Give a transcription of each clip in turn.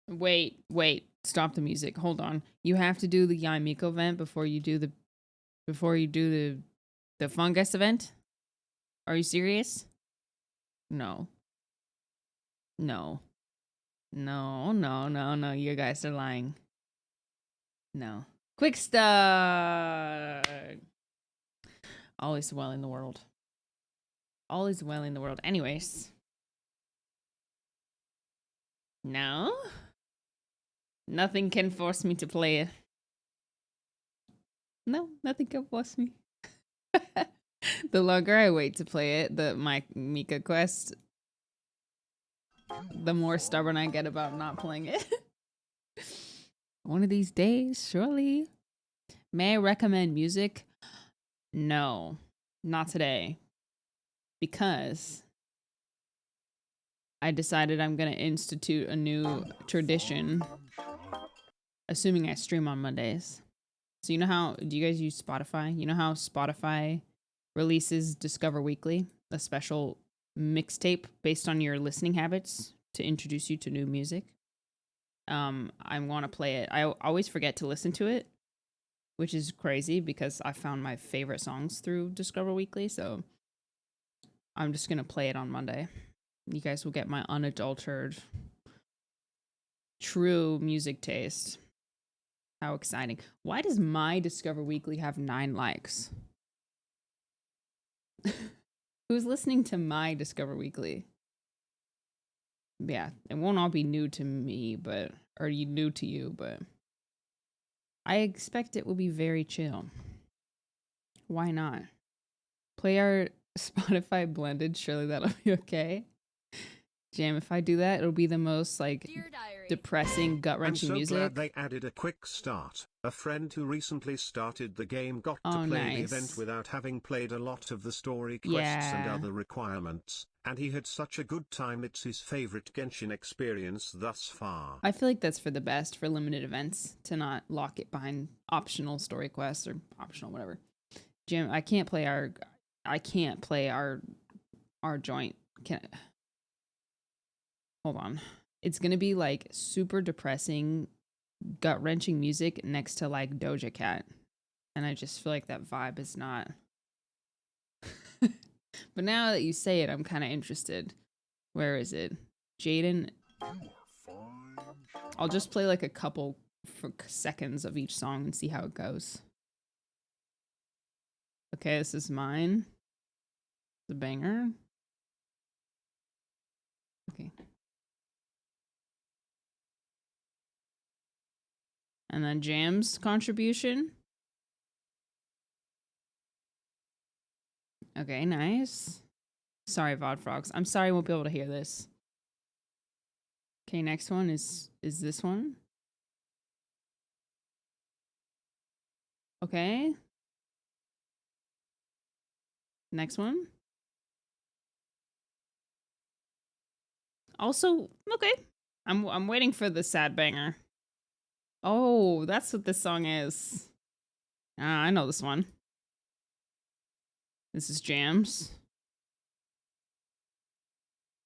Wait. Stop the music. Hold on. You have to do the Yaimiko event before you do the fungus event? Are you serious? No. No. No. You guys are lying. No. Quick start. All is well in the world. All is well in the world. Anyways. No. Nothing can force me to play it. No, nothing can force me. The longer I wait to play it, my Mika quest, the more stubborn I get about not playing it. One of these days, surely. May I recommend music? No, not today. Because I decided I'm going to institute a new tradition, assuming I stream on Mondays. So you know how, do you guys use Spotify? You know how Spotify releases Discover Weekly, a special mixtape based on your listening habits to introduce you to new music? I want to play it. I always forget to listen to it, which is crazy because I found my favorite songs through Discover Weekly. So I'm just going to play it on Monday. You guys will get my unadulterated, true music taste. How exciting. Why does my Discover Weekly have 9 likes? Who's listening to my Discover Weekly? Yeah, it won't all be new to me, or new to you, but I expect it will be very chill. Why not? Play our Spotify blended, surely that'll be okay. Jam, if I do that, it'll be the most like depressing, gut-wrenching music. I'm so glad they added a quick start. A friend who recently started the game got to play the event without having played a lot of the story quests and other requirements, and he had such a good time. It's his favorite Genshin experience thus far. I feel like that's for the best for limited events, to not lock it behind optional story quests or optional whatever. Jim, I can't play our joint. Hold on. It's gonna be like super depressing, gut-wrenching music next to like Doja Cat. And I just feel like that vibe is not. But now that you say it, I'm kind of interested. Where is it? Jaden. I'll just play like a couple seconds of each song and see how it goes. Okay, this is mine. The banger. Okay. And then Jam's contribution. Okay, nice. Sorry, VOD Frogs. I'm sorry I won't be able to hear this. Okay, next one is this one. Okay. Next one. Also, okay. I'm waiting for the sad banger. Oh, that's what this song is. I know this one. This is Jams.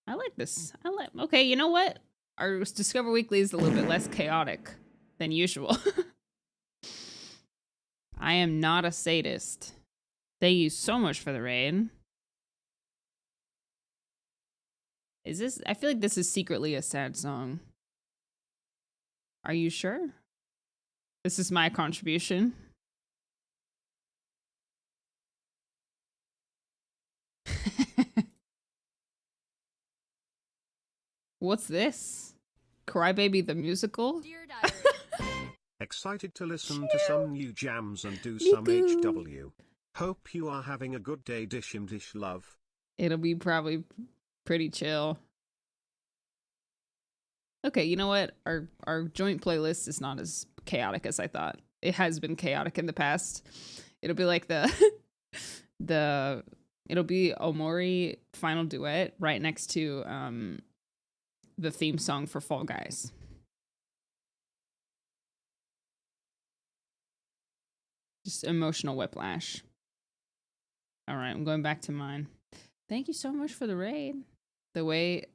I like this. Okay, you know what? Our Discover Weekly is a little bit less chaotic than usual. I am not a sadist. Thank you so much for the raid. Is this? I feel like this is secretly a sad song. Are you sure? This is my contribution. What's this? Crybaby the musical? Excited to listen to some new jams and do some HW. Hope you are having a good day, Dishim Dish Love. It'll be probably pretty chill. Okay, you know what? Our joint playlist is not as chaotic as I thought. It has been chaotic in the past. It'll be like it'll be Omori final duet right next to the theme song for Fall Guys. Just emotional whiplash. All right, I'm going back to mine. Thank you so much for the raid. That way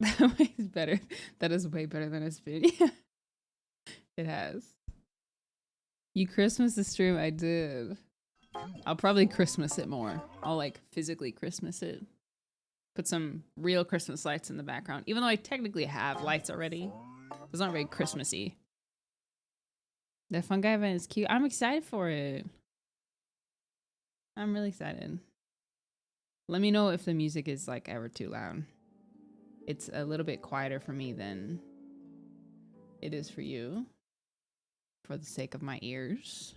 is better. That is way better than it's been. It has. You Christmas the stream? I did. I'll probably Christmas it more. I'll like physically Christmas it. Put some real Christmas lights in the background. Even though I technically have lights already. It's not very Christmassy. The Fungi event is cute. I'm excited for it. I'm really excited. Let me know if the music is like ever too loud. It's a little bit quieter for me than it is for you. For the sake of my ears.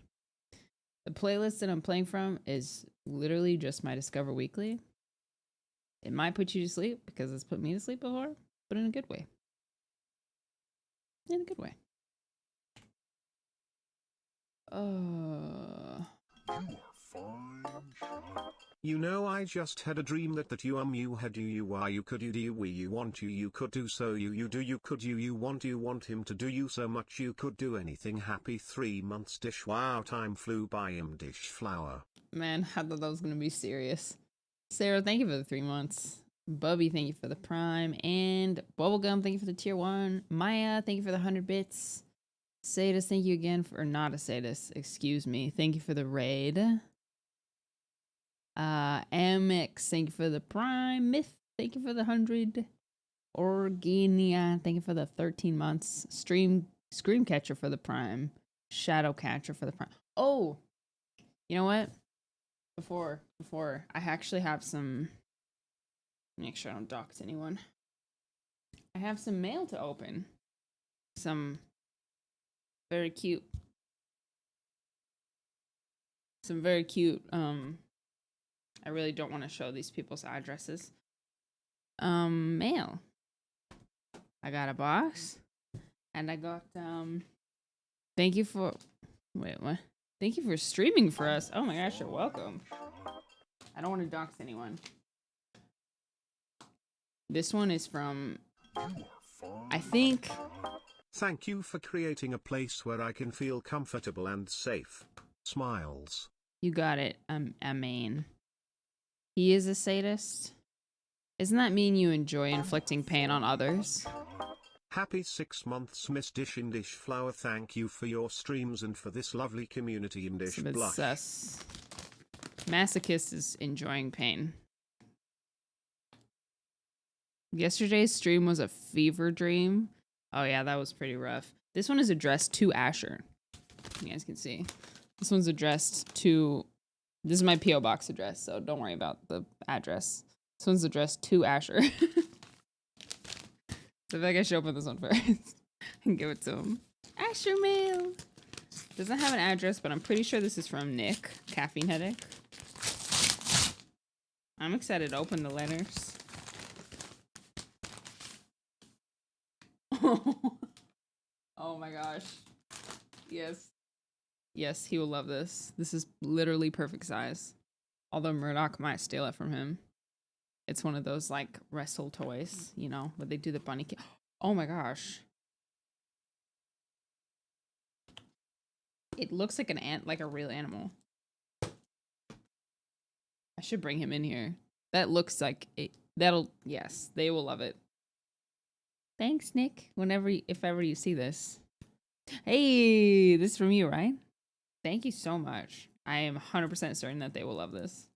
The playlist that I'm playing from is literally just my Discover Weekly. It might put you to sleep because it's put me to sleep before, but in a good way. In a good way. You know, I just had a dream that you had you are you could you do you want you could do so you do you could you want him to do you so much you could do anything. Happy 3 months dish. Wow, time flew by him dish flower. Man, I thought that was gonna be serious. Sarah, thank you for the 3 months. Bubby, thank you for the prime. And Bubblegum, thank you for the tier 1. Maya, thank you for the 100 bits. Sadist, thank you again for, or not a sadist, excuse me. Thank you for the raid. Amix, thank you for the prime. Myth, thank you for the 100. Organia, thank you for the 13 months. Screamcatcher for the prime. Shadowcatcher for the prime. Oh, you know what? Before, I actually have some, make sure I don't dox anyone. I have some mail to open. Some very cute, I really don't want to show these people's addresses. Mail. I got a box. And I got, thank you for, wait, what? Thank you for streaming for us. Oh my gosh, you're welcome. I don't want to dox anyone. This one is from, I think. Thank you for creating a place where I can feel comfortable and safe. Smiles. You got it, Amin. He is a sadist. Doesn't that mean you enjoy inflicting pain on others? Happy 6 months, Miss Dish in Dish Flower. Thank you for your streams and for this lovely community in Dish Blush. Sus. Masochist is enjoying pain. Yesterday's stream was a fever dream. Oh yeah, that was pretty rough. This one is addressed to Asher. You guys can see. This one's addressed to... This is my P.O. Box address, so don't worry about the address. This one's addressed to Asher. So I feel like I should open this one first and give it to him. Asher mail. Doesn't have an address, but I'm pretty sure this is from Nick. Caffeine Headache. I'm excited to open the letters. Oh my gosh. Yes. Yes, he will love this. This is literally perfect size. Although Murdoch might steal it from him. It's one of those like wrestle toys, you know, where they do the bunny kick. Oh my gosh. It looks like an ant, like a real animal. I should bring him in here. That looks like it. That'll, yes, they will love it. Thanks, Nick. Whenever, if ever you see this. Hey, this is from you, right? Thank you so much. I am 100% certain that they will love this.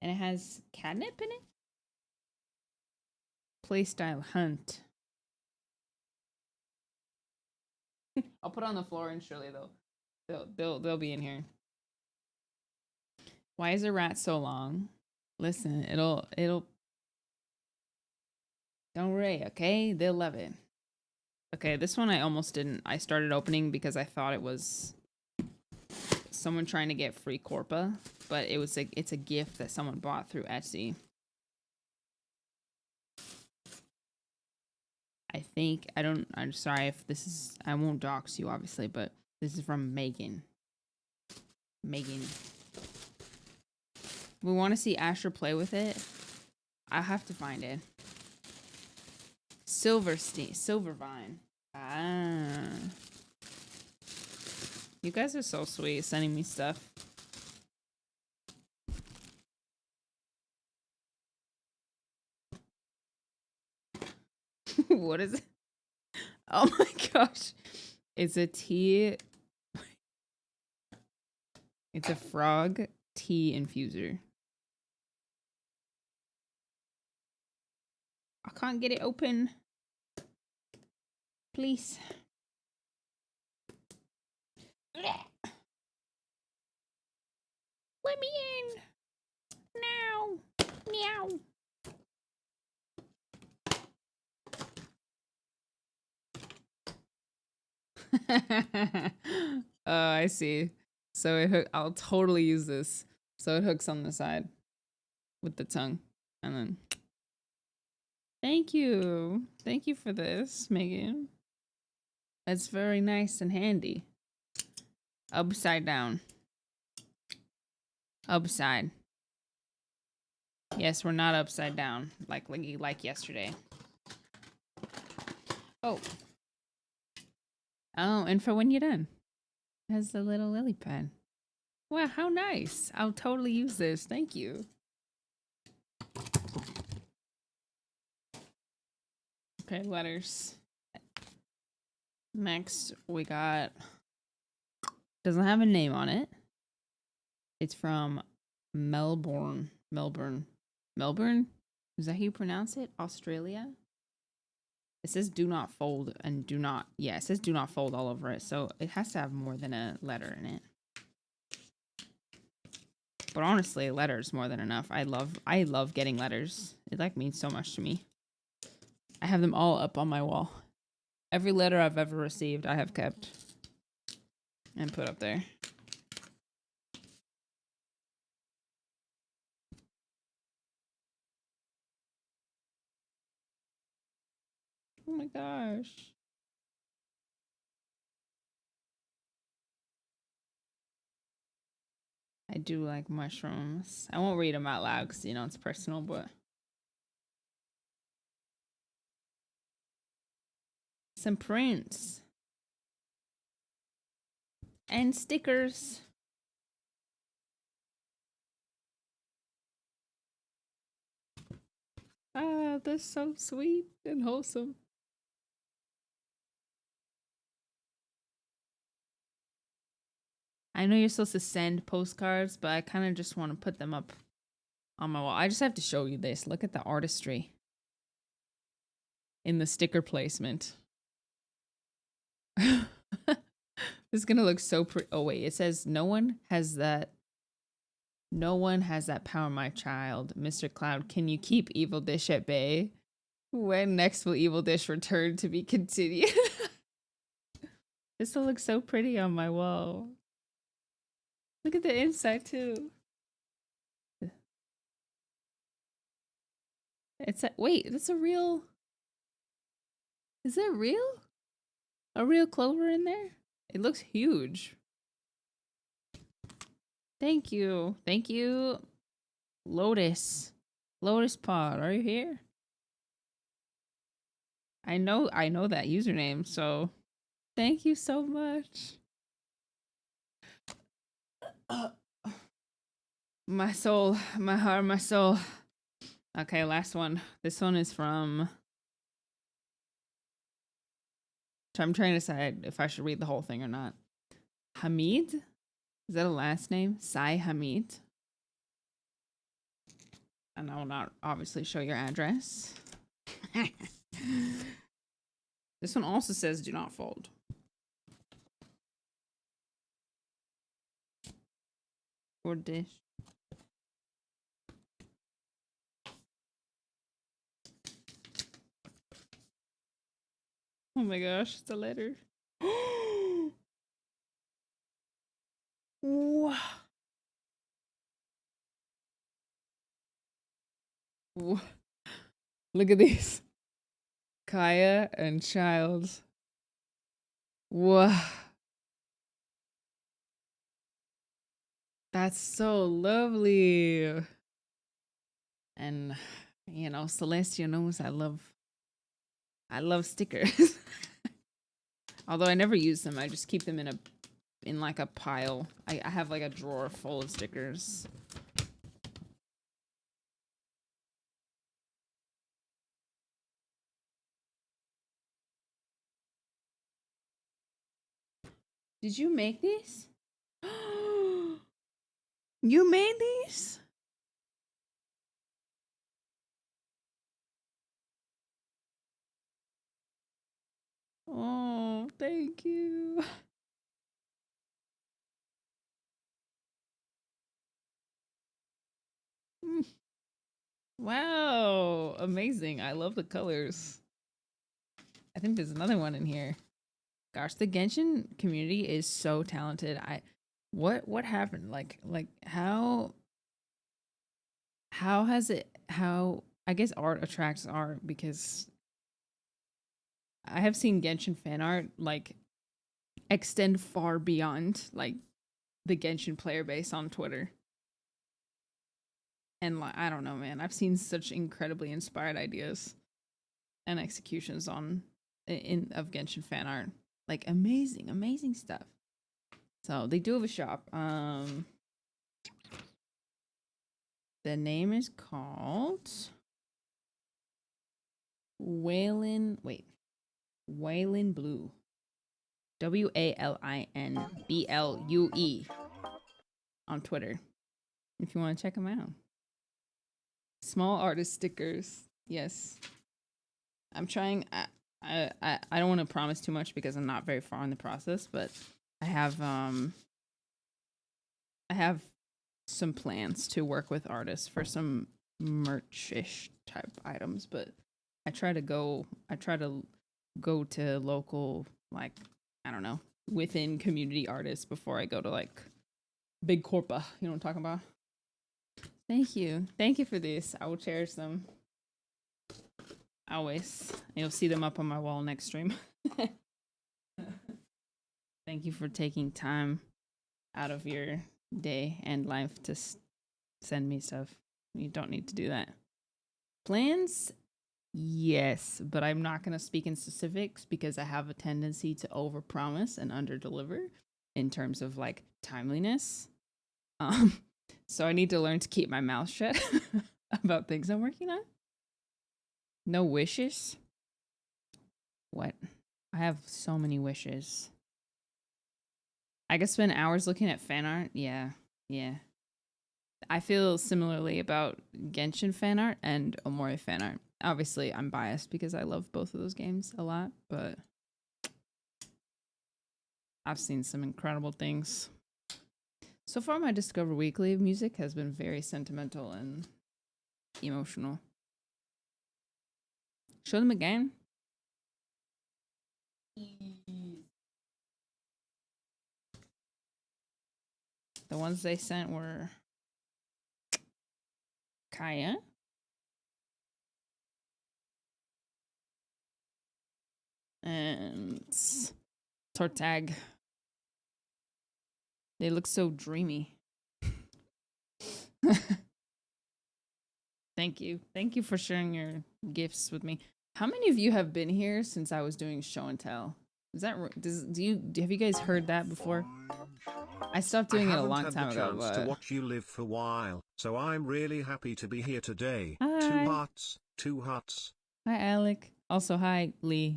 And it has catnip in it? Playstyle hunt. I'll put it on the floor and surely they'll be in here. Why is a rat so long? Listen, it'll don't worry, okay? They'll love it. Okay, this one I almost didn't. I started opening because I thought it was someone trying to get free Corpa, but it's a gift that someone bought through Etsy. I think, I'm sorry if this is, I won't dox you obviously, but this is from Megan. Megan. We want to see Asher play with it. I'll have to find it. Silvervine. Ah. You guys are so sweet sending me stuff. What is it? Oh my gosh. It's a tea. It's a frog tea infuser. I can't get it open. Please. Let me in. Now. Meow. Oh, I see. So it I'll totally use this. So it hooks on the side with the tongue. And then thank you. Thank you for this, Megan. That's very nice and handy. Upside down. Upside. Yes, we're not upside down like yesterday. Oh. Oh, and for when you're done. It has the little lily pad. Wow, how nice. I'll totally use this. Thank you. Okay, letters. Next, we got... Doesn't have a name on it. It's from Melbourne. Melbourne? Is that how you pronounce it? Australia? It says do not fold and do not... Yeah, it says do not fold all over it. So it has to have more than a letter in it. But honestly, a letter is more than enough. I love getting letters. It like means so much to me. I have them all up on my wall. Every letter I've ever received, I have kept and put up there. Oh my gosh. I do like mushrooms. I won't read them out loud because, you know, it's personal, but... Some prints. And stickers. Ah, that's so sweet and wholesome. I know you're supposed to send postcards, but I kind of just want to put them up on my wall. I just have to show you this. Look at the artistry in the sticker placement. This is gonna look so pretty. Oh wait, it says no one has that power, my child. Mr. Cloud, can you keep Evil Dish at bay? When next will Evil Dish return to be continued? This will look so pretty on my wall. Look at the inside too. It's a wait, that's a real... Is that real? A real clover in there? It looks huge. Thank you. Thank you. Lotus. Lotus Pod, are you here? I know that username, so thank you so much. My soul, my heart, my soul. Okay, last one. This one is from... I'm trying to decide if I should read the whole thing or not. Hamid? Is that a last name? Sai Hamid. And I will not obviously show your address. This one also says do not fold. Or dish. Oh my gosh, it's a letter. Wow. Look at these. Kaya and Child. Wow. That's so lovely. And, you know, Celestia knows I love stickers. Although I never use them, I just keep them in like a pile. I have like a drawer full of stickers. Did you make these? You made these? Oh, thank you. Wow, amazing. I love the colors. I think there's another one in here. Gosh, the Genshin community is so talented. What happened? Like how has it I guess art attracts art, because I have seen Genshin fan art like extend far beyond like the Genshin player base on Twitter. And like, I don't know, man. I've seen such incredibly inspired ideas and executions of Genshin fan art. Like amazing stuff. So they do have a shop. The name is called Waylin Blue. WALINBLUE on Twitter, if you want to check them out. Small artist stickers. Yes. I'm trying. I don't want to promise too much because I'm not very far in the process, but I have some plans to work with artists for some merch-ish type items, but I try to go to local, like, I don't know, within community artists before I go to like big corpa. You know what I'm talking about? Thank you for this. I will cherish them always. You'll see them up on my wall next stream. Thank you for taking time out of your day and life to send me stuff. You don't need to do that. Plans? Yes, but I'm not going to speak in specifics because I have a tendency to overpromise and underdeliver in terms of like timeliness. So I need to learn to keep my mouth shut about things I'm working on. No wishes? What? I have so many wishes. I could spend hours looking at fan art. Yeah. I feel similarly about Genshin fan art and Omori fan art. Obviously, I'm biased because I love both of those games a lot, but I've seen some incredible things. So far, my Discover Weekly music has been very sentimental and emotional. Show them again. The ones they sent were Kaya, and Tortag. They look so dreamy. Thank you for sharing your gifts with me. How many of you have been here since I was doing show and tell? Is that have you guys heard that before? I stopped doing it a long time ago. But to watch you live for a while, so I'm really happy to be here today. Hi. 2 hearts. Hi, Alec. Also, hi, Lee.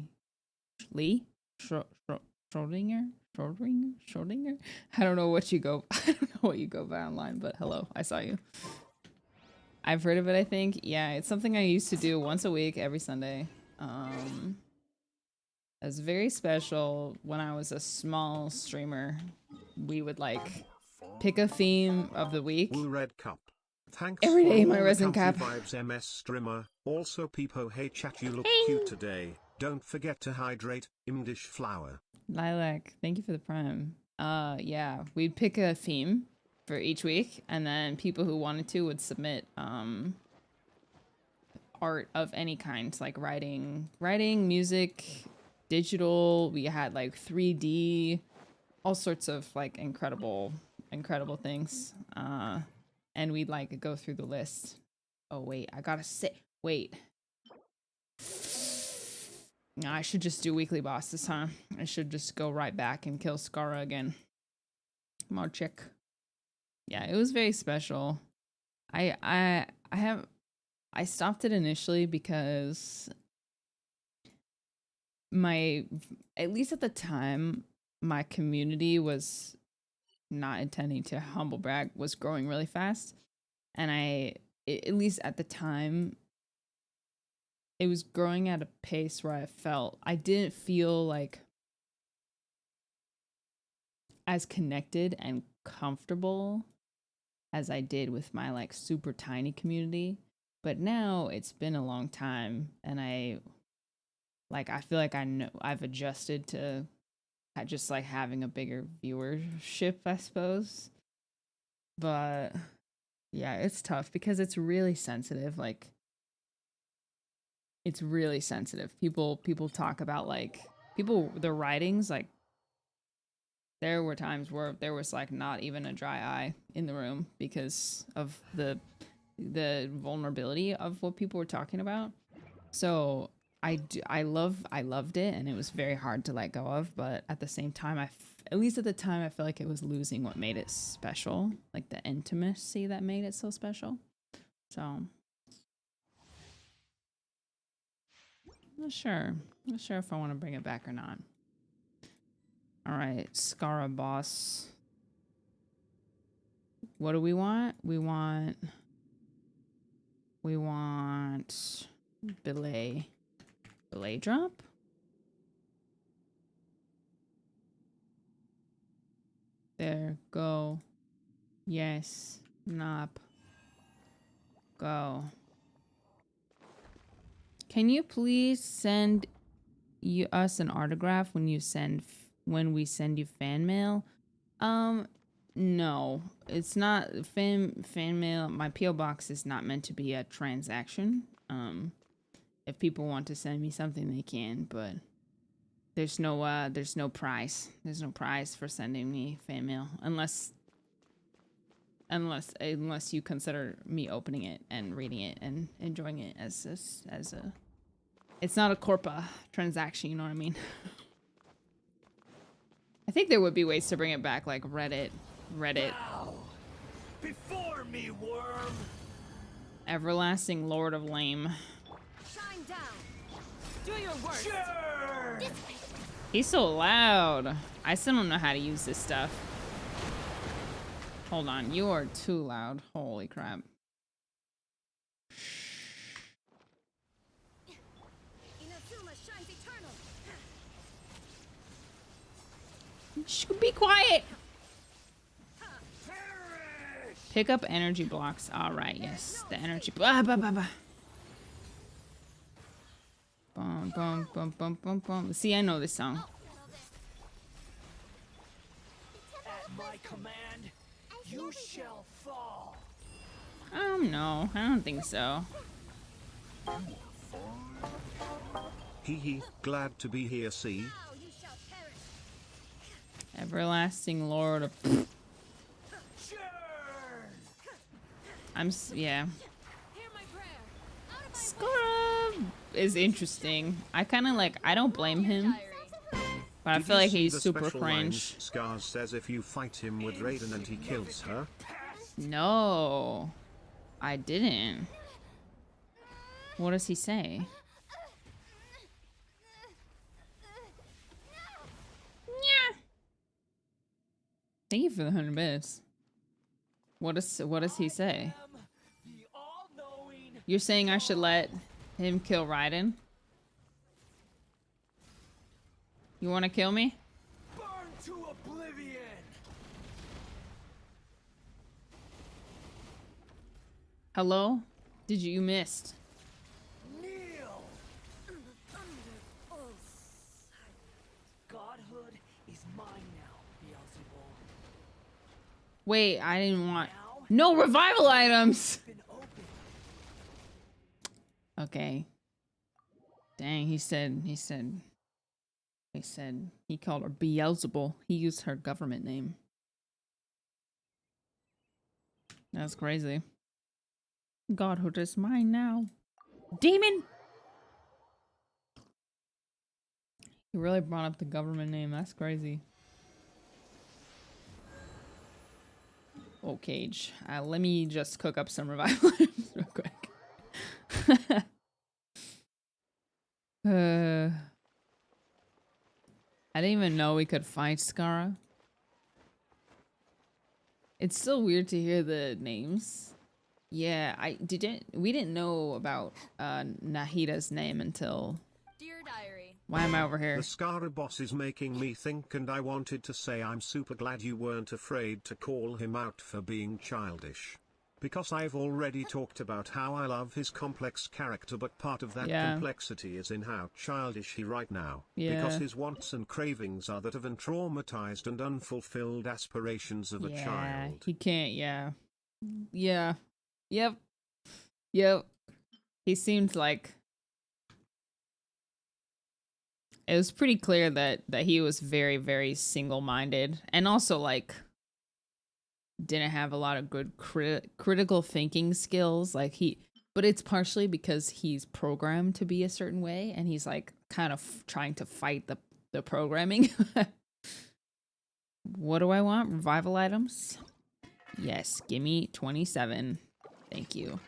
Schrodinger. I don't know what you go by online, but hello, I saw you. I've heard of it, I think. Yeah, it's something I used to do once a week, every Sunday. It was very special when I was a small streamer. We would like pick a theme of the week. Woo Red Cup. Thanks every day, my resin cap. Vibes MS streamer. Also, Peepo, hey chat, you look cute today. Don't forget to hydrate. Imdish flower. Lilac, thank you for the prime. Yeah, we'd pick a theme for each week, and then people who wanted to would submit art of any kind, like writing, music, digital. We had like 3D, all sorts of like incredible things. And we'd like go through the list. Oh wait, I gotta sit. Wait. No, I should just do weekly boss this time. I should just go right back and kill Scara again. Marchik. Yeah, it was very special. I stopped it initially because at least at the time, my community was, not intending to humble brag, was growing really fast. And at least at the time, it was growing at a pace where I didn't feel like as connected and comfortable as I did with my like super tiny community. But now it's been a long time, and I feel like I've adjusted to just like having a bigger viewership, I suppose. But yeah, it's tough because it's really sensitive. Like, it's really sensitive. People talk about like their writings. Like, there were times where there was like not even a dry eye in the room because of the vulnerability of what people were talking about. So I loved it, and it was very hard to let go of. But at the same time, at least at the time, I felt like it was losing what made it special, like the intimacy that made it so special. So I'm not sure if I want to bring it back or not. All right, Scara boss. What do we want? We want belay drop. There, go. Yes, nop. Go. Can you please send us an autograph when we send you fan mail? No, it's not fan mail. My PO box is not meant to be a transaction. If people want to send me something, they can, but there's no price. There's no price for sending me fan mail unless you consider me opening it and reading it and enjoying it as a. It's not a Corpa transaction, you know what I mean? I think there would be ways to bring it back, like Reddit. Wow. Before me, worm. Everlasting Lord of Lame. Shine down. Do your work. Sure. He's so loud. I still don't know how to use this stuff. Hold on, you are too loud. Holy crap. Shh, be quiet. Pick up energy blocks. All right, yes, the energy. Boom, boom, boom, boom, boom, boom. See, I know this song. At my command, you shall fall. No, I don't think so. Hee, glad to be here, see? Everlasting Lord of... yeah. Scara is interesting. I kind of like, I don't blame him. But I feel like he's super cringe. Scars says if you fight him with Raiden and he kills her. No, I didn't. What does he say? Yeah. Thank you for the 100 bits. What does he say? You're saying I should let him kill Raiden? You want to kill me? Burn to oblivion. Hello? Did you missed? Kneel. Godhood is mine now, Beelzebub. Wait, I didn't want... No revival items! Okay. Dang, he called her Beelzebub. He used her government name. That's crazy. Godhood is mine now. Demon! He really brought up the government name. That's crazy. Oh, Cage. Let me just cook up some revival items real quick. I didn't even know we could fight Skara. It's still weird to hear the names. Yeah, we didn't know about Nahida's name until... Dear Diary. Why am I over here? The Skara boss is making me think, and I wanted to say I'm super glad you weren't afraid to call him out for being childish. Because I've already talked about how I love his complex character, but part of that complexity is in how childish he right now. Yeah. Because his wants and cravings are that of an traumatized and unfulfilled aspirations of a child. He can't, Yeah. Yep. He seemed like... It was pretty clear that he was very, very single-minded. And also, like... didn't have a lot of good critical thinking skills, but it's partially because he's programmed to be a certain way, and he's like kind of trying to fight the programming. What do I want? Revival items? Yes, give me 27. Thank you.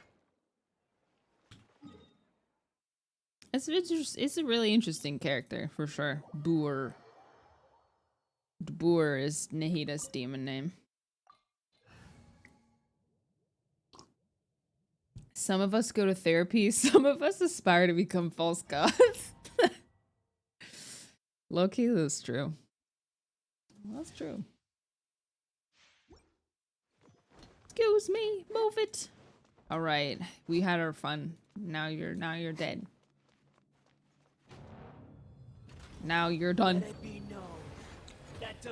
It's a really interesting character for sure. Boer is Nahida's demon name. Some of us go to therapy, some of us aspire to become false gods. Low-key, that's true. That's true. Excuse me, move it. All right, we had our fun. Now you're dead. Now you're done.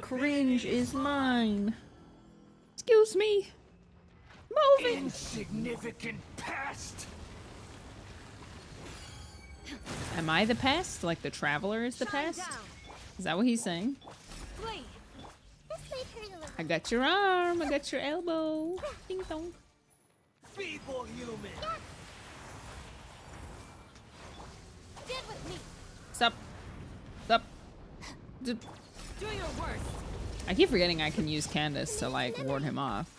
Cringe is mine. Excuse me. Moving. Insignificant pest. Am I the pest? Like the traveler is the pest? Is that what he's saying? I got your arm. I got your elbow. Ding dong. Feeble human. Stand with me. Sup. Do your worst. I keep forgetting I can use Candace to like ward him off.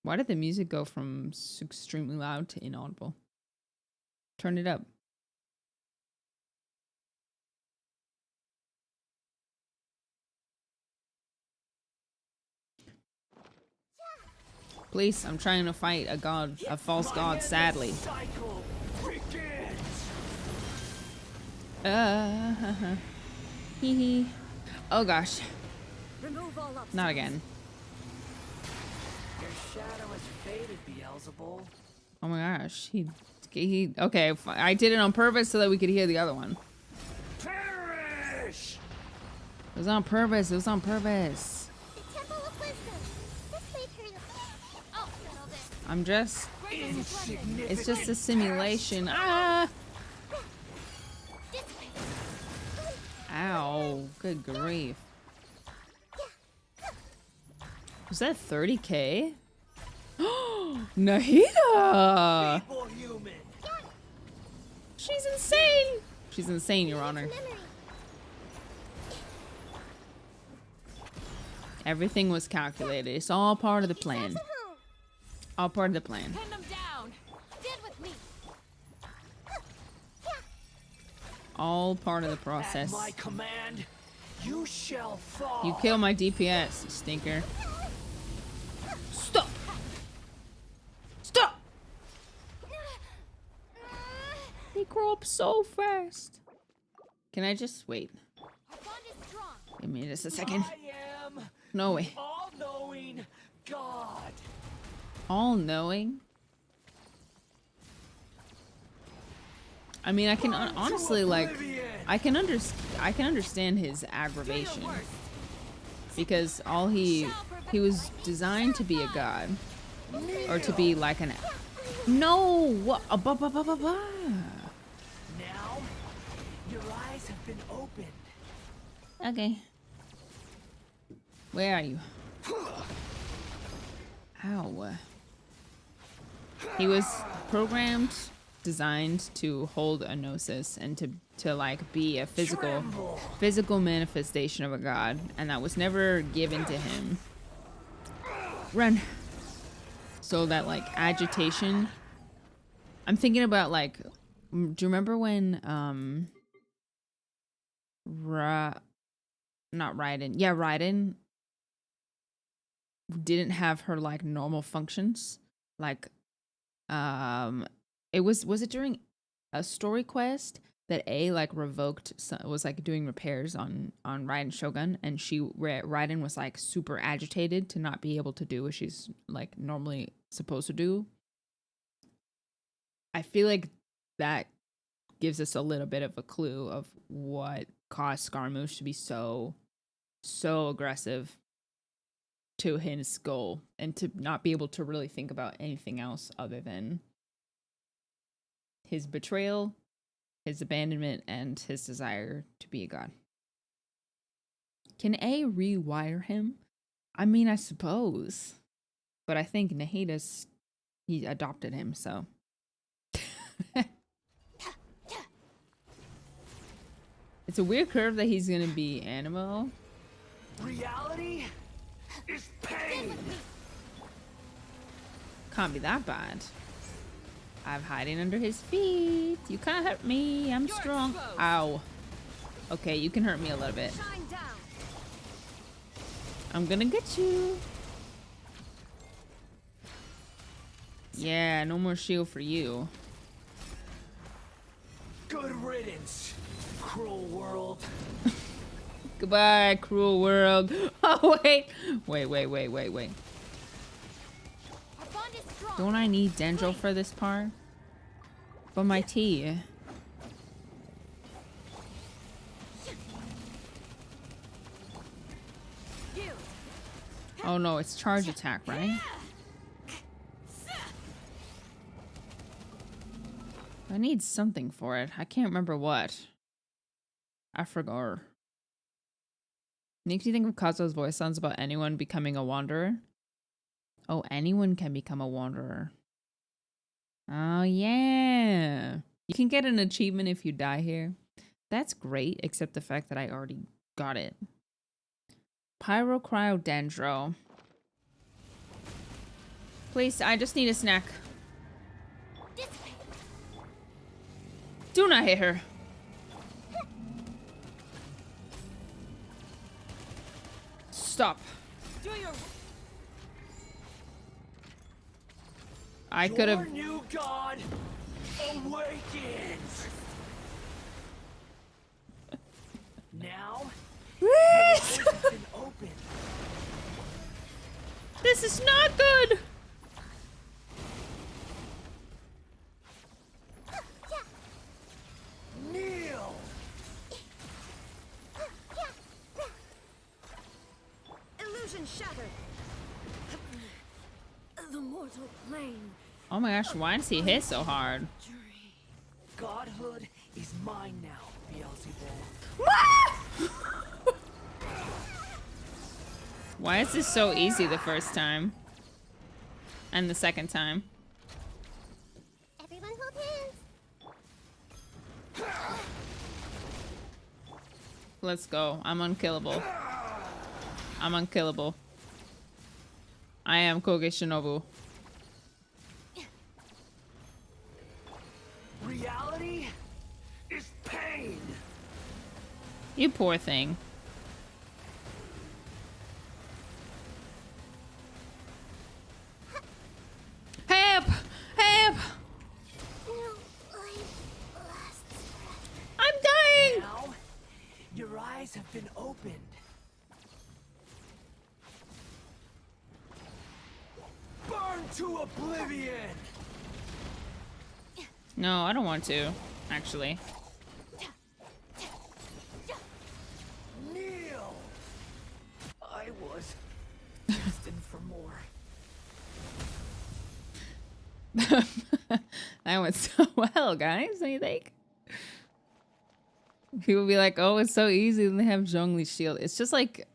Why did the music go from extremely loud to inaudible? Turn it up. Please, I'm trying to fight a false god, sadly. Hee hee. Oh gosh. Not again. Your shadow has faded, Beelzebul. Oh my gosh. He okay, I did it on purpose so that we could hear the other one. Perish! It was on purpose. It was on purpose. The Temple of Wisdom. This way through the... I'll settle this. I'm just... It's just a simulation. Ah! Ow. Good grief. Was that 30k? Nahida! She's insane! She's insane, Your Honor. Everything was calculated. It's all part of the plan. All part of the plan. Pin them down. Stand with me. All part of the process. At my command, you shall fall. You kill my DPS, you stinker. Stop! Stop! They grow up so fast. Can I just wait? Our bond is strong. Give me just a second. I am No way. all-knowing God. All-knowing? I mean, I can honestly, like, I can understand his aggravation, because he was designed to be a god, or to be like an. No, what? Now, your eyes have been opened. Okay. Where are you? Ow. He was programmed, designed to hold a gnosis and to like be a physical manifestation of a god, and that was never given to him. Run. So that like agitation, I'm thinking about like Do you remember when not Raiden. Yeah, Raiden didn't have her like normal functions. Like it was it during a story quest that A like revoked was like doing repairs on Raiden Shogun, and Raiden was like super agitated to not be able to do what she's like normally supposed to do. I feel like that gives us a little bit of a clue of what caused Scaramouche to be so aggressive to his goal and to not be able to really think about anything else other than his betrayal, his abandonment, and his desire to be a god. Can A rewire him? I mean, I suppose. But I think Nahida's, he adopted him, so. It's a weird curve that he's gonna be animal. Reality is pain. Can't be that bad. I'm hiding under his feet. You can't hurt me. I'm strong. Exposed. Ow. Okay, you can hurt me a little bit. I'm gonna get you. Yeah, no more shield for you. Good riddance, cruel world. Goodbye, cruel world. Oh, wait. Wait. Don't I need Dendro for this part? For my tea. Oh no, it's charge attack, right? I need something for it. I can't remember what. I forgot. Makes you think of Kazuo's voice sounds about anyone becoming a wanderer. Oh, anyone can become a wanderer. Oh, yeah. You can get an achievement if you die here. That's great, except the fact that I already got it. Pyrocryodendro. Please, I just need a snack. Do not hit her. Stop. I could have. New god awakens. Now, has been opened. This is not good. Kneel. Illusion shattered. The mortal plane. Oh my gosh, why does he hit so hard? Godhood is mine now, Beelzebub. Why is this so easy the first time? And the second time? Everyone hold hands. Let's go. I'm unkillable. I'm unkillable. I am Koge Shinobu. Reality is pain. You poor thing. Help! Help! I'm dying! Now, your eyes have been opened. Burn to oblivion! No, I don't want to, actually. Kneel! I was destined for more. That went so well, guys. What do you think? People be like, "Oh, it's so easy," and they have Zhongli's shield. It's just like,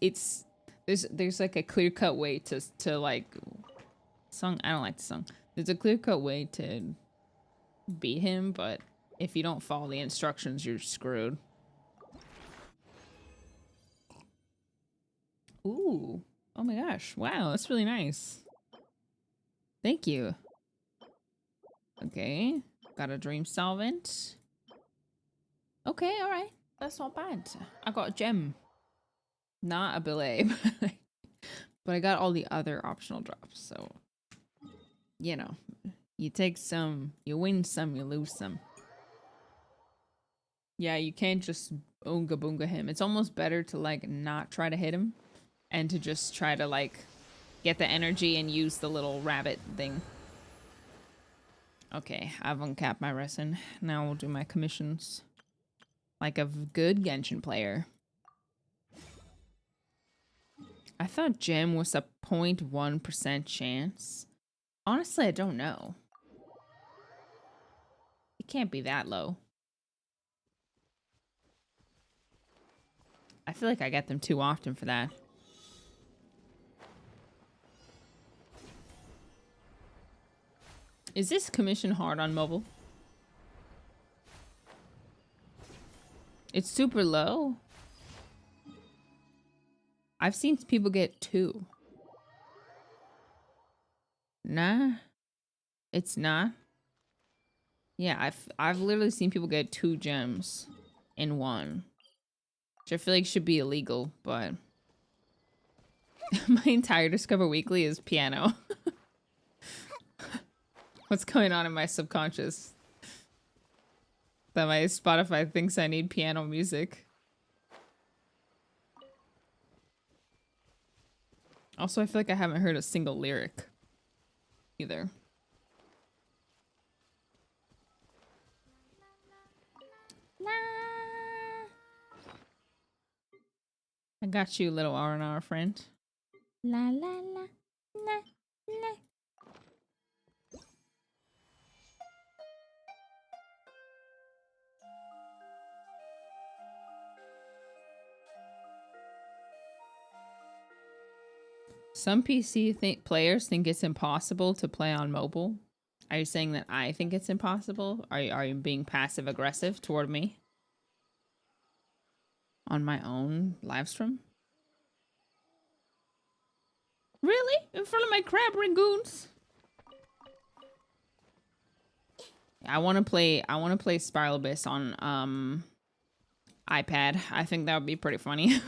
it's there's like a clear cut way to like song. I don't like the song. There's a clear cut way to beat him, but if you don't follow the instructions, you're screwed. Ooh. Oh my gosh. Wow, that's really nice. Thank you. Okay. Got a dream solvent. Okay, alright. That's not bad. I got a gem. Not a billet. But I got all the other optional drops, so you know. You take some, you win some, you lose some. Yeah, you can't just oonga boonga him. It's almost better to like not try to hit him and to just try to like get the energy and use the little rabbit thing. Okay, I've uncapped my resin. Now we'll do my commissions. Like a good Genshin player. I thought gem was a 0.1% chance. Honestly, I don't know. It can't be that low. I feel like I get them too often for that. Is this commission hard on mobile? It's super low. I've seen people get 2. Nah, it's not. Yeah, I've literally seen people get 2 gems in 1. Which I feel like should be illegal, but my entire Discover Weekly is piano. What's going on in my subconscious? That my Spotify thinks I need piano music. Also, I feel like I haven't heard a single lyric either. I got you, little R&R friend. La la la, la la. Some PC players think it's impossible to play on mobile. Are you saying that I think it's impossible? Are you being passive aggressive toward me? On my own live stream? Really? In front of my crab rangoons? I want to play Spiral Abyss on iPad. I think that would be pretty funny.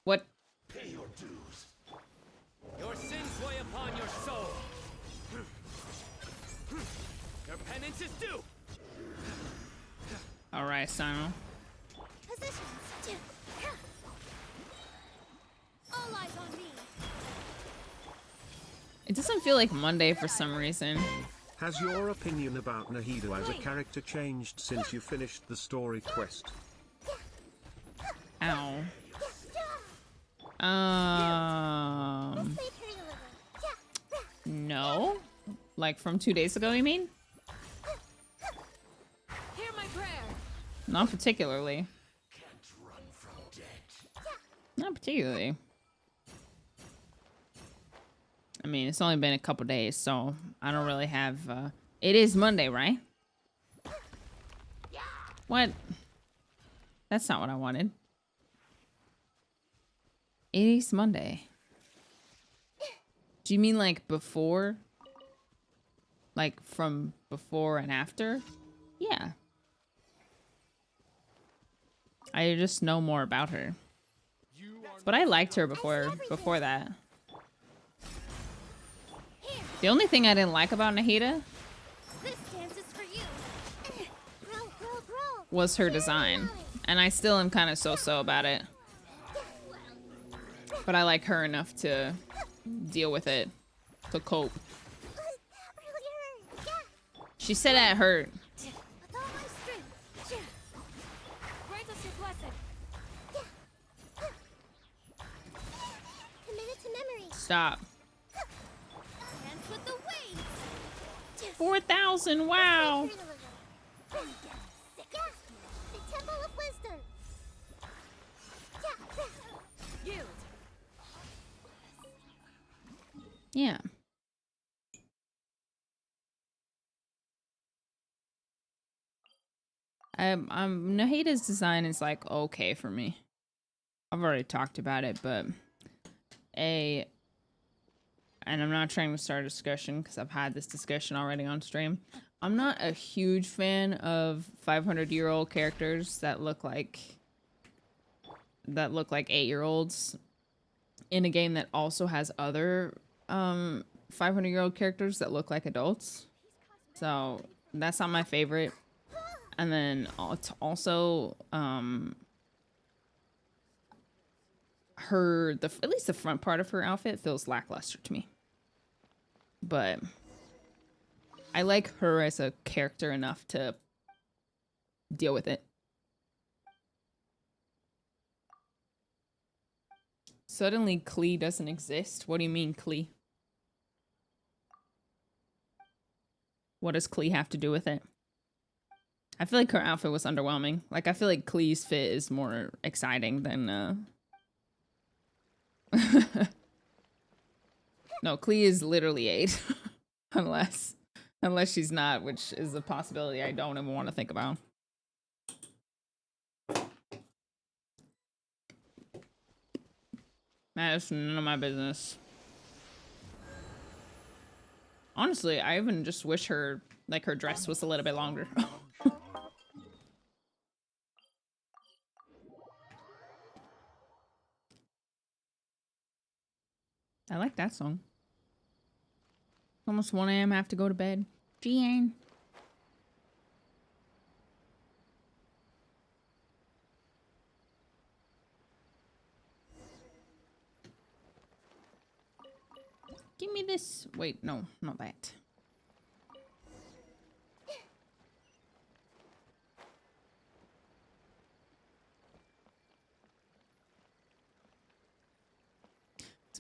What? Pay your dues. Your sins weigh upon your soul. Your penance is due. All right, Simon. Positions. All eyes on me. It doesn't feel like Monday for some reason. Has your opinion about Nahida as a character changed since you finished the story quest? Ow. No. Like from 2 days ago, you mean? Hear my prayer. Not particularly. Can't run from death. Not particularly. I mean, it's only been a couple days, so I don't really have, It is Monday, right? What? That's not what I wanted. It is Monday. Do you mean like before? Like from before and after? Yeah. I just know more about her. But I liked her before that. The only thing I didn't like about Nahida was her design. And I still am kind of so-so about it. But I like her enough to deal with it. To cope. She said that hurt. Stop. 4,000, wow. Yeah. Nahida's design is like okay for me. I've already talked about it, but and I'm not trying to start a discussion because I've had this discussion already on stream. I'm not a huge fan of 500-year-old characters that look like 8-year-olds in a game that also has other 500-year-old characters that look like adults. So that's not my favorite. And then it's also at least the front part of her outfit feels lackluster to me. But I like her as a character enough to deal with it. Suddenly Klee doesn't exist. What do you mean, Klee? What does Klee have to do with it? I feel like her outfit was underwhelming. Like, I feel like Klee's fit is more exciting than, No, Klee is literally 8. Unless she's not, which is a possibility I don't even want to think about. That's none of my business. Honestly, I even just wish her dress was a little bit longer. I like that song. Almost 1 a.m. I have to go to bed. Gian. Give me this. Wait, no, not that.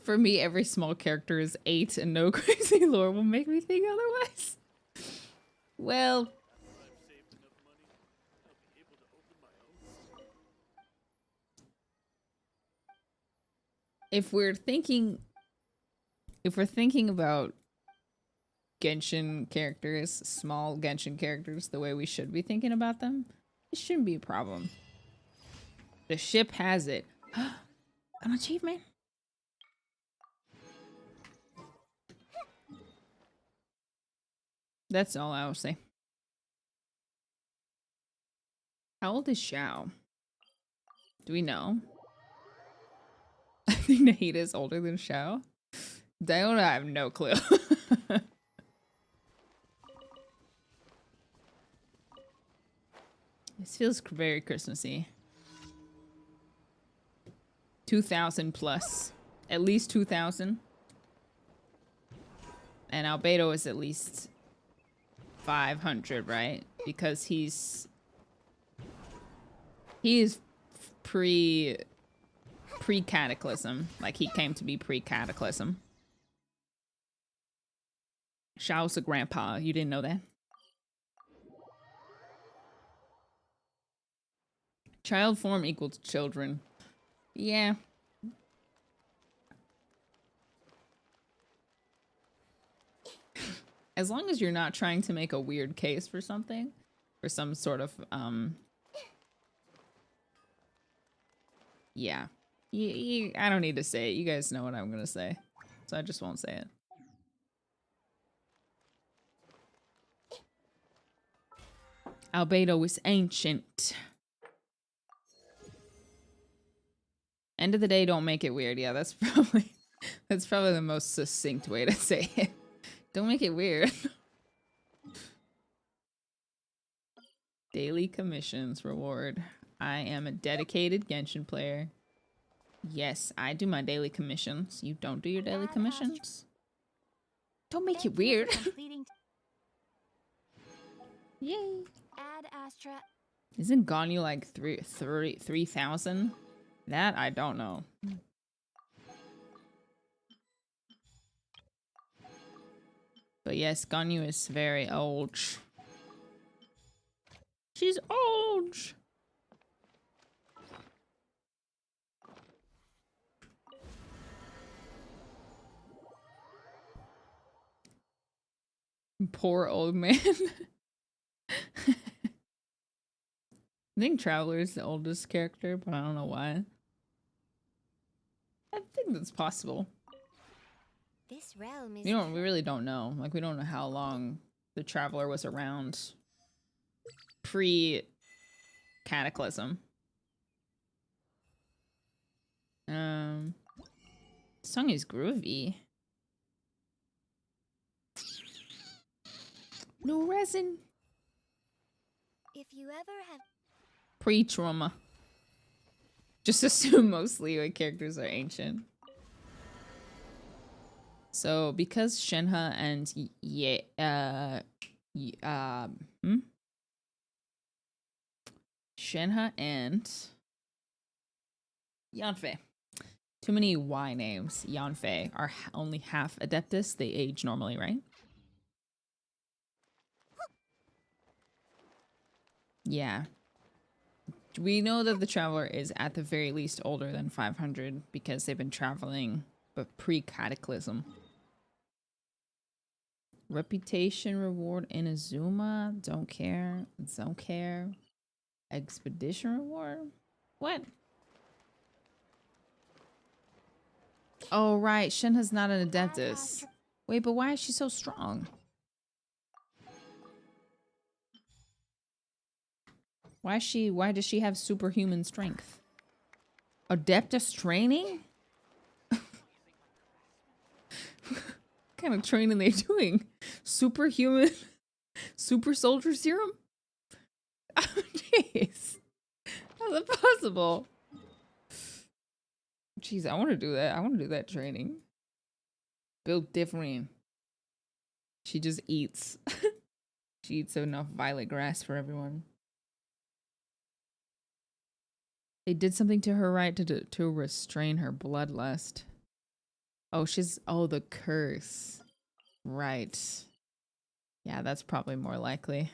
For me, every small character is 8 and no crazy lore will make me think otherwise. Well, if we're thinking about Genshin characters, small Genshin characters, the way we should be thinking about them, it shouldn't be a problem. The ship has it. An achievement? That's all I will say. How old is Xiao? Do we know? I think Nahida is older than Xiao. Diona, I have no clue. This feels very Christmassy. 2,000 plus. At least 2,000. And Albedo is at least 500, right? Because he is pre-cataclysm. Like, he came to be pre-cataclysm. Xiao's a grandpa. You didn't know that? Child form equals children. Yeah. As long as you're not trying to make a weird case for something, for some sort of, yeah. I don't need to say it. You guys know what I'm gonna say. So I just won't say it. Albedo is ancient. End of the day, don't make it weird. Yeah, that's probably the most succinct way to say it. Don't make it weird. Daily commissions reward. I am a dedicated Genshin player. Yes, I do my daily commissions. You don't do your daily commissions? Don't make it weird. Yay. Add Astra. Isn't Ganyu like 3,000? That I don't know. But yes, Ganyu is very old. She's old. Poor old man. I think Traveler is the oldest character, but I don't know why. I think that's possible. This realm is. We really don't know. Like, we don't know how long the Traveler was around pre-Cataclysm. Song is groovy. No resin. If you ever have Pre-trauma. Just assume most Liyue characters are ancient. So because Shenhe and Shenhe and Yanfei. Too many Y names. Yanfei are only half Adeptus. They age normally, right? Yeah. We know that the Traveler is at the very least older than 500 because they've been traveling, but pre-Cataclysm. Reputation reward in Azuma. Don't care. Don't care. Expedition reward? What? Oh, right. Shenhe's not an Adeptus. Wait, but why is she so strong? Why does she have superhuman strength? Adeptus training? What kind of training they doing? Superhuman? Super soldier serum? Oh, jeez. How's that possible? Jeez, I want to do that. I want to do that training. Built different. She just eats. She eats enough violet grass for everyone. They did something to her, right? To restrain her bloodlust. Oh, the curse. Right. Yeah, that's probably more likely.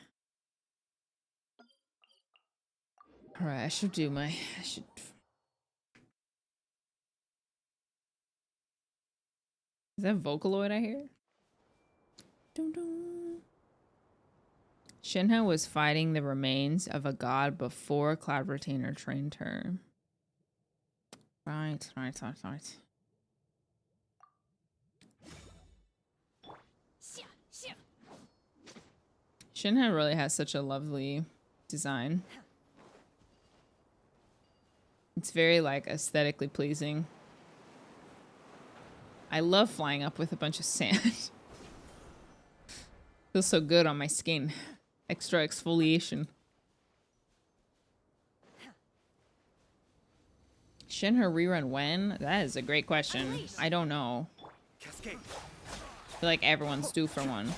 Alright, I should. Is that Vocaloid I hear? Dun dun. Shenhe was fighting the remains of a god before Cloud Retainer trained her. Right. Shenhe really has such a lovely design. It's very, like, aesthetically pleasing. I love flying up with a bunch of sand. Feels so good on my skin. Extra exfoliation. Shenhe rerun when? That is a great question. I don't know. I feel like everyone's due for one.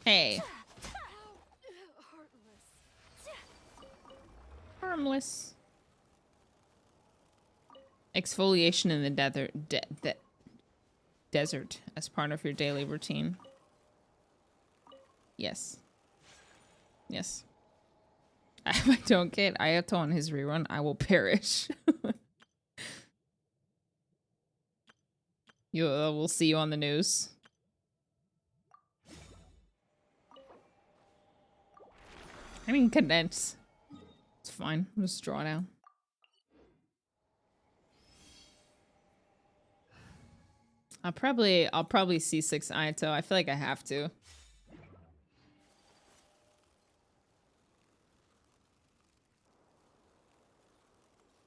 Hey. Harmless. Exfoliation in the desert as part of your daily routine. Yes. Yes. If I don't get Ayato on his rerun, I will perish. We'll see you on the news. I mean, condense. It's fine. I'll just draw it out. I'll probably C6 Ayato. I feel like I have to. I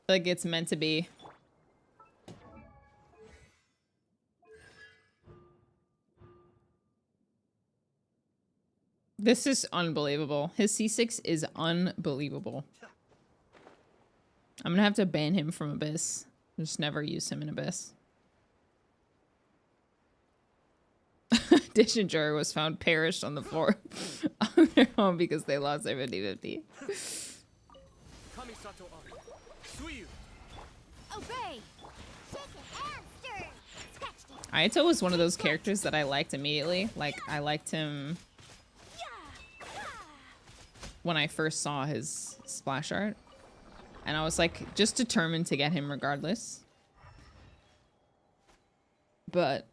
feel like it's meant to be. This is unbelievable. His C6 is unbelievable. I'm gonna have to ban him from Abyss. Just never use him in Abyss. Dishinger was found perished on the floor on their home because they lost their 50-50. Ayato was one of those characters that I liked immediately. Like, I liked him when I first saw his splash art. And I was like, just determined to get him regardless. But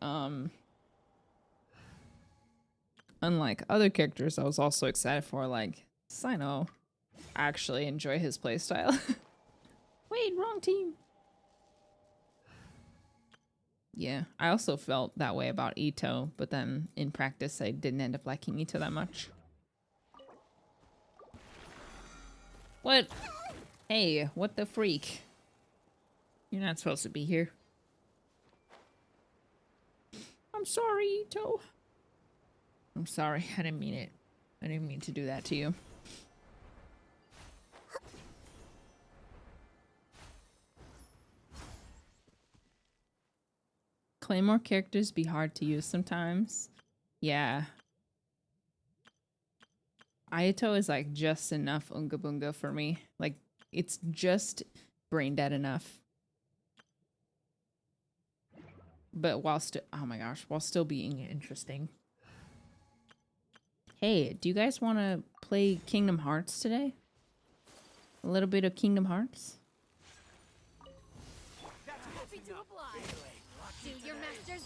unlike other characters, I was also excited for like Sino. I actually enjoy his playstyle. Wait, wrong team. Yeah, I also felt that way about Ito, but then in practice I didn't end up liking Ito that much. What? Hey, what the freak? You're not supposed to be here. I'm sorry, Ito. I'm sorry, I didn't mean it. I didn't mean to do that to you. Claymore characters be hard to use sometimes. Yeah. Ayato is like just enough Unga Bunga for me. Like, it's just brain dead enough. But while still, oh my gosh, while still being interesting. Hey, do you guys want to play Kingdom Hearts today? A little bit of Kingdom Hearts?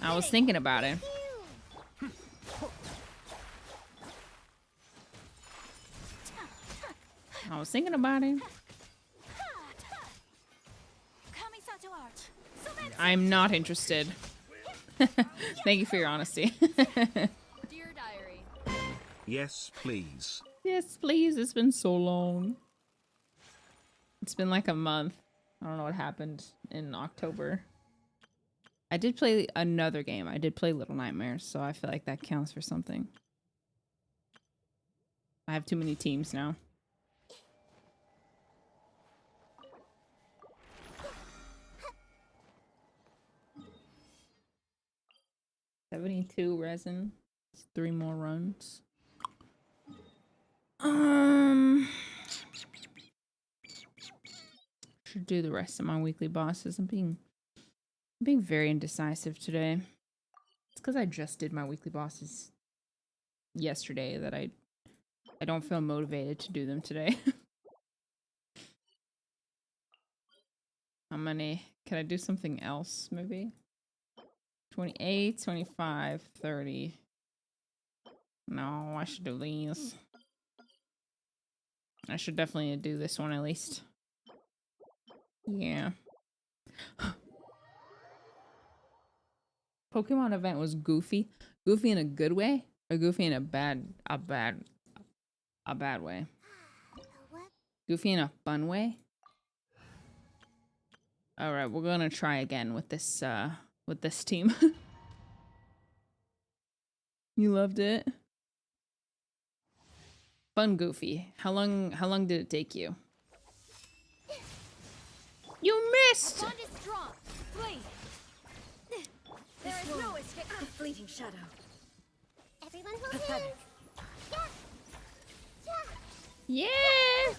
I was thinking about it. I was thinking about it. I'm not interested. Thank you for your honesty. Dear diary. Yes, please. Yes, please. It's been so long. It's been like a month. I don't know what happened in October. I did play another game. I did play Little Nightmares, so I feel like that counts for something. I have too many teams now. $72 resin. 3 more runs. Should do the rest of my weekly bosses. I'm being very indecisive today. It's because I just did my weekly bosses yesterday that I don't feel motivated to do them today. How many? Can I do something else maybe? 28, 25, 30. No, I should do these. I should definitely do this one at least. Yeah. Pokemon event was goofy. Goofy in a good way, or goofy in a bad way? Goofy in a fun way? Alright, we're gonna try again with this team. You loved it? Fun Goofy. How long did it take you? You missed! There is no escape. A fleeting shadow. Everyone hold hands. Yeah. Yeah!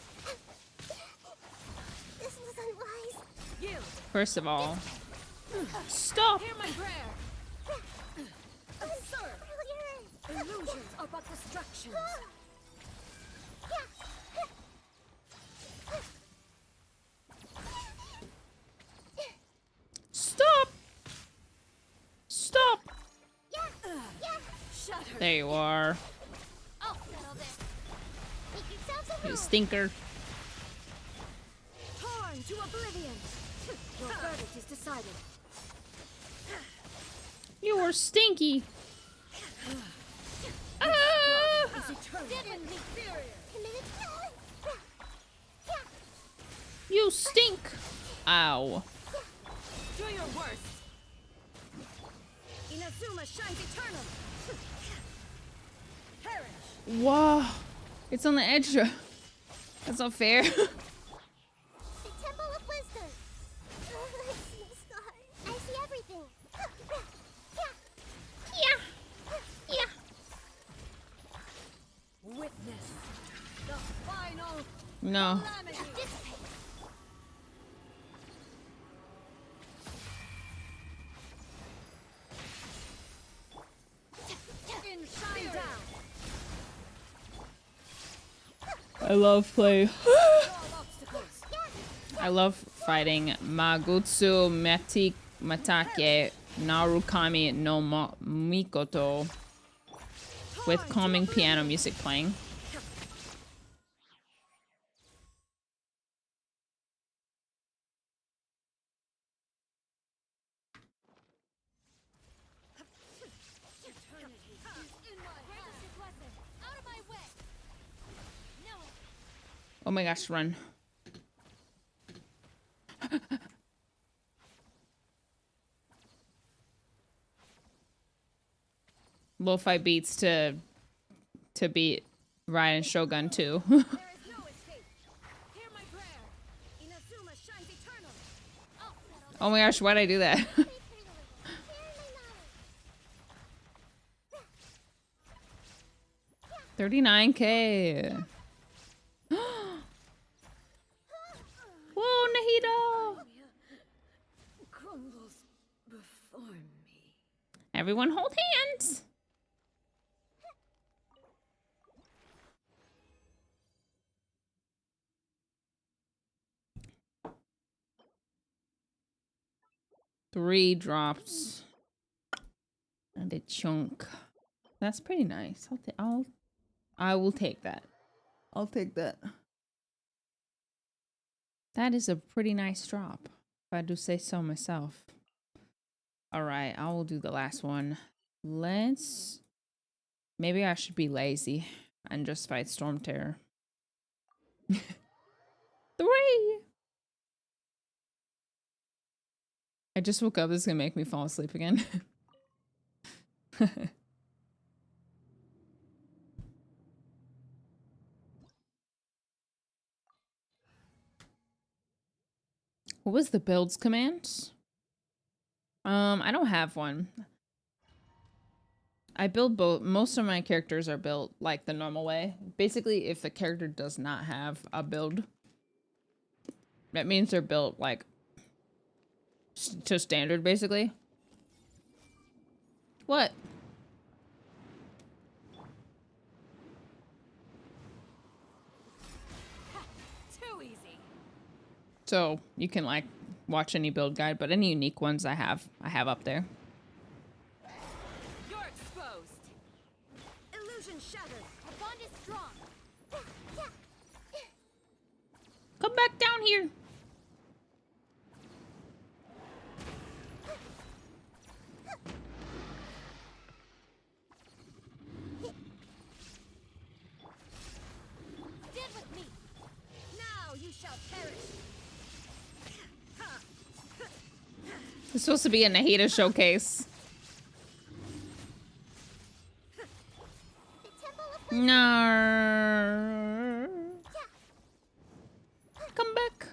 This was unwise. You. First of all, stop! Hear my prayer. Absurd. Illusions are but distractions. Stop! Stop! There you are. I'll settle this. Make yourselves a You room. stinker. Torn to oblivion. Your verdict is decided. You were stinky. Ah! Is eternal. Inferior. You stink. Ow. Do your worst. Inazuma shines eternal. Perish. Whoa. It's on the edge. That's not fair. The Temple of Wisdom. I see the stars. I see everything. Yeah. Witness the final No. calamity. In shine down. I love play. All obstacles. I love fighting Magutsu Matake Narukami no Mikoto with calming piano music playing. Oh my gosh, run. Lo-fi beats to beat Ryan Shogun too. Oh my gosh, why'd I do that? 39K. Whoa, Nahida! Crumbles before me. Everyone hold hands! Three drops. And a chunk. That's pretty nice. I will take that. I'll take that. That is a pretty nice drop, if I do say so myself. Alright, I will do the last one. Maybe I should be lazy and just fight Storm Terror. 3! I just woke up. This is gonna make me fall asleep again. What was the builds command? I don't have one. I build both. Most of my characters are built like the normal way. Basically, if the character does not have a build, that means they're built like to standard, basically. What? Too easy. So you can like watch any build guide, but any unique ones I have up there. You're exposed. Illusion shattered. Our bond is strong. Come back down here. Stand with me. Now you shall perish. It's supposed to be a Nahida showcase. The Temple of No. Come back.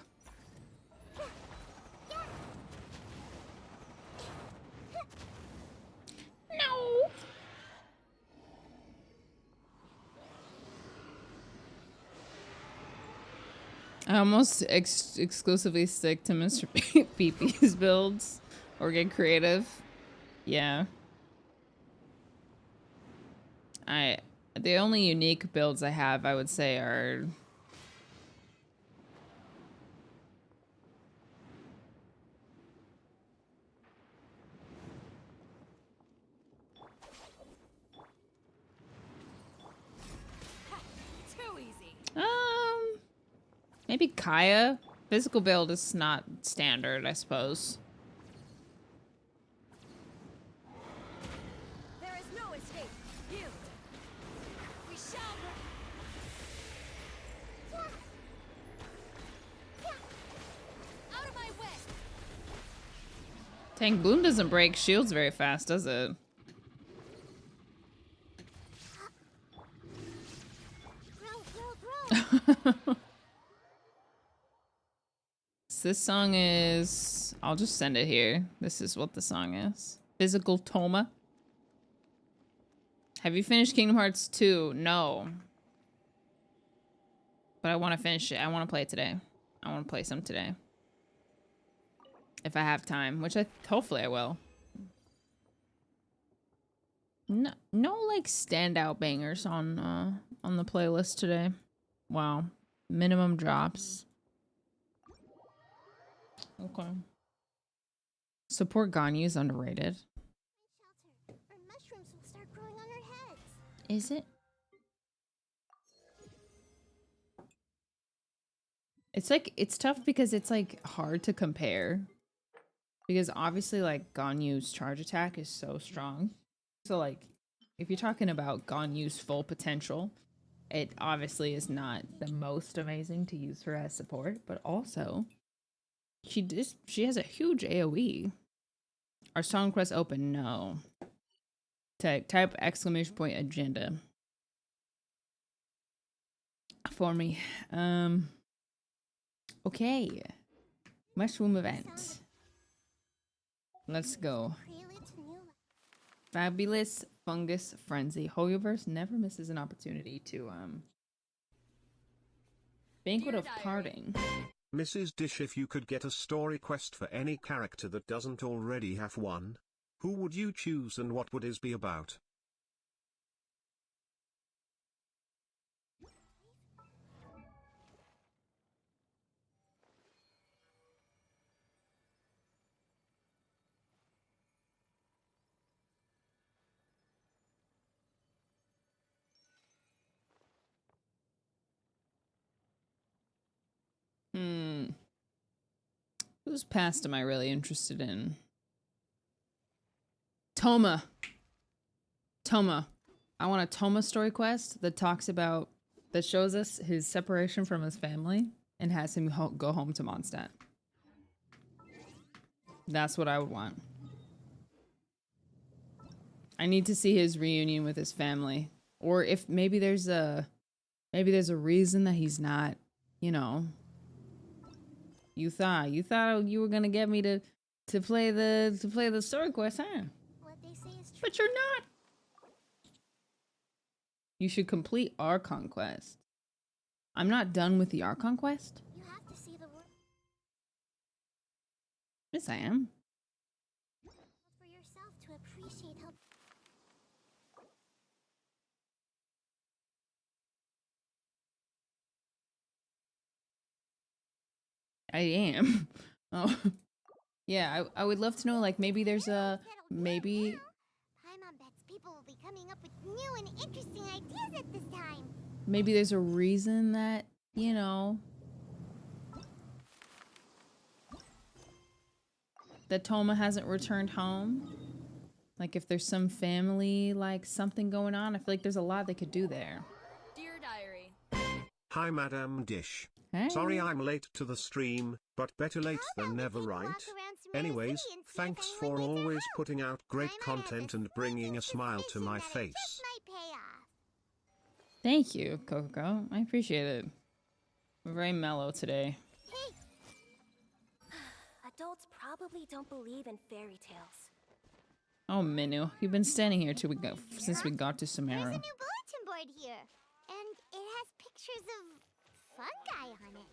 No. I almost exclusively stick to Mr. PP's builds or get creative. Yeah. The only unique builds I have, I would say, are Too easy. maybe Kaya. Physical build is not standard, I suppose. There is no escape. Yield. We shall. out of my way. Tank Bloom doesn't break shields very fast, does it? Grow. This song is... I'll just send it here. This is what the song is. Physical Toma. Have you finished Kingdom Hearts 2? No. But I want to finish it. I want to play it today. I want to play some today. If I have time, which hopefully I will. No like standout bangers on the playlist today. Wow. Minimum drops. Okay. Support Ganyu is underrated. Shelter, or mushrooms will start growing on our heads. Is it? It's like, it's tough because it's like hard to compare. Because obviously like Ganyu's charge attack is so strong. So like, if you're talking about Ganyu's full potential, it obviously is not the most amazing to use her as support, but also she has a huge AoE. Our song quest open? No. Type exclamation point agenda for me. Okay. Mushroom event. Let's go. Prelude to new life. Fabulous fungus frenzy. Hoyoverse never misses an opportunity to banquet Dear of Diary. parting. Mrs. Dish, if you could get a story quest for any character that doesn't already have one, who would you choose and what would his be about? Whose past am I really interested in? Toma. I want a Toma story quest that talks about, that shows us his separation from his family and has him go home to Mondstadt. That's what I would want. I need to see his reunion with his family, or if maybe there's a reason that he's not, you know. You thought you were gonna get me to play the story quest, huh? What they say is true. But you're not. You should complete our conquest. I'm not done with the Archon quest. You have to see the world Yes, I am. for yourself to appreciate how. I am. Oh, yeah. I would love to know. Like maybe there's a maybe. Paimon bets people will be coming up with new and interesting ideas at this time. Maybe there's a reason that, you know, that Toma hasn't returned home. Like if there's some family, like something going on, I feel like there's a lot they could do there. Dear Diary. Hi Madame Dish. Hey. Sorry I'm late to the stream, but better late How than about we never, take a right? walk around Sumeru Anyways, City and see if thanks anyone for needs our always help? putting out great I might have content a and bringing a sneaky smile to suspicion my that it face. just might pay off. Thank you, Coco. I appreciate it. We're very mellow today. Hey, Adults probably don't believe in fairy tales. Oh, Minu, you've been standing here since we got to there's a Sumeru. new bulletin board here, and it has pictures of fungi on it.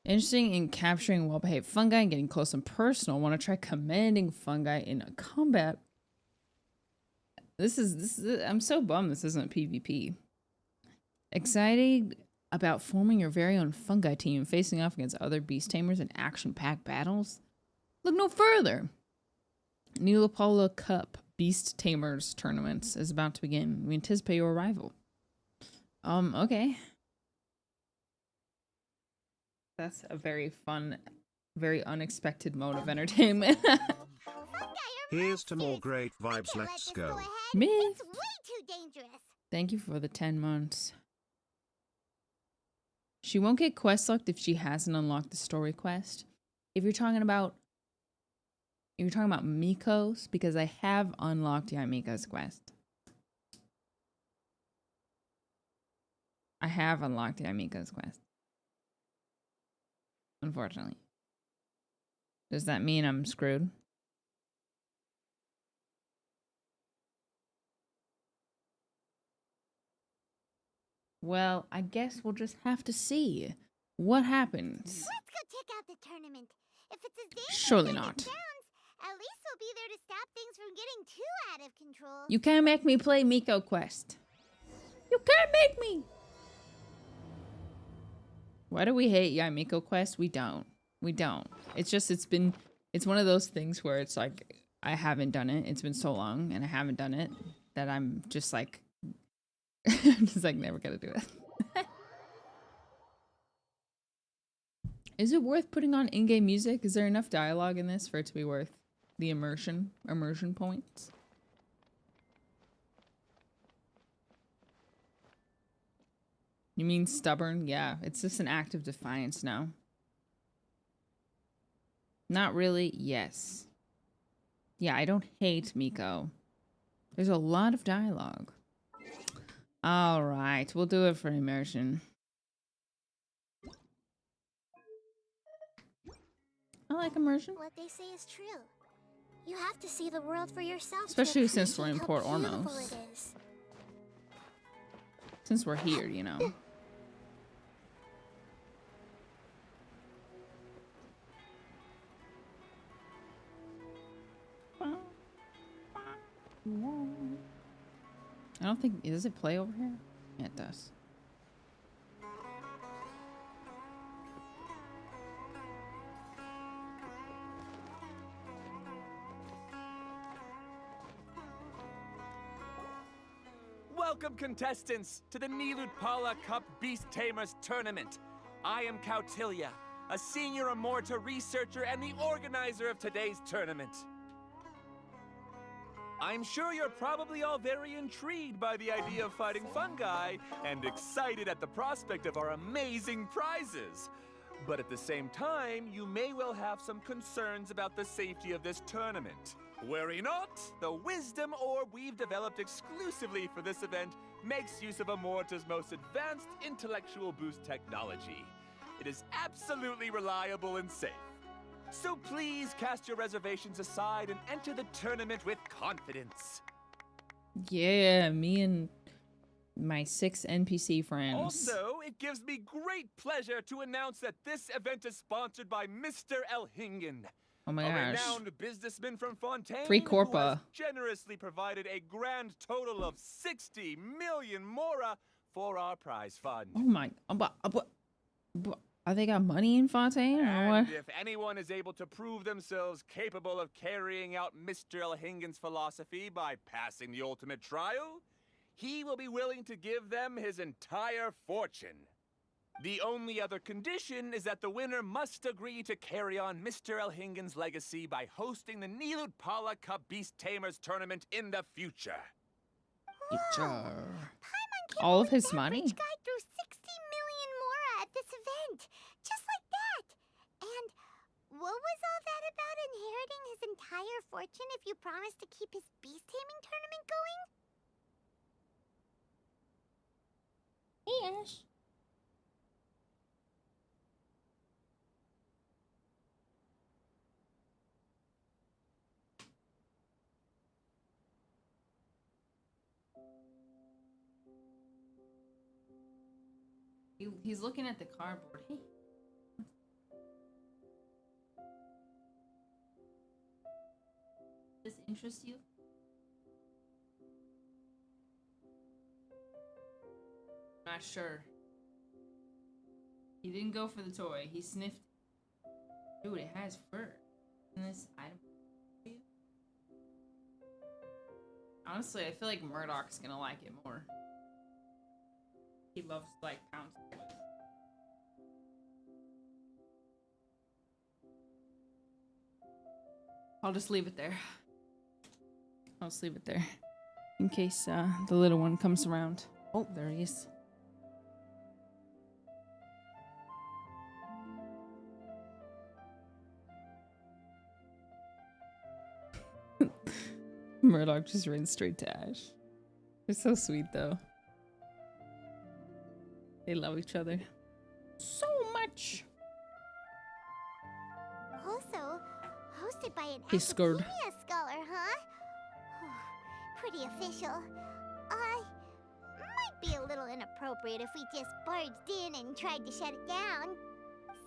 Interesting in capturing well-behaved fungi and getting close and personal. Want to try commanding fungi in a combat. This is I'm so bummed this isn't PvP. Excited about forming your very own fungi team, facing off against other beast tamers in action-packed battles? Look no further. Neopola Cup Beast Tamers tournaments is about to begin. We anticipate your arrival. Okay. That's a very fun, very unexpected mode of entertainment. Fungi are Here's to more monsters. great I vibes, can't let let's this go. ahead. Me? It's way too dangerous. Thank you for the 10 months. She won't get quest locked if she hasn't unlocked the story quest. If you're talking about Miko's, because I have unlocked Miko's quest. I have unlocked Miko's quest. Unfortunately. Does that mean I'm screwed? Well, I guess we'll just have to see what happens. Let's go check out the tournament. If it's as dangerous Surely as not. it sounds, at least we'll be there to stop things from getting too out of control. You can't make me play Miko quest. You can't make me. Why do we hate Yamiko Quest? We don't. We don't. It's just, it's one of those things where it's like, I haven't done it. It's been so long and I haven't done it that I'm just like, I'm just like never gonna do it. Is it worth putting on in-game music? Is there enough dialogue in this for it to be worth the immersion points? You mean stubborn? Yeah, it's just an act of defiance now. Not really? Yes. Yeah, I don't hate Miko. There's a lot of dialogue. All right, we'll do it for immersion. I like immersion. What they say is true. You have to see the world for yourself. Especially since we're in Port Ormos. Since we're here, you know. I don't think, does it play over here? Yeah, it does. Welcome, contestants, to the Nilutpala Cup Beast Tamers Tournament. I am Cautilia, a senior Amorta researcher and the organizer of today's tournament. I'm sure you're probably all very intrigued by the idea of fighting fungi and excited at the prospect of our amazing prizes. But at the same time, you may well have some concerns about the safety of this tournament. Worry not, the wisdom orb we've developed exclusively for this event makes use of Amorta's most advanced intellectual boost technology. It is absolutely reliable and safe. So please cast your reservations aside and enter the tournament with confidence. Yeah, me and my 6 NPC friends. Also, it gives me great pleasure to announce that this event is sponsored by Mr. Elhingen. Oh my a gosh. renowned businessman from Fontaine 3 who has Corpa. generously provided a grand total of 60 million mora for our prize fund. Oh my, are they got money in Fontaine or what? And if anyone is able to prove themselves capable of carrying out Mr. Elhingen's philosophy by passing the ultimate trial, he will be willing to give them his entire fortune. The only other condition is that the winner must agree to carry on Mr. Elhingen's legacy by hosting the Nilutpala Cup Beast Tamers Tournament in the future. All of his money? Rich guy threw 60 million mora at this event. Just like that. And what was all that about inheriting his entire fortune if you promised to keep his beast taming tournament going? Hey, Ash. He's looking at the cardboard. Hey. Does this interest you? Not sure. He didn't go for the toy. He sniffed. Dude, it has fur. Isn't this item? Honestly, I feel like Murdoch's gonna like it more. He loves, like, pounds. I'll just leave it there. I'll just leave it there. In case the little one comes around. Oh, there he is. Murdoch just ran straight to Ash. They're so sweet, though. They love each other so much. Also, hosted by an He's scared. academia scholar, huh? Pretty official. Might be a little inappropriate if we just barged in and tried to shut it down.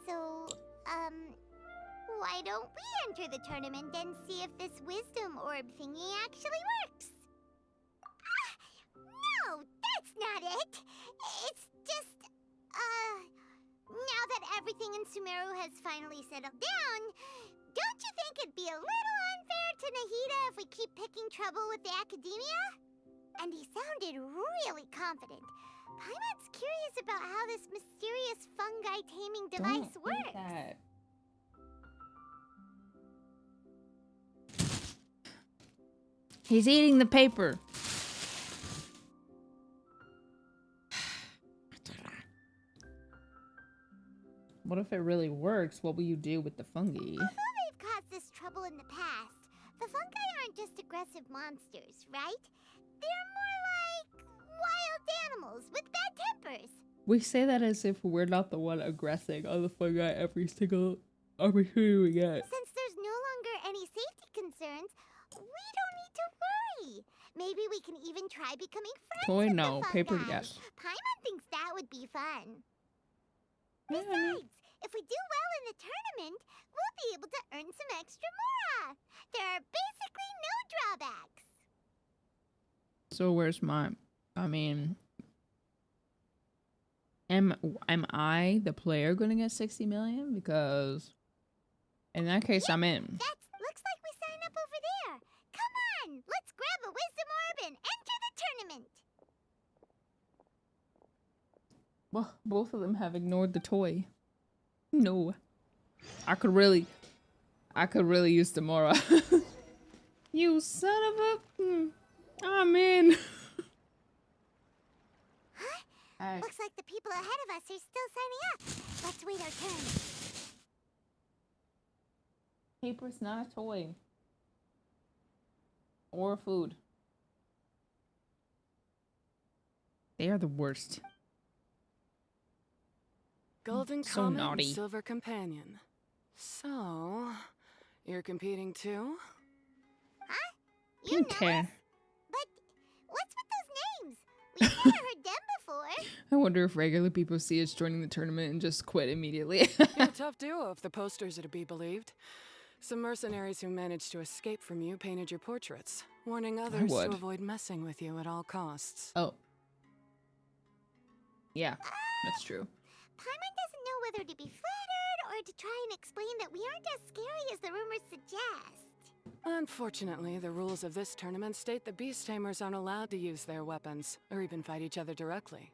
So, why don't we enter the tournament and see if this wisdom orb thingy actually works? No, that's not it. It's just, no, everything in Sumeru has finally settled down, don't you think it'd be a little unfair to Nahida if we keep picking trouble with the academia? And he sounded really confident. Paimon's curious about how this mysterious fungi taming device works. That. He's eating the paper. What if it really works? What will you do with the fungi? Although they've caused this trouble in the past, the fungi aren't just aggressive monsters, right? They're more like wild animals with bad tempers. We say that as if we're not the one aggressing on the fungi every single opportunity we get. Since there's no longer any safety concerns, we don't need to worry. Maybe we can even try becoming friends Toy, with no. the fungi. Paper, yes. Paimon thinks that would be fun. Yeah. Besides, if we do well in the tournament, we'll be able to earn some extra mora. There are basically no drawbacks. So where's my... I mean... Am I, the player, gonna get 60 million? Because... in that case, I'm in. That looks like we sign up over there. Come on, let's grab a wisdom orb and enter the tournament. Well, both of them have ignored the toy. No. I could really use the Mora. You son of a... I'm in. Huh? Looks like the people ahead of us are still signing up. Let's wait our turn. Paper's not a toy. Or food. They are the worst. Golden So Comet naughty. and Silver Companion. So, you're competing too? Huh? You Didn't know care. us? But what's with those names? We've never heard them before. I wonder if regular people see us joining the tournament and just quit immediately. You're a tough duo if the posters are to be believed. Some mercenaries who managed to escape from you painted your portraits, warning others to would. avoid messing with you at all costs. Oh. Yeah, that's true. Paimon doesn't know whether to be flattered or to try and explain that we aren't as scary as the rumors suggest. Unfortunately, the rules of this tournament state that beast tamers aren't allowed to use their weapons, or even fight each other directly.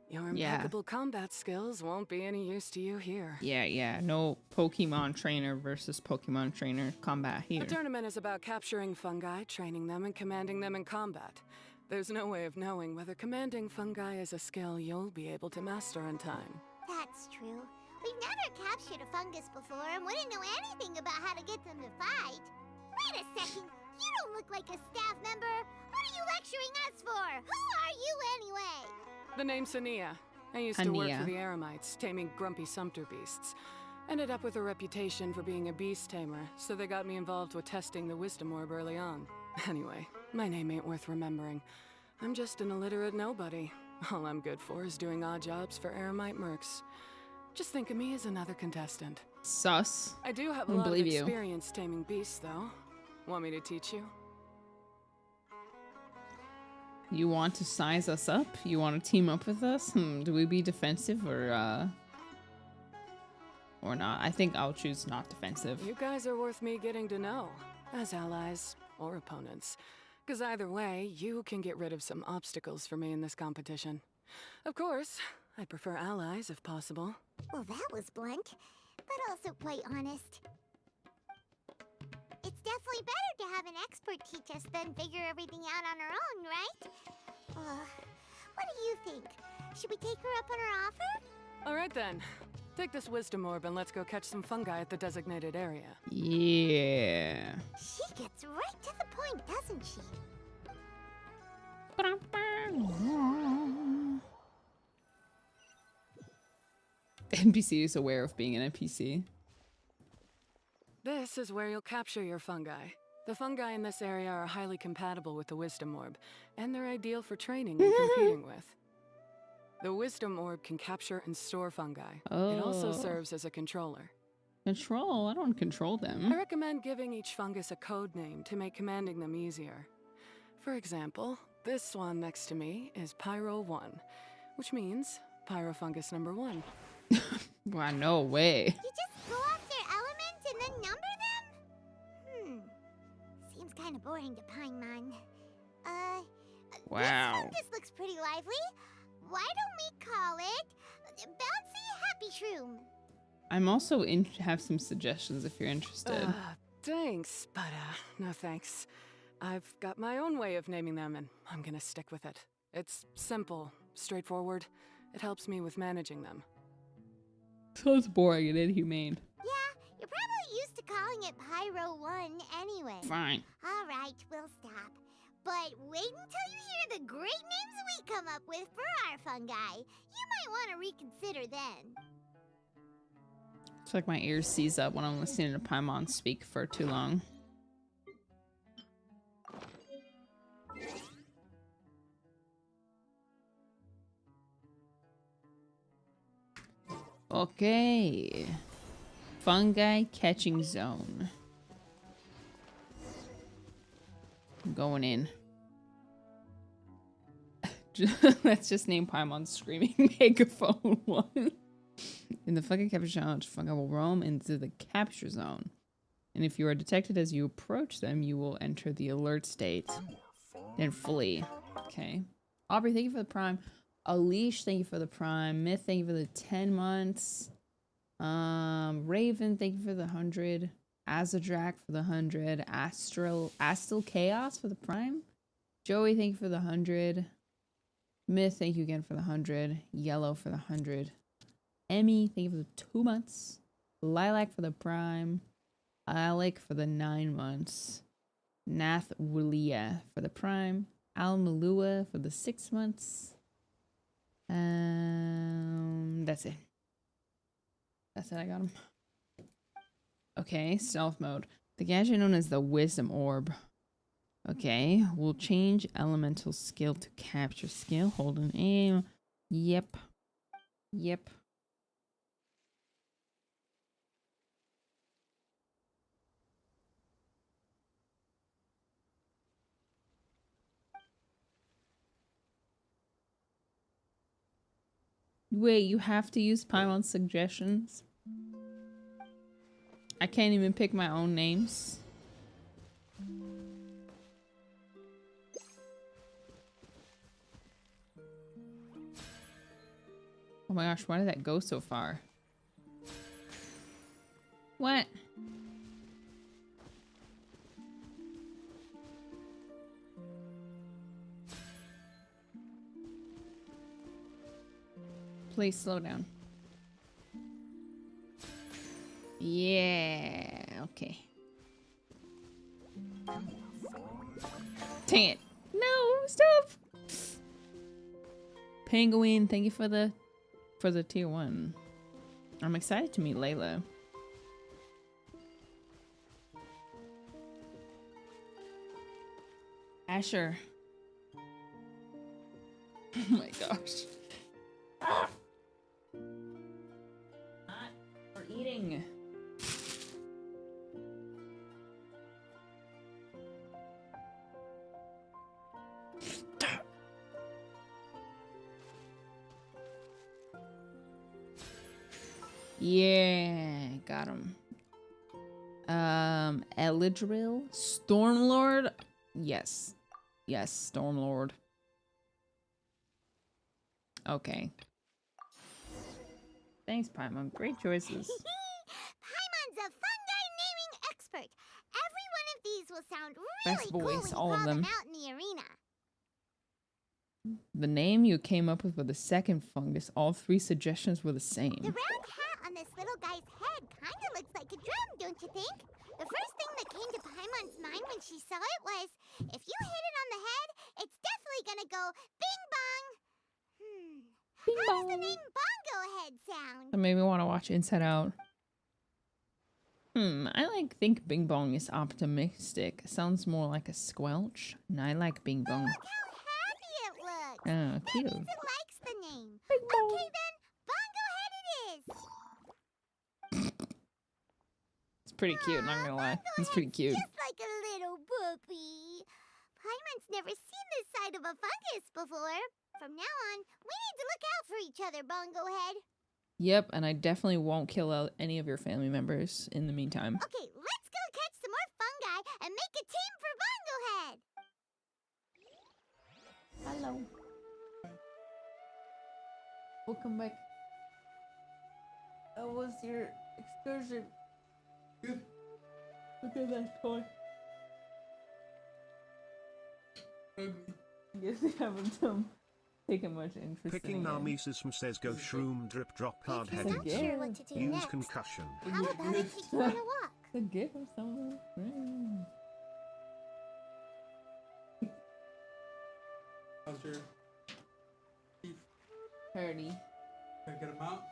Your impeccable combat skills won't be any use to you here. Yeah. No Pokemon trainer versus Pokemon trainer combat here. The tournament is about capturing fungi, training them, and commanding them in combat. There's no way of knowing whether commanding fungi is a skill you'll be able to master in time. That's true. We've never captured a fungus before and wouldn't know anything about how to get them to fight. Wait a second. You don't look like a staff member. What are you lecturing us for? Who are you anyway? The name's Ania. I used to work Ania. for the Eremites, taming grumpy sumpter beasts. Ended up with a reputation for being a beast tamer, so they got me involved with testing the wisdom orb early on. Anyway, my name ain't worth remembering. I'm just an illiterate nobody. All I'm good for is doing odd jobs for Eremite mercs. Just think of me as another contestant. Sus. I do have a I lot of believe you. experience taming beasts, though. Want me to teach you? You want to size us up? You want to team up with us? Do we be defensive or not? I think I'll choose not defensive. You guys are worth me getting to know, as allies or opponents. Because either way, you can get rid of some obstacles for me in this competition. Of course, I prefer allies if possible. Well, that was blunt, but also quite honest. It's definitely better to have an expert teach us than figure everything out on our own, right? What do you think? Should we take her up on her offer? All right then. Take this wisdom orb and let's go catch some fungi at the designated area. Yeah. She gets right to the point, doesn't she? The NPC is aware of being an NPC. This is where you'll capture your fungi. The fungi in this area are highly compatible with the wisdom orb, and they're ideal for training and competing with. The wisdom orb can capture and store fungi. It also serves as a controller. Control? I don't control them. I recommend giving each fungus a code name to make commanding them easier. For example, this one next to me is Pyro 1, which means Pyrofungus number 1. Wow, no way. You just go off their elements and then number them? Seems kind of boring to Paimon. Wow. This fungus looks pretty lively. Why don't we call it Bouncy Happy Shroom? I'm also have some suggestions if you're interested. Thanks, but no thanks. I've got my own way of naming them, and I'm gonna stick with it. It's simple, straightforward. It helps me with managing them. Sounds boring and inhumane. Yeah, you're probably used to calling it Pyro 1 anyway. Fine. All right, we'll stop. But wait until you hear the great names we come up with for our fungi. You might want to reconsider then. It's like my ears seize up when I'm listening to Paimon speak for too long. Okay. Fungi catching zone. I'm going in. Let's just name Paimon Screaming Megaphone 1. In the Fungi Capture Challenge, fungi will roam into the capture zone. And if you are detected as you approach them, you will enter the alert state. Then flee. Okay. Aubrey, thank you for the prime. Alish, thank you for the prime. Myth, thank you for the 10 months. Raven, thank you for the 100. Azadrak for the 100. Astal Chaos for the prime. Joey, thank you for the 100. Myth, thank you again for the 100. Yellow for the 100. Emmy, thank you for the 2 months. Lilac for the prime. Alec for the 9 months. Nath Wilia for the prime. Al Malua for the 6 months. That's it. That's it, I got him. Okay, stealth mode. The gadget known as the Wisdom Orb. Okay, we'll change elemental skill to capture skill. Hold and aim. Yep. Yep. Wait, you have to use Paimon's suggestions? I can't even pick my own names. Oh my gosh, why did that go so far? What? Please slow down. Yeah, okay. Dang it. No, stop. Penguin, thank you for the tier 1. I'm excited to meet Layla. Asher. Oh my gosh. We're eating. Yeah, got him. Eladriel, Stormlord. Yes, yes, Stormlord. Okay. Thanks, Paimon. Great choices. Paimon's a fungi naming expert. Every one of these will sound Best really boys, cool when you all call of them them. out in the arena. The name you came up with for the second fungus, all 3 suggestions were the The same. round hat on this little guy's head kinda looks like a drum, don't you think? The first thing that came to Paimon's mind when she saw it was, if you hit it on the head, it's definitely gonna go bing bong. Bing How does bong. the name Bongo Head sound? That made me want to watch Inside Out. I think Bing Bong is optimistic. Sounds more like a squelch. And I like Bing Bong. Look how happy it looks. Oh, That cute. means it likes the name. Bing Bong. Okay then, Bongo Head it is. It's pretty cute, not gonna lie. Bongo It's pretty Head's cute. just like a little puppy. Paimon's never seen this side of a fungus before. From now on, we need to look out for each other, Bongo Head. Yep, and I definitely won't kill out any of your family members in the meantime. Okay, let's go catch some more fungi and make a team for Bunglehead. Hello. Welcome back. How was your excursion? Good. Look at that toy. Ugly. I guess they haven't taken much interest Picking in it. Narmisism says go shroom drip drop hard If you're headed. not sure what to do Use next, concussion. how about I take you on a walk? It's a gift from someone. How's your teeth? Party. Can I get them out?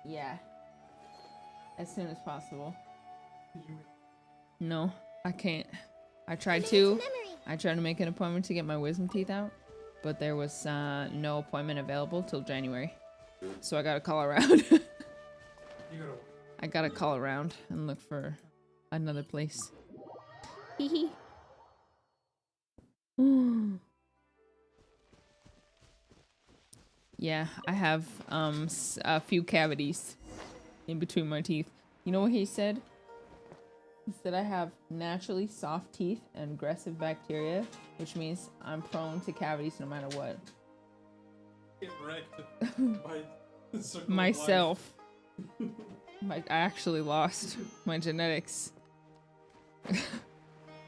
Yeah. As soon as possible. Did you? No, I can't. I tried Maybe to. it's a memory. I tried to make an appointment to get my wisdom teeth out, but there was no appointment available till January. So I gotta call around. You gotta. I gotta call around and look for another place. Hee hee. Yeah, I have a few cavities in between my teeth. You know what he said? He said I have naturally soft teeth and aggressive bacteria, which means I'm prone to cavities no matter what. Get wrecked by the circle of Myself. I actually lost my genetics.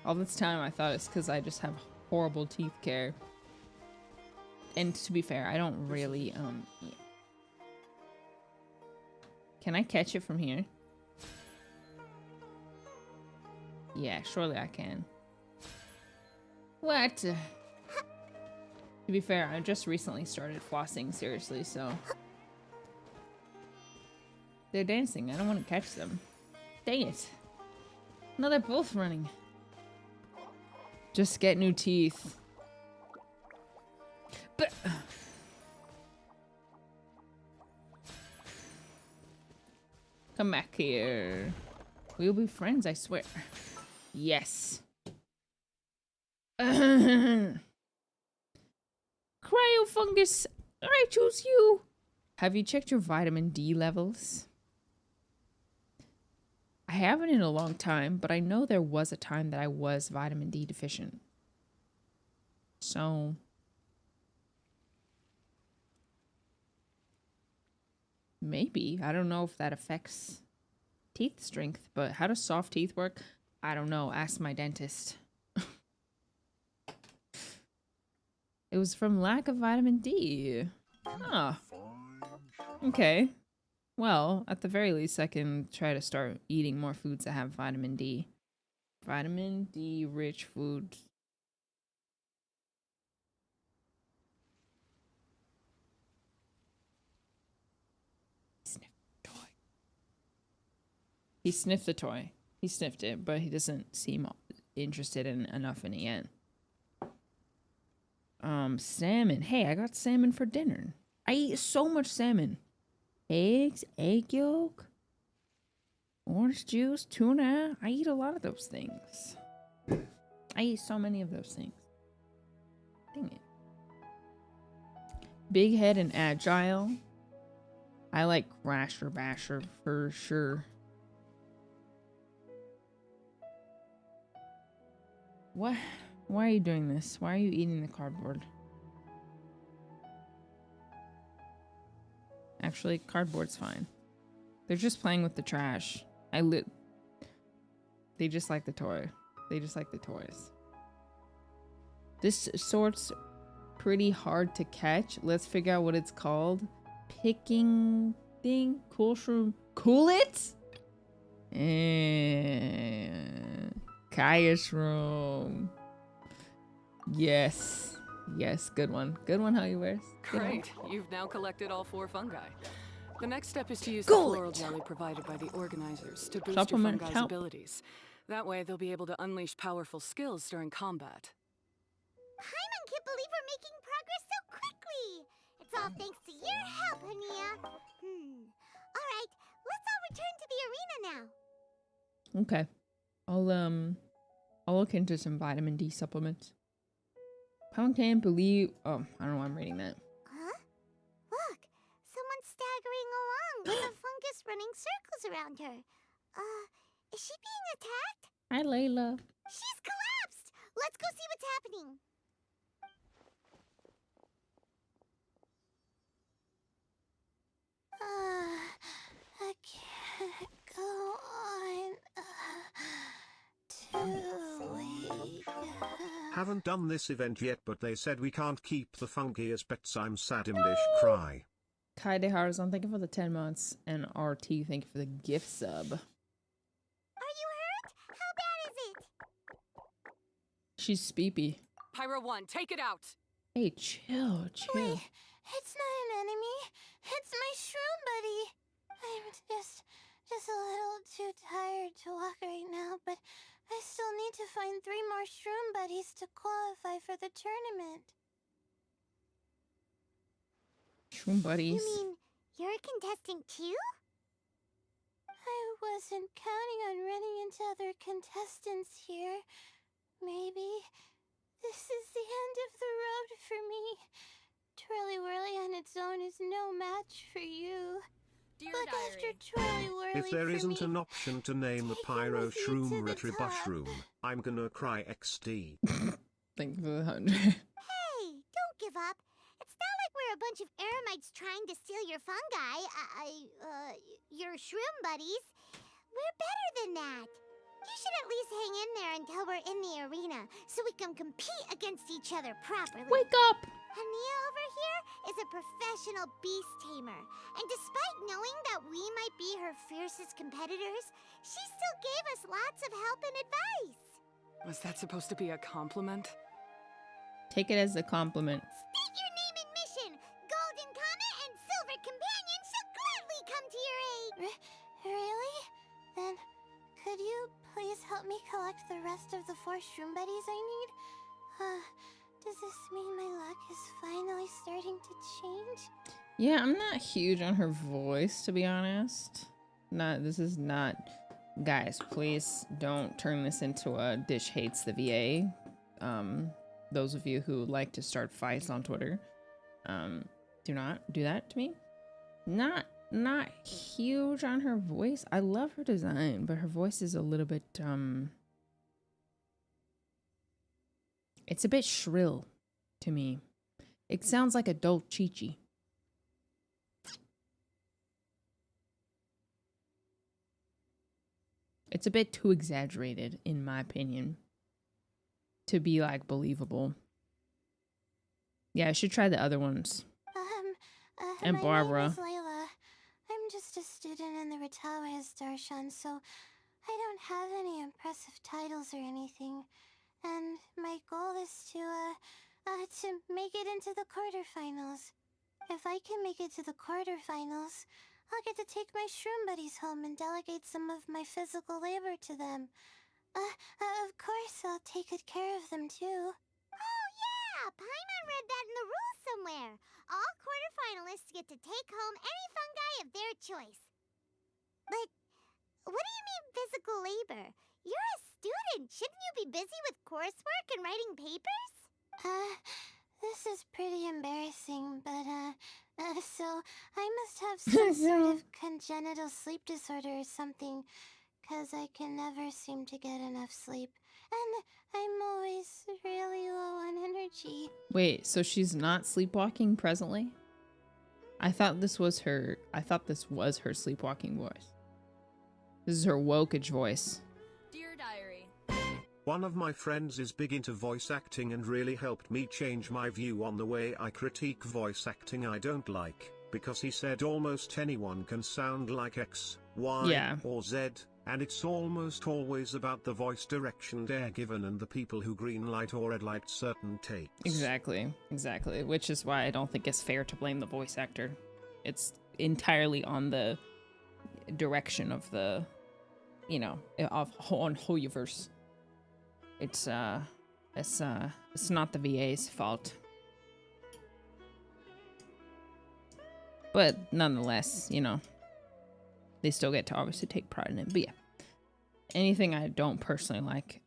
All this time I thought it's because I just have horrible teeth care. And to be fair, I don't really, yeah. Can I catch it from here? Yeah, surely I can. What? To be fair, I just recently started flossing seriously, so... They're dancing. I don't want to catch them. Dang it. No, they're both running. Just get new teeth. But... Come back here. We'll be friends, I swear. Yes. Cryo fungus, I choose you. Have you checked your vitamin D levels? I haven't in a long time, but I know there was a time that I was vitamin D deficient. So... maybe. I don't know if that affects teeth strength, but how does soft teeth work? I don't know. Ask my dentist. It was from lack of vitamin D. Huh. Okay. Well, at the very least, I can try to start eating more foods that have vitamin D. Vitamin D rich foods. He sniffed the toy. He sniffed it, but he doesn't seem interested in enough in it yet. Salmon. Hey, I got salmon for dinner. I eat so much salmon. Eggs, egg yolk, orange juice, tuna. I eat a lot of those things. I eat so many of those things. Dang it. Big head and agile. I like Crasher Basher for sure. What? Why are you doing this? Why are you eating the cardboard? Actually, cardboard's fine. They're just playing with the trash. They just like the toy. They just like the toys. This sort's pretty hard to catch. Let's figure out what it's called. Picking thing? Cool shroom. Cool it? Kaya shroom. Yes. Yes, good one. Good one, how you wears. Great. You've now collected all 4 fungi. The next step is to use Gold. the floral jelly provided by the organizers to boost Supplement your fungi's help. abilities. That way, they'll be able to unleash powerful skills during combat. Paimon can't believe we're making progress so quickly. It's all thanks to your help, Hania. All right, let's all return to the arena now. Okay. I'll look into some vitamin D supplements. Paimon can't believe... Oh, I don't know why I'm reading that. Huh? Look, someone's staggering along with a running circles around her. Is she being attacked? Hi, Layla. She's collapsed! Let's go see what's happening. I can't go on too weak. Haven't done this event yet, but they said we can't keep the fungi as pets. I'm sad. Imlish cry. Kai De Harzon, thank you for the 10 months. And RT, thank you for the gift sub. Are you hurt? How bad is it? She's speepy. Pyro 1, take it out! Hey, chill. Wait, it's not an enemy. It's my shroom buddy. I'm just a little too tired to walk right now, but I still need to find 3 more shroom buddies to qualify for the tournament. Shroom buddies. You mean you're a contestant too? I wasn't counting on running into other contestants here. Maybe this is the end of the road for me. Twirly Whirly on its own is no match for you. Dear But Diary. after Twirly Whirly If there for isn't me, an option to name the take Pyro me to Shroom the Retry top. Bushroom, I'm gonna cry XD. Thank you for the 100. Hey, don't give up. It's not like we're a bunch of eremites trying to steal your fungi. Your shroom buddies. We're better than that. You should at least hang in there until we're in the arena, so we can compete against each other properly. Wake up! Ania over here is a professional beast tamer, and despite knowing that we might be her fiercest competitors, she still gave us lots of help and advice. Was that supposed to be a compliment? Take it as a compliment. State your name and mission. Golden Comet and Silver Companion shall gladly come to your aid. Really? Then, could you please help me collect the rest of the 4 shroom buddies I need? Does this mean my luck is finally starting to change? Yeah, I'm not huge on her voice, to be honest. This is not... Guys, please don't turn this into a Dish Hates the VA. Those of you who like to start fights on Twitter, do not do that to me. Not huge on her voice. I love her design, but her voice is a little bit, it's a bit shrill to me. It sounds like adult Chi-Chi. It's a bit too exaggerated, in my opinion, to be, like, believable. Yeah, I should try the other ones. And my Barbara. name is Layla. I'm just a student in the Ratawa's Darshan, so I don't have any impressive titles or anything. And my goal is to make it into the quarterfinals. If I can make it to the quarterfinals, I'll get to take my shroom buddies home and delegate some of my physical labor to them. Of course, I'll take good care of them, too. Oh, yeah! Paimon read that in the rules somewhere. All quarterfinalists get to take home any fungi of their choice. But what do you mean physical labor? You're a student. Shouldn't you be busy with coursework and writing papers? This is pretty embarrassing, but, so I must have some sort of congenital sleep disorder or something, 'cause I can never seem to get enough sleep. And I'm always really low on energy. Wait, so she's not sleepwalking presently? I thought this was her sleepwalking voice. This is her wokage voice. Dear Diary. One of my friends is big into voice acting and really helped me change my view on the way I critique voice acting I don't like, because he said almost anyone can sound like X, Y, or Z, and it's almost always about the voice direction they're given and the people who greenlight or red light certain takes. Exactly, which is why I don't think it's fair to blame the voice actor. It's entirely on the direction of the, on Hoyoverse. It's not the VA's fault. But nonetheless, they still get to obviously take pride in it. But yeah, anything I don't personally like,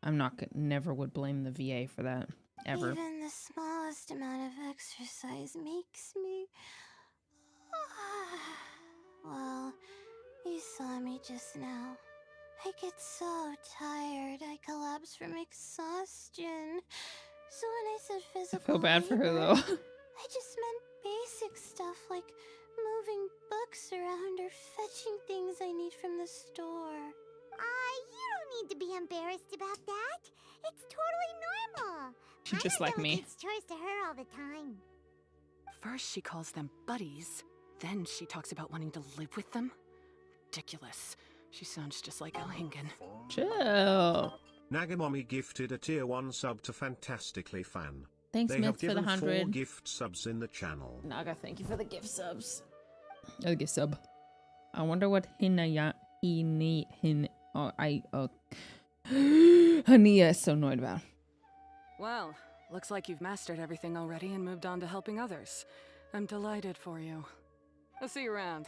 never would blame the VA for that, ever. Even the smallest amount of exercise makes me... Well, you just now. I get so tired, I collapse from exhaustion. So when I said physical I feel bad for her labor, though. I just meant basic stuff like moving books around or fetching things I need from the store. You don't need to be embarrassed about that. It's totally normal. She's just like me. It's chores to her all the time. First she calls them buddies, then she talks about wanting to live with them. Ridiculous. She sounds just like Elhingan. Chill. Nagamami gifted a tier 1 sub to Fantastically Fan. Thanks, They Myth, have for the given 100. 4 gift subs in the channel. Naga, thank you for the gift subs. A gift sub. I wonder what Hania is so annoyed about. Well, looks like you've mastered everything already and moved on to helping others. I'm delighted for you. I'll see you around.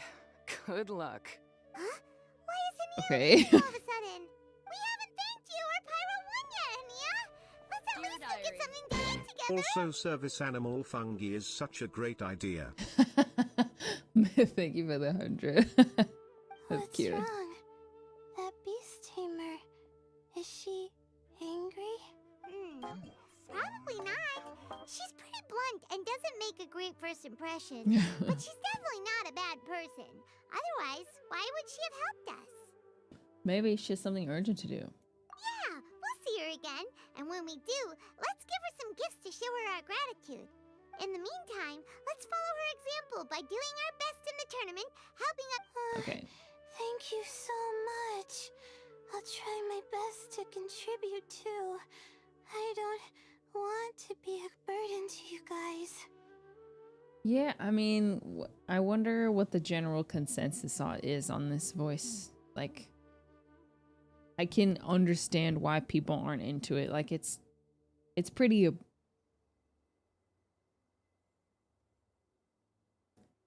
Good luck. Huh? Why isn't Okay. all of a sudden? We haven't thanked you or Pyro 1 yet, Ania. Let's at least go get something to eat together. Also, service animal Fungi is such a great idea. Thank you for the 100. That's What's cute. wrong? That beast tamer, is she angry? Probably not. She's pretty blunt and doesn't make a great first impression. But she's definitely not a bad person. Otherwise, why would she have helped us? Maybe she has something urgent to do. Yeah, we'll see her again. And when we do, let's give her some gifts to show her our gratitude. In the meantime, let's follow her example by doing our best in the tournament, helping us. Okay. Thank you so much. I'll try my best to contribute too. I don't want to be a burden to you guys. Yeah, I mean, I wonder what the general consensus is on this voice. Like, I can understand why people aren't into it. Like, it's pretty.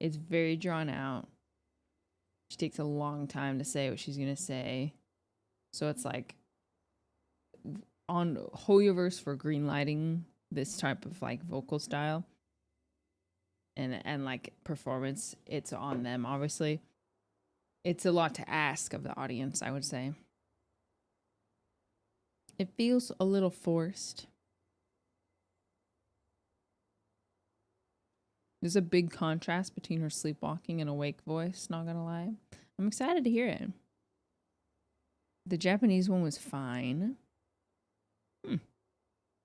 It's very drawn out. She takes a long time to say what she's gonna say, so it's like on Hoyoverse for greenlighting this type of like vocal style and like performance. It's on them, obviously. It's a lot to ask of the audience, I would say. It feels a little forced. There's a big contrast between her sleepwalking and awake voice, not gonna lie. I'm excited to hear it. The Japanese one was fine.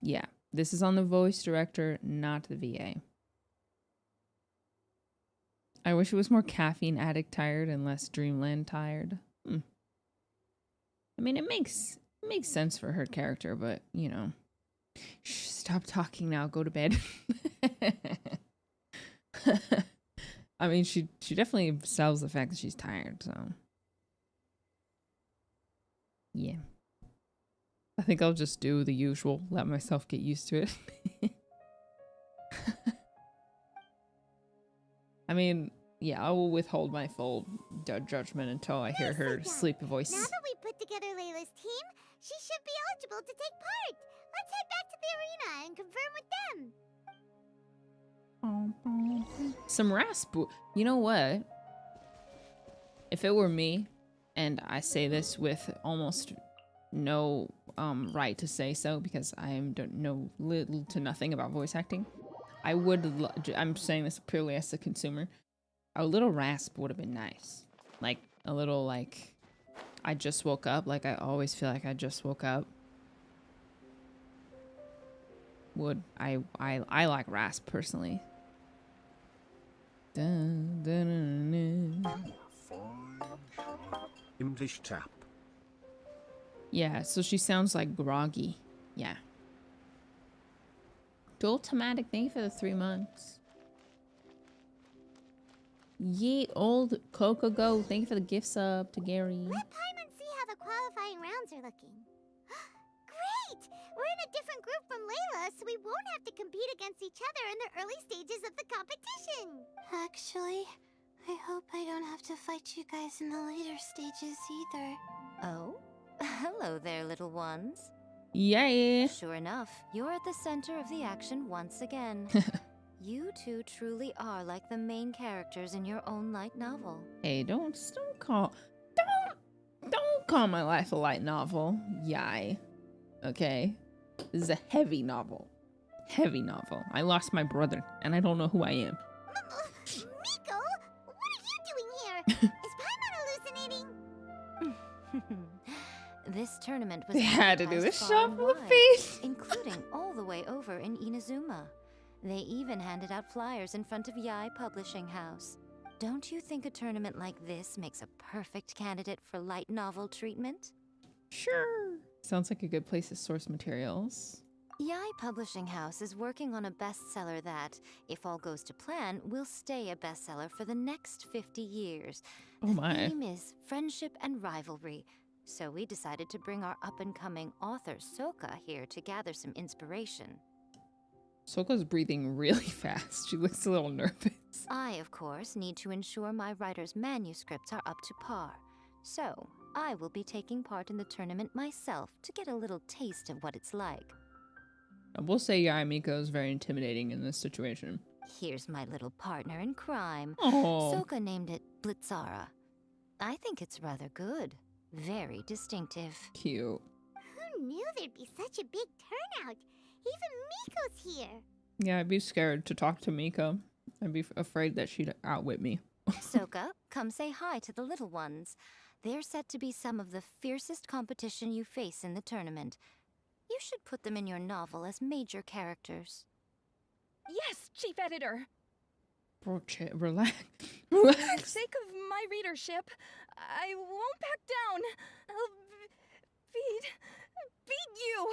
Yeah, this is on the voice director, not the VA. I wish it was more caffeine addict tired and less Dreamland tired. I mean, it makes sense for her character, but, you know. Shh, stop talking now, go to bed. I mean, she definitely sells the fact that she's tired, so. Yeah. I think I'll just do the usual, let myself get used to it. I mean, yeah, I will withhold my full judgment until I hear her sleepy voice. Now that we put together Layla's team, she should be eligible to take part. Let's head back to the arena and confirm with them. Some rasp. You know what? If it were me, and I say this with almost no right to say so because I don't know little to nothing about voice acting, I would. I'm saying this purely as a consumer. A little rasp would have been nice, like a little like I just woke up. Like I always feel like I just woke up. I like rasp personally. English tap. Yeah, so she sounds like groggy. Yeah. Dual Tomatic, thank you for the 3 months. Ye old Coco Go, thank you for the gift sub to Gary. Let Paimon see how the qualifying rounds are looking. Great! We're in a different group from Layla, so we won't have to compete against each other in the early stages of the competition. Actually, I hope I don't have to fight you guys in the later stages either. Oh? Hello there, little ones. Yeah. Sure enough, you're at the center of the action once again. You two truly are like the main characters in your own light novel. Hey, don't wouldn't call my life a light novel. Yay. Okay. This is a heavy novel. Heavy novel. I lost my brother, and I don't know who I am. Miko, what are you doing here? Is Paimon hallucinating? This tournament was They had to do advertised this far shot and for the wide, face. including all the way over in Inazuma. They even handed out flyers in front of Yai Publishing House. Don't you think a tournament like this makes a perfect candidate for light novel treatment? Sure. Sounds like a good place to source materials. Yai Publishing House is working on a bestseller that, if all goes to plan, will stay a bestseller for the next 50 years. Oh The my. theme is friendship and rivalry, so we decided to bring our up-and-coming author Soka here to gather some inspiration. Soka's breathing really fast. She looks a little nervous. I, of course, need to ensure my writer's manuscripts are up to par. So, I will be taking part in the tournament myself to get a little taste of what it's like. I will say Yai Miko is very intimidating in this situation. Here's my little partner in crime. Oh. Soka named it Blitzara. I think it's rather good. Very distinctive. Cute. Who knew there'd be such a big turnout? Even Miko's here. Yeah, I'd be scared to talk to Miko. I'd be afraid that she'd outwit me. Soka, come say hi to the little ones. They're set to be some of the fiercest competition you face in the tournament. You should put them in your novel as major characters. Yes, Chief Editor. Bro, relax. For the Relax. sake of my readership, I won't back down. I'll beat you.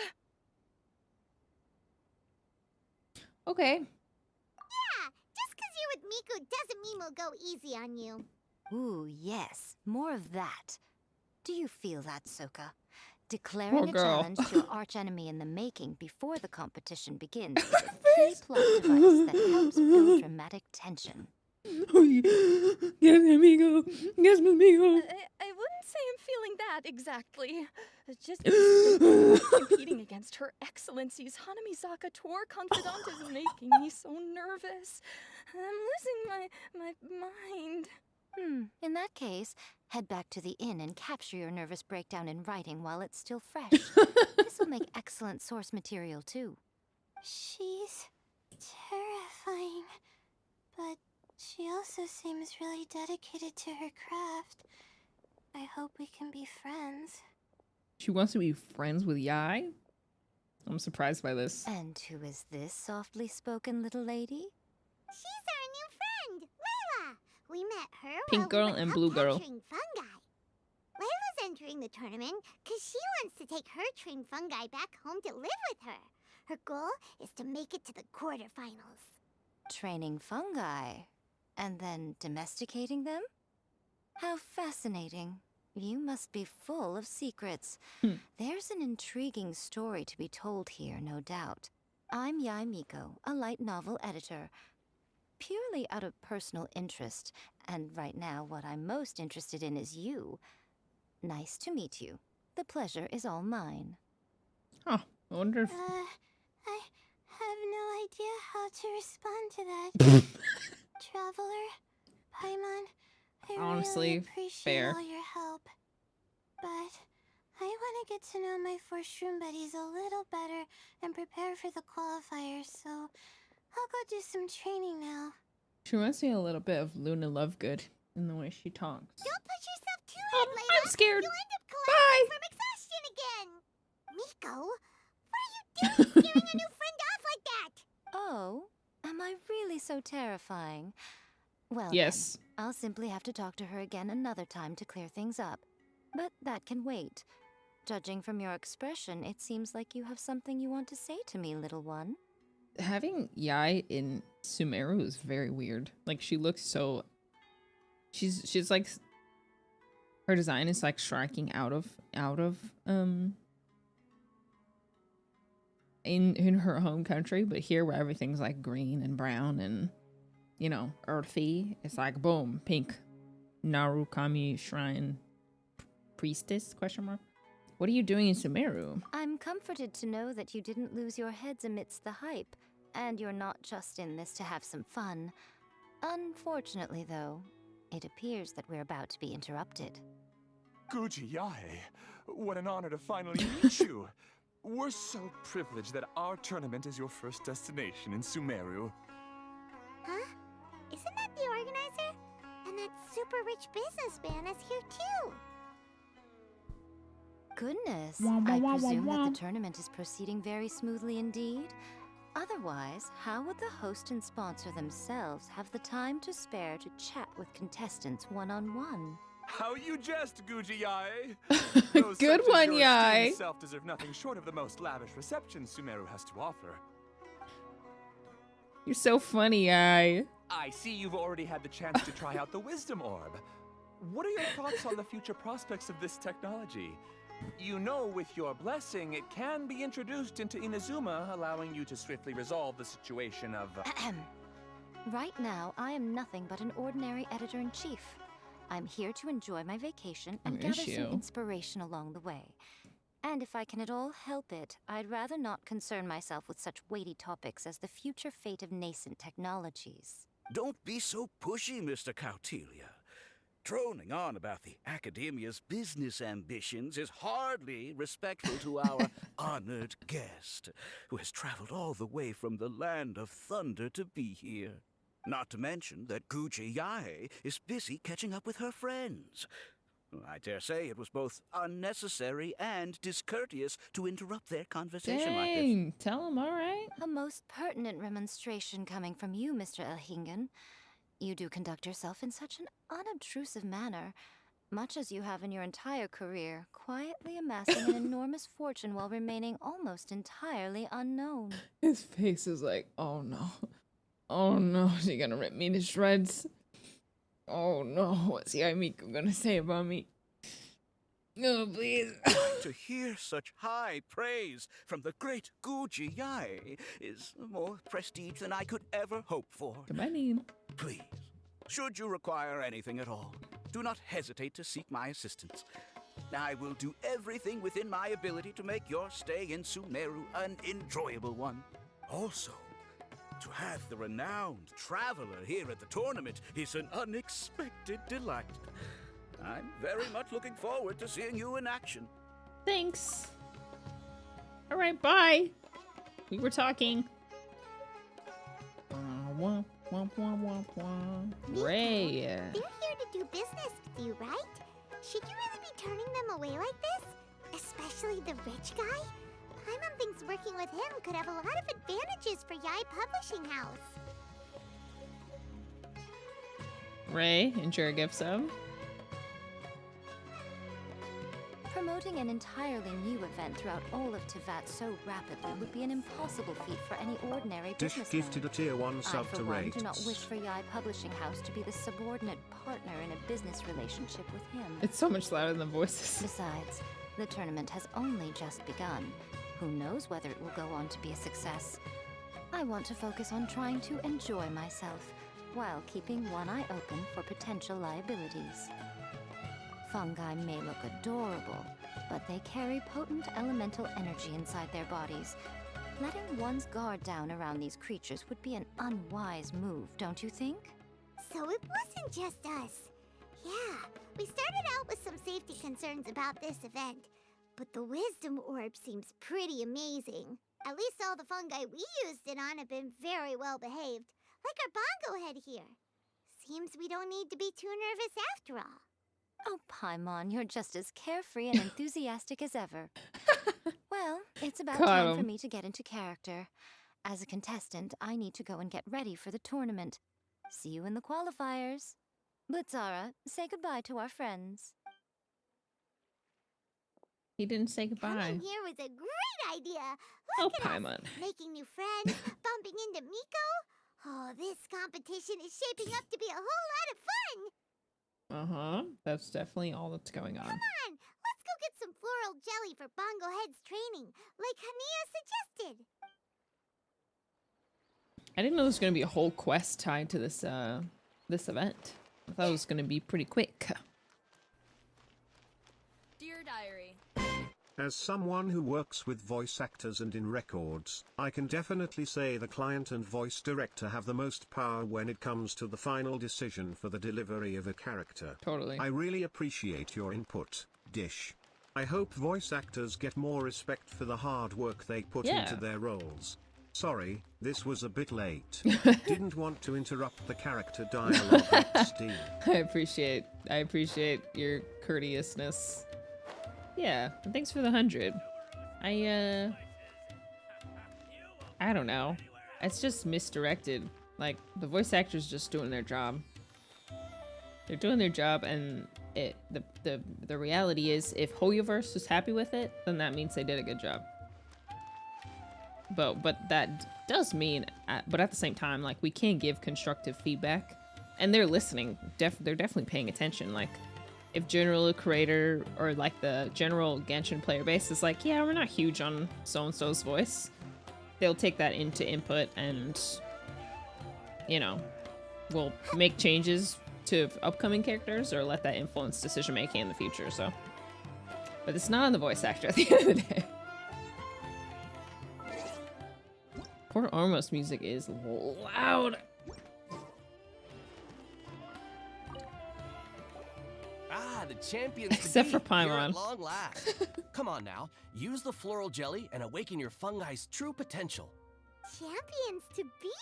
Okay. Yeah, just 'cause you're with Miko doesn't mean we'll go easy on you. Ooh, yes. More of that. Do you feel that, Soka? Declaring Poor a girl. challenge to your archenemy in the making before the competition begins is a key plot device that helps build dramatic tension. Oh, yes, amigo. Yes, amigo. I wouldn't say I'm feeling that exactly. Just competing against Her Excellency's Hanamizaka tour confidant is making me so nervous. I'm losing my mind. In that case, head back to the inn and capture your nervous breakdown in writing while it's still fresh. This will make excellent source material, too. She's terrifying, but she also seems really dedicated to her craft. I hope we can be friends. She wants to be friends with Yai? I'm surprised by this. And who is this softly spoken little lady? She's our new friend, Layla. We met her Pink while girl we were and out blue girl. capturing fungi. Layla's entering the tournament because she wants to take her trained fungi back home to live with her. Her goal is to make it to the quarterfinals. Training fungi, and then domesticating them? How fascinating. You must be full of secrets. There's an intriguing story to be told here, no doubt. I'm Yai Miko, a light novel editor. Purely out of personal interest, and right now what I'm most interested in is you. Nice to meet you. The pleasure is all mine. Huh. I wonder if... I have no idea how to respond to that. Traveler, Paimon, I Honestly, really appreciate fair. all your help. But I want to get to know my 4 shroom buddies a little better and prepare for the qualifiers, so I'll go do some training now. She reminds me a little bit of Luna Lovegood in the way she talks. Don't push yourself too hard, Layla. I'm scared. You'll end up collapsing from exhaustion again. Miko, what are you doing scaring a new friend off like that? Oh, am I really so terrifying? Well, Yes. then, I'll simply have to talk to her again another time to clear things up. But that can wait. Judging from your expression, it seems like you have something you want to say to me, little one. Having Yai in Sumeru is very weird. Like, she looks so... She's like... Her design is like striking out of in her home country, but here where everything's like green and brown and, you know, earthy, it's like boom, pink. Narukami Shrine Priestess, question mark. What are you doing in Sumeru? I'm comforted to know that you didn't lose your heads amidst the hype, and you're not just in this to have some fun. Unfortunately, though, it appears that we're about to be interrupted. Guji Yae, what an honor to finally meet you. We're so privileged that our tournament is your first destination in Sumeru. Huh? Isn't that the organizer? And that super rich businessman is here too. Goodness, I presume that the tournament is proceeding very smoothly indeed. Otherwise, how would the host and sponsor themselves have the time to spare to chat with contestants one-on-one? How you jest, Guji Yae. Good one, Yae. Self deserve nothing short of the most lavish reception Sumeru has to offer. You're so funny, Yae. I see you've already had the chance to try out the Wisdom Orb. What are your thoughts on the future prospects of this technology? You know, with your blessing, it can be introduced into Inazuma, allowing you to swiftly resolve the situation of... Right now, I am nothing but an ordinary editor-in-chief. I'm here to enjoy my vacation and gather some inspiration along the way. And if I can at all help it, I'd rather not concern myself with such weighty topics as the future fate of nascent technologies. Don't be so pushy, Mr. Kautelia. Droning on about the Academia's business ambitions is hardly respectful to our honored guest, who has traveled all the way from the land of thunder to be here. Not to mention that Guji Yae is busy catching up with her friends. I dare say it was both unnecessary and discourteous to interrupt their conversation like this. Dang, tell him, all right. A most pertinent remonstration coming from you, Mr. Elhingen. You do conduct yourself in such an unobtrusive manner, much as you have in your entire career, quietly amassing an enormous fortune while remaining almost entirely unknown. His face is like, oh no. Oh no, is he gonna rip me to shreds? Oh no, what's Yaimiku gonna say about me? No, please. To hear such high praise from the great Guji Yae is more prestige than I could ever hope for. Please, should you require anything at all, do not hesitate to seek my assistance. I will do everything within my ability to make your stay in Sumeru an enjoyable one. Also, to have the renowned traveler here at the tournament is an unexpected delight. I'm very much looking forward to seeing you in action. Thanks. All right, bye. We were talking. Ray. They're here to do business with you, right? Should you really be turning them away like this? Especially the rich guy? Paimon thinks working with him could have a lot of advantages for Yae Publishing House. Ray, enjoy a gift sub. Promoting an entirely new event throughout all of Teyvat so rapidly would be an impossible feat for any ordinary businessman. Dish gifted a tier 1 sub to Ray. I, for one, do not wish for Yae Publishing House to be the subordinate partner in a business relationship with him. It's so much louder than voices. Besides, the tournament has only just begun. Who knows whether it will go on to be a success? I want to focus on trying to enjoy myself, while keeping one eye open for potential liabilities. Fungi may look adorable, but they carry potent elemental energy inside their bodies. Letting one's guard down around these creatures would be an unwise move, don't you think? So it wasn't just us. Yeah, we started out with some safety concerns about this event, but the Wisdom Orb seems pretty amazing. At least all the fungi we used it on have been very well behaved, like our bongo head here. Seems we don't need to be too nervous after all. Oh, Paimon, you're just as carefree and enthusiastic as ever. Well, it's about time for me to get into character. As a contestant, I need to go and get ready for the tournament. See you in the qualifiers. Blitzara, say goodbye to our friends. He didn't say goodbye. Coming here was a great idea. Look at Paimon. us, making new friends, bumping into Miko. Oh, this competition is shaping up to be a whole lot of fun. Uh-huh. That's definitely all that's going on. Come on, let's go get some floral jelly for Bongo Head's training, like Hania suggested. I didn't know there was going to be a whole quest tied to this this event. I thought it was going to be pretty quick. Dear Diary. As someone who works with voice actors and in records, I can definitely say the client and voice director have the most power when it comes to the final decision for the delivery of a character. Totally. I really appreciate your input. dish. I hope voice actors get more respect for the hard work they put into their roles. Sorry, this was a bit late. Didn't want to interrupt the character dialogue XD. I appreciate your courteousness. Yeah, and thanks for the 100. I don't know. It's just misdirected. Like, the voice actor's just doing their job. They're doing their job, and the reality is, if Hoyoverse was happy with it, then that means they did a good job. But that does mean, but at the same time, like, we can give constructive feedback, and they're listening. They're definitely paying attention. Like, if general creator or like the general Genshin player base is like, yeah, we're not huge on so-and-so's voice, they'll take that into input and, you know, we'll make changes to upcoming characters or let that influence decision making in the future. So, but it's not on the voice actor at the end of the day. Poor Ormos music is loud. Ah, the champions. Except for Paimon. Here at long last. Come on now, use the floral jelly and awaken your fungi's true potential. Champions to be?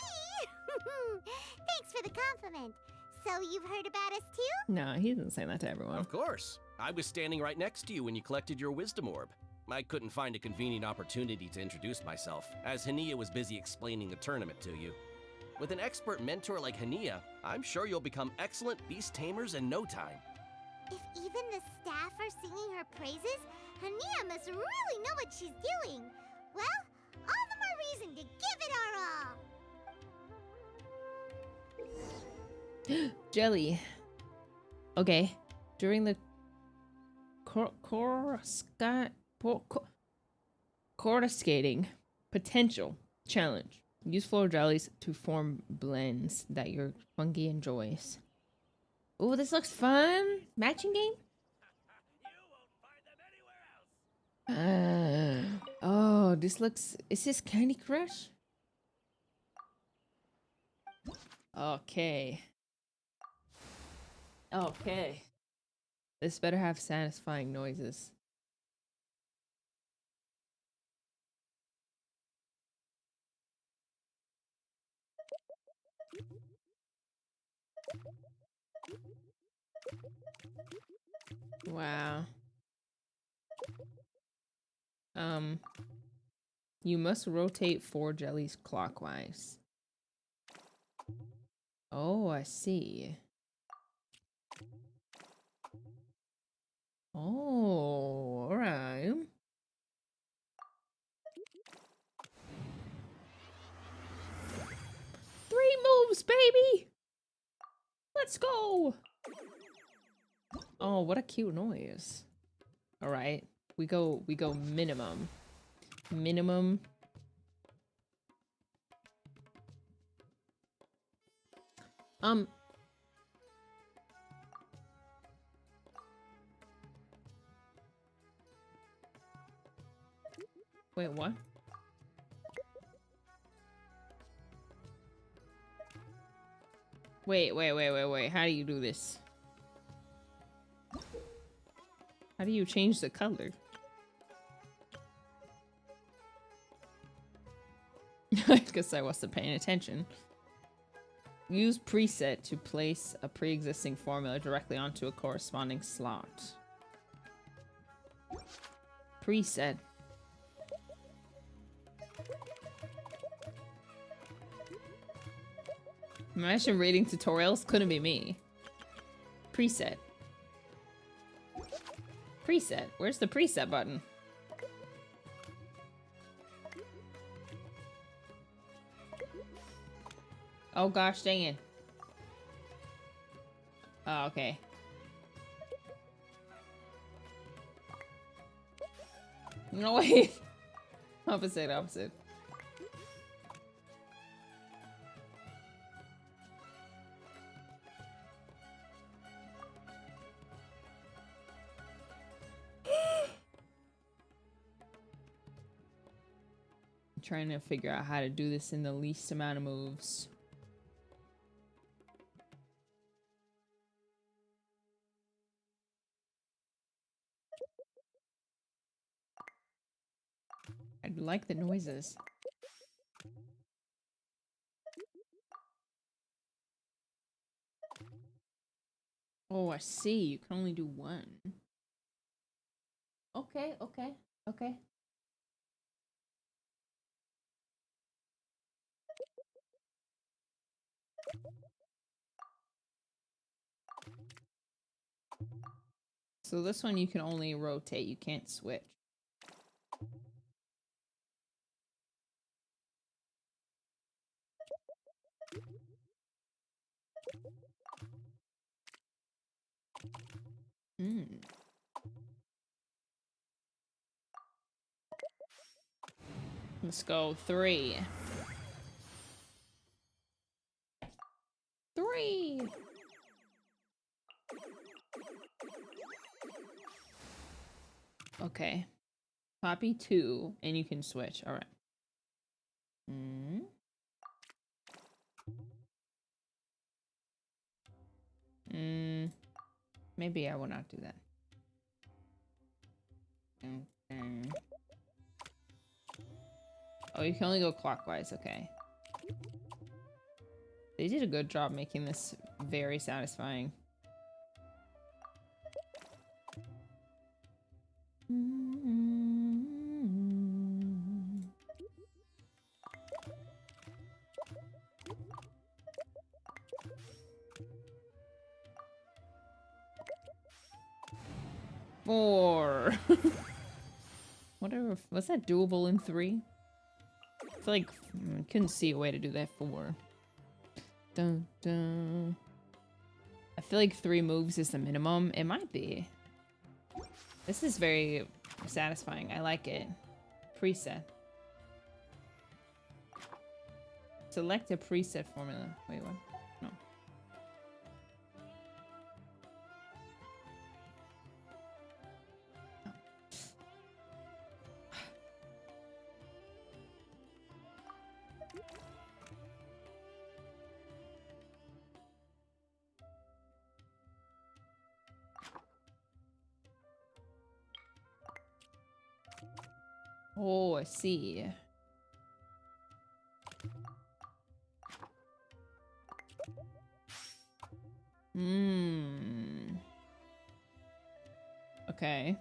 Thanks for the compliment. So you've heard about us too? No, he didn't say that to everyone. Of course. I was standing right next to you when you collected your wisdom orb. I couldn't find a convenient opportunity to introduce myself, as Hania was busy explaining the tournament to you. With an expert mentor like Hania, I'm sure you'll become excellent beast tamers in no time. If even the staff are singing her praises, Hania must really know what she's doing. Well, all the more reason to give it our all. Jelly. Okay. During the coruscating potential challenge, use floral jellies to form blends that your fungi enjoys. Oh, this looks fun. Matching game? Oh, this looks... Is this Candy Crush? Okay. Okay. This better have satisfying noises. Wow. You must rotate 4 jellies clockwise. Oh, I see. Oh, alright. 3 moves, baby! Let's go! Oh, what a cute noise. Alright. We go minimum. Minimum. Wait, what? Wait. How do you do this? How do you change the color? I guess I wasn't paying attention. Use preset to place a pre-existing formula directly onto a corresponding slot. Preset. Imagine reading tutorials. Couldn't be me. Preset. Preset. Where's the preset button? Oh gosh, dang it. Oh, okay. No, wait. Opposite. I'm trying to figure out how to do this in the least amount of moves. like the noises. Oh, I see. You can only do one. Okay, okay, okay. So this one you can only rotate, you can't switch. Let's go 3. 3. Okay. Copy 2, and you can switch. All right. Maybe I will not do that. Oh, you can only go clockwise. Okay. They did a good job making this very satisfying. Four. Whatever. Was that doable in 3? I feel like I couldn't see a way to do that 4. Dun, dun. I feel like 3 moves is the minimum. It might be. This is very satisfying. I like it. Preset. Select a preset formula. Wait, what? No. Oh, I see. Okay.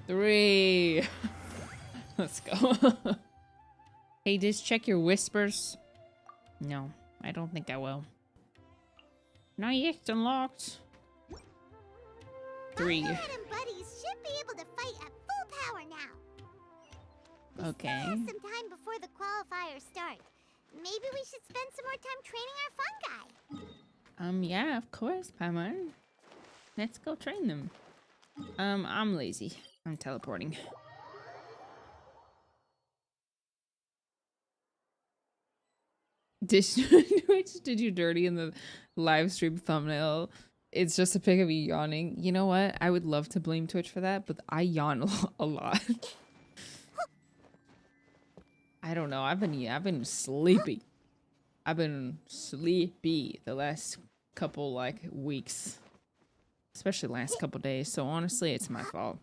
Three. Let's go. Hey, just check your whispers. No, I don't think I will. Not yet unlocked. 3. Our and buddies should be able to fight at full power now. Okay. We still have some time before the qualifiers start. Maybe we should spend some more time training our fungi. Yeah, of course, Paimon. Let's go train them. I'm lazy. I'm teleporting. Which did you dirty in the live stream thumbnail? It's just a pic of you yawning. You know what? I would love to blame Twitch for that, but I yawn a lot. I don't know. I've been sleepy. I've been sleepy the last couple like weeks, especially last couple days. So honestly, it's my fault.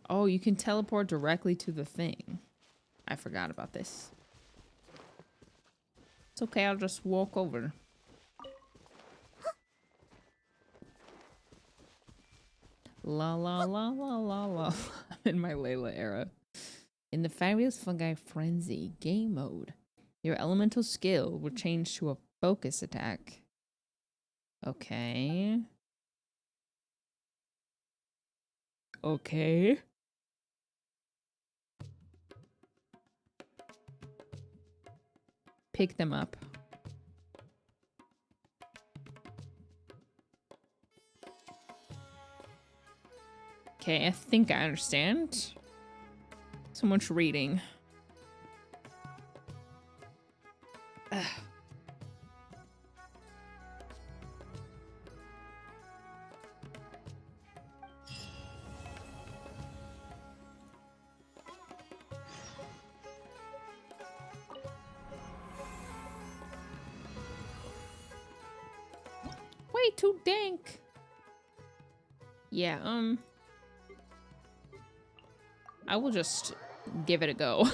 Oh, you can teleport directly to the thing. I forgot about this. It's okay. I'll just walk over. La la la la la la. I'm in my Layla era. In the Fabulous Fungi Frenzy game mode, your elemental skill will change to a focus attack. Okay. Okay. Pick them up. Okay, I think I understand. So much reading. Ugh. Way too dank. Yeah, I will just give it a go.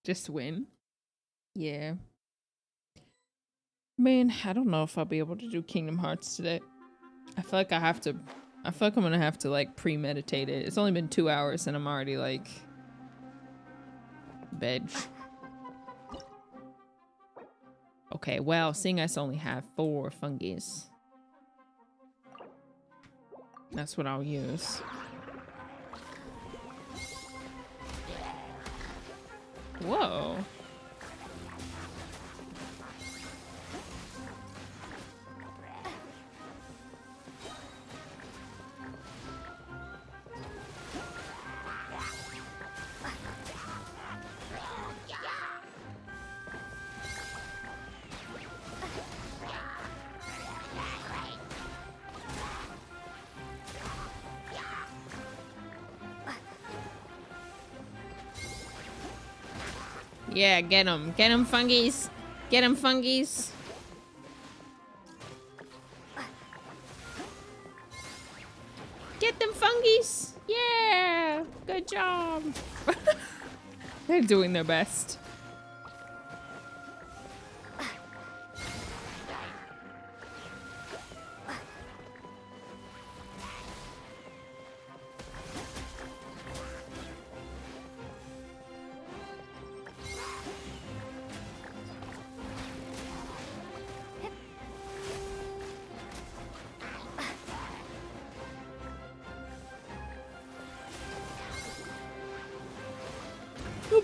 Just win. Yeah. Man, I don't know if I'll be able to do Kingdom Hearts today. I feel like I feel like I'm gonna have to like premeditate it. It's only been 2 hours and I'm already like veg. Okay, well, seeing as I only have 4 fungus, that's what I'll use. Whoa. Yeah, get him. Get him, Fungis. Get him, Fungis. Get them, Fungis. Yeah. Good job. They're doing their best.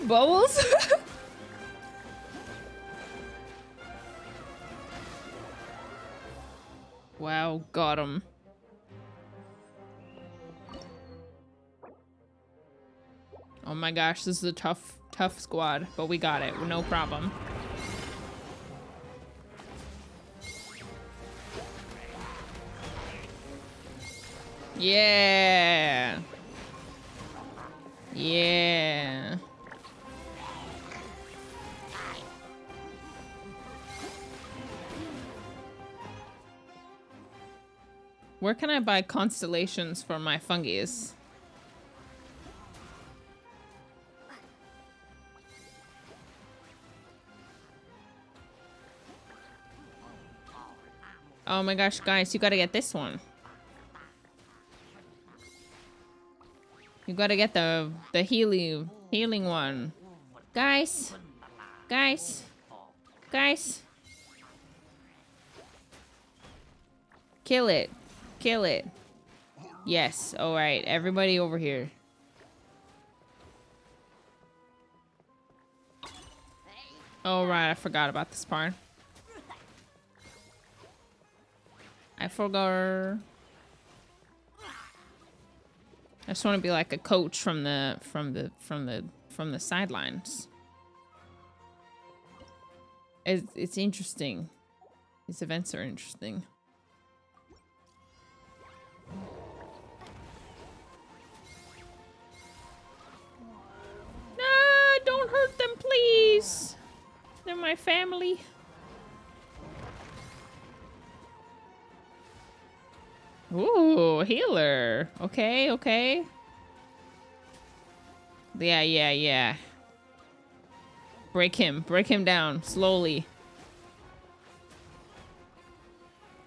Bubbles? Wow, got him. Oh my gosh, this is a tough squad, but we got it, no problem. Yeah. Yeah. Where can I buy constellations for my fungus? Oh my gosh, guys, you gotta get this one. You gotta get the healing one. Guys. Guys. Guys. Kill it. Kill it. Yes. All right. Everybody over here. All right. I forgot about this part. I forgot. I just want to be like a coach from the sidelines. It's interesting. These events are interesting. No, don't hurt them, please. They're my family. Ooh, healer. Okay, okay. Yeah. Break him down slowly.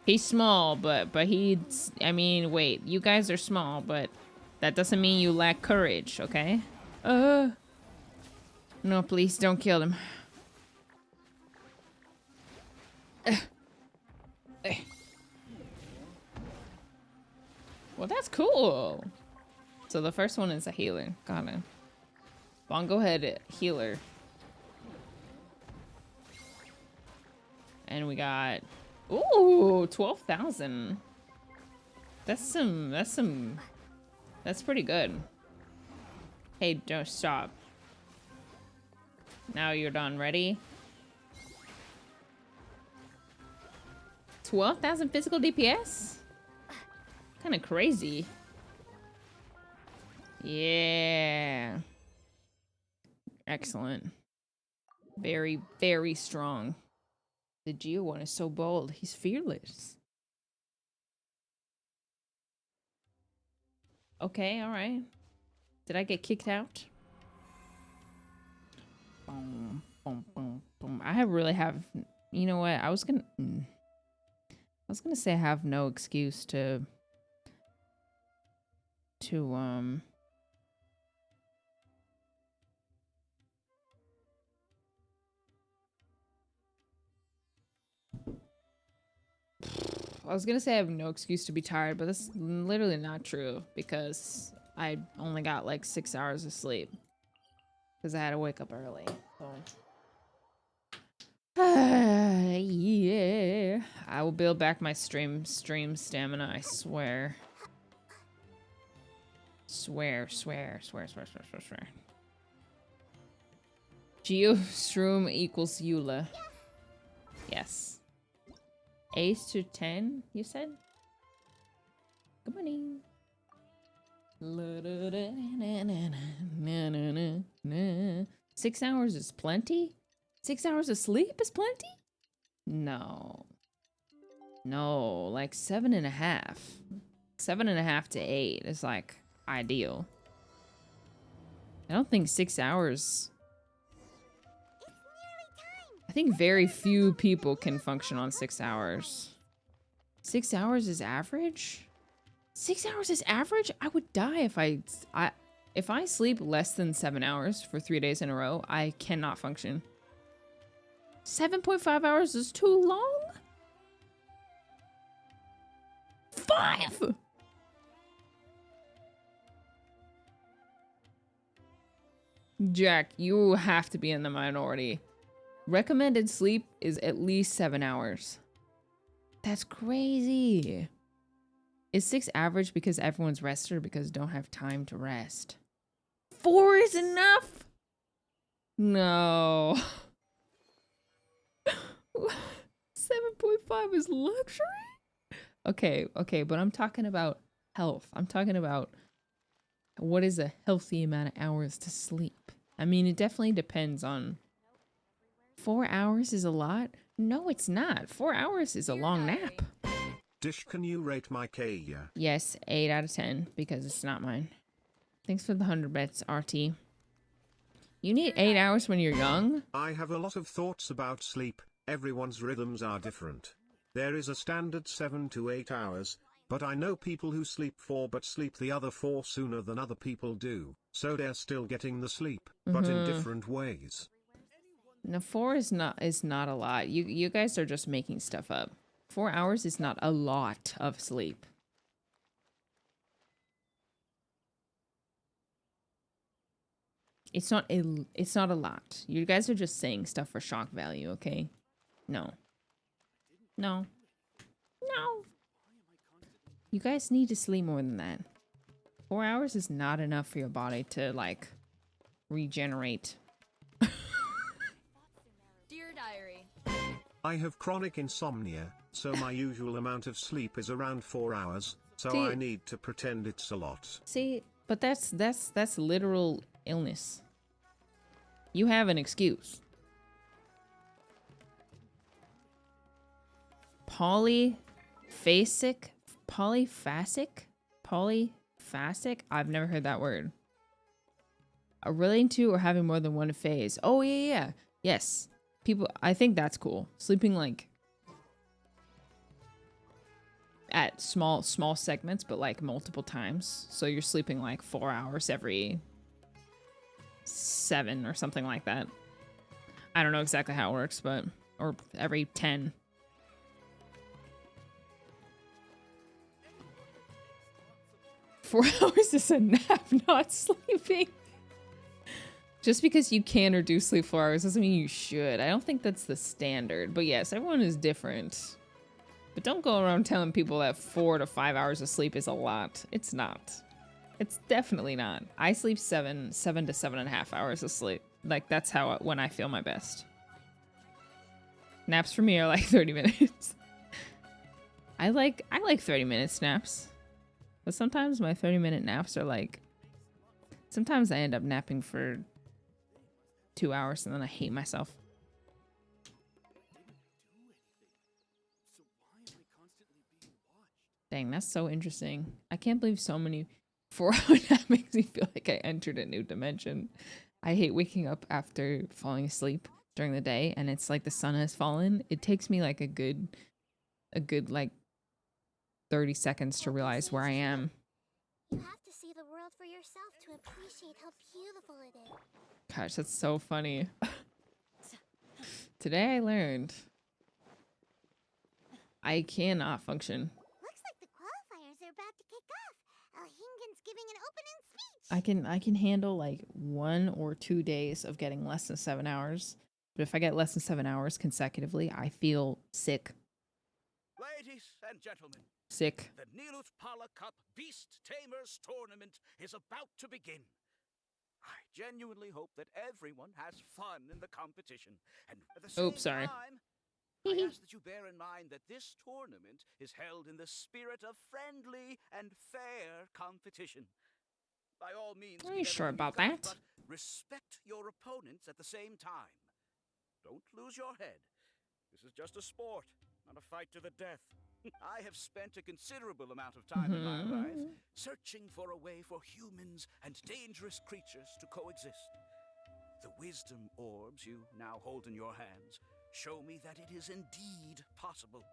He's small, but he's, I mean, wait, you guys are small, but that doesn't mean you lack courage, okay? No, please don't kill him. Well, that's cool. So the first one is a healer. Got it. Bongo head healer. And we got, ooh, 12,000. That's pretty good. Hey, don't stop. Now you're done. Ready? 12,000 physical DPS? Kind of crazy. Yeah. Excellent. Very, very strong. The Geo one is so bold. He's fearless. Okay, all right. Did I get kicked out? Boom, boom, boom, boom. I really have. You know what? I was gonna say I have no excuse to I was gonna say I have no excuse to be tired, but that's literally not true because I only got like 6 hours of sleep because I had to wake up early. So. Yeah, I will build back my stream stamina. I swear. Swear. Geostrom equals Eula. Yes. Ace to 10, you said? Good morning. 6 hours is plenty? 6 hours of sleep is plenty? No. No, like 7.5. 7.5 to 8 is like ideal. I don't think 6 hours. I think very few people can function on 6 hours. 6 hours is average? 6 hours is average? I would die if I sleep less than 7 hours for 3 days in a row. I cannot function. 7.5 hours is too long? 5! Jack, you have to be in the minority. Recommended sleep is at least 7 hours. That's crazy. Is 6 average because everyone's rested or because don't have time to rest? 4 is enough? No. 7.5 is luxury? Okay, but I'm talking about health. I'm talking about what is a healthy amount of hours to sleep. I mean, it definitely depends on... 4 hours is a lot? No, it's not. 4 hours is a long nap. Dish, can you rate my Kaya? Yes, 8 out of 10, because it's not mine. Thanks for the 100 bets, RT. You need 8 hours when you're young? I have a lot of thoughts about sleep. Everyone's rhythms are different. There is a standard 7 to 8 hours, but I know people who sleep 4 but sleep the other 4 sooner than other people do, so they're still getting the sleep, but in different ways. No, 4 is not a lot. You guys are just making stuff up. 4 hours is not a lot of sleep. It's not a lot. You guys are just saying stuff for shock value, okay? No. You guys need to sleep more than that. 4 hours is not enough for your body to, like, regenerate. Dear Diary. I have chronic insomnia, so my usual amount of sleep is around 4 hours, so I need to pretend it's a lot. See, but that's literal illness. You have an excuse. Polyphasic? I've never heard that word. Relating to or having more than one phase. Oh, yeah. Yes. People, I think that's cool. Sleeping, like, at small segments, but, like, multiple times. So you're sleeping, like, 4 hours every 7 or something like that. I don't know exactly how it works, but... Or every 10. Four hours is a nap, not sleeping. Just because you can or do sleep 4 hours doesn't mean you should. I don't think that's the standard. But yes, everyone is different. But don't go around telling people that 4 to 5 hours of sleep is a lot. It's not. It's definitely not. I sleep 7 to 7.5 hours of sleep. Like, that's how when I feel my best. Naps for me are like 30 minutes. I like 30 minute naps. But sometimes my 30-minute naps are like... Sometimes I end up napping for 2 hours and then I hate myself. Dang, that's so interesting. I can't believe so many... 4 hours, that makes me feel like I entered a new dimension. I hate waking up after falling asleep during the day and it's like the sun has fallen. It takes me like a good like 30 seconds to realize where I am. You have to see the world for yourself to appreciate how beautiful it is. Gosh, that's so funny. Today I learned I cannot function. Looks like the qualifiers are about to kick off. Alhingen's giving an opening speech. I can handle like 1 or 2 days of getting less than 7 hours. But if I get less than 7 hours consecutively, I feel sick. Ladies and gentlemen, sick. The Nilut Pala Cup Beast Tamers Tournament is about to begin. I genuinely hope that everyone has fun in the competition. And at the same time, I ask that you bear in mind that this tournament is held in the spirit of friendly and fair competition. By all means, are you sure about that? But respect your opponents at the same time. Don't lose your head. This is just a sport, not a fight to the death. I have spent a considerable amount of time in my life searching for a way for humans and dangerous creatures to coexist. The wisdom orbs you now hold in your hands show me that it is indeed possible.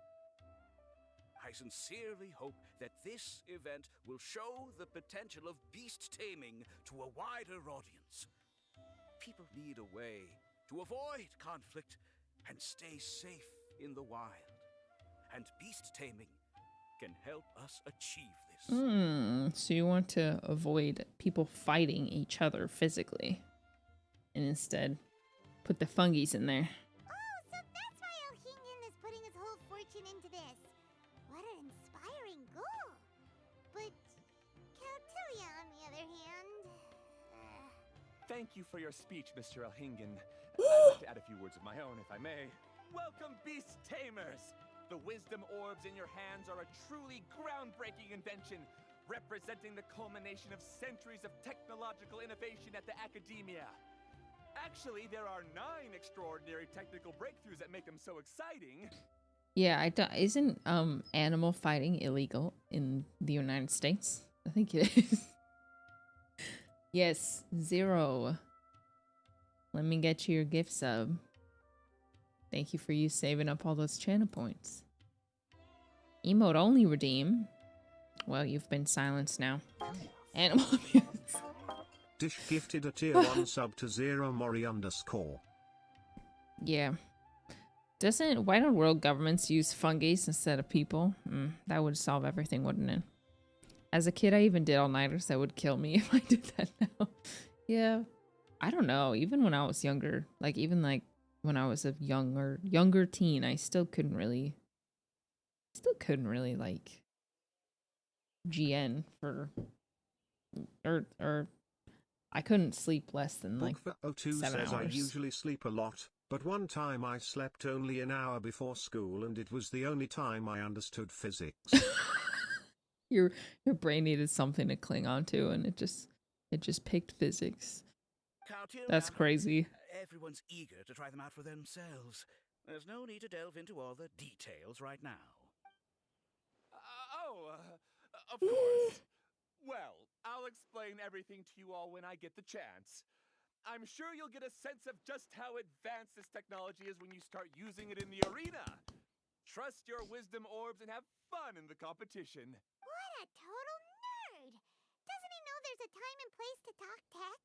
I sincerely hope that this event will show the potential of beast taming to a wider audience. People need a way to avoid conflict and stay safe in the wild. And beast taming can help us achieve this. So you want to avoid people fighting each other physically and instead put the fungies in there. Oh, so that's why Alhingen is putting his whole fortune into this. What an inspiring goal. But Kautelia, on the other hand... Thank you for your speech, Mr. Alhingen. I'd like to add a few words of my own, if I may. Welcome, Beast Tamers! The wisdom orbs in your hands are a truly groundbreaking invention, representing the culmination of centuries of technological innovation at the academia. Actually, there are 9 extraordinary technical breakthroughs that make them so exciting. Yeah, isn't animal fighting illegal in the United States? I think it is. Yes, 0. Let me get you your gift sub. Thank you for you saving up all those channel points. Emote only redeem. Well, you've been silenced now. Animal abuse. Dish gifted a tier 1 sub to 0 Mori _. Yeah. Why don't world governments use fungi instead of people? That would solve everything, wouldn't it? As a kid, I even did all-nighters that would kill me if I did that now. Yeah. I don't know. Even when I was younger, when I was a younger teen, I still couldn't really like GN for or I couldn't sleep less than like 02 7 says hours. I usually sleep a lot, but one time I slept only an hour before school and it was the only time I understood physics. Your brain needed something to cling on to and it just picked physics. That's crazy. Everyone's eager to try them out for themselves. There's no need to delve into all the details right now. Of course. Well, I'll explain everything to you all when I get the chance. I'm sure you'll get a sense of just how advanced this technology is when you start using it in the arena. Trust your wisdom orbs and have fun in the competition. What a total nerd! Doesn't he know there's a time and place to talk tech?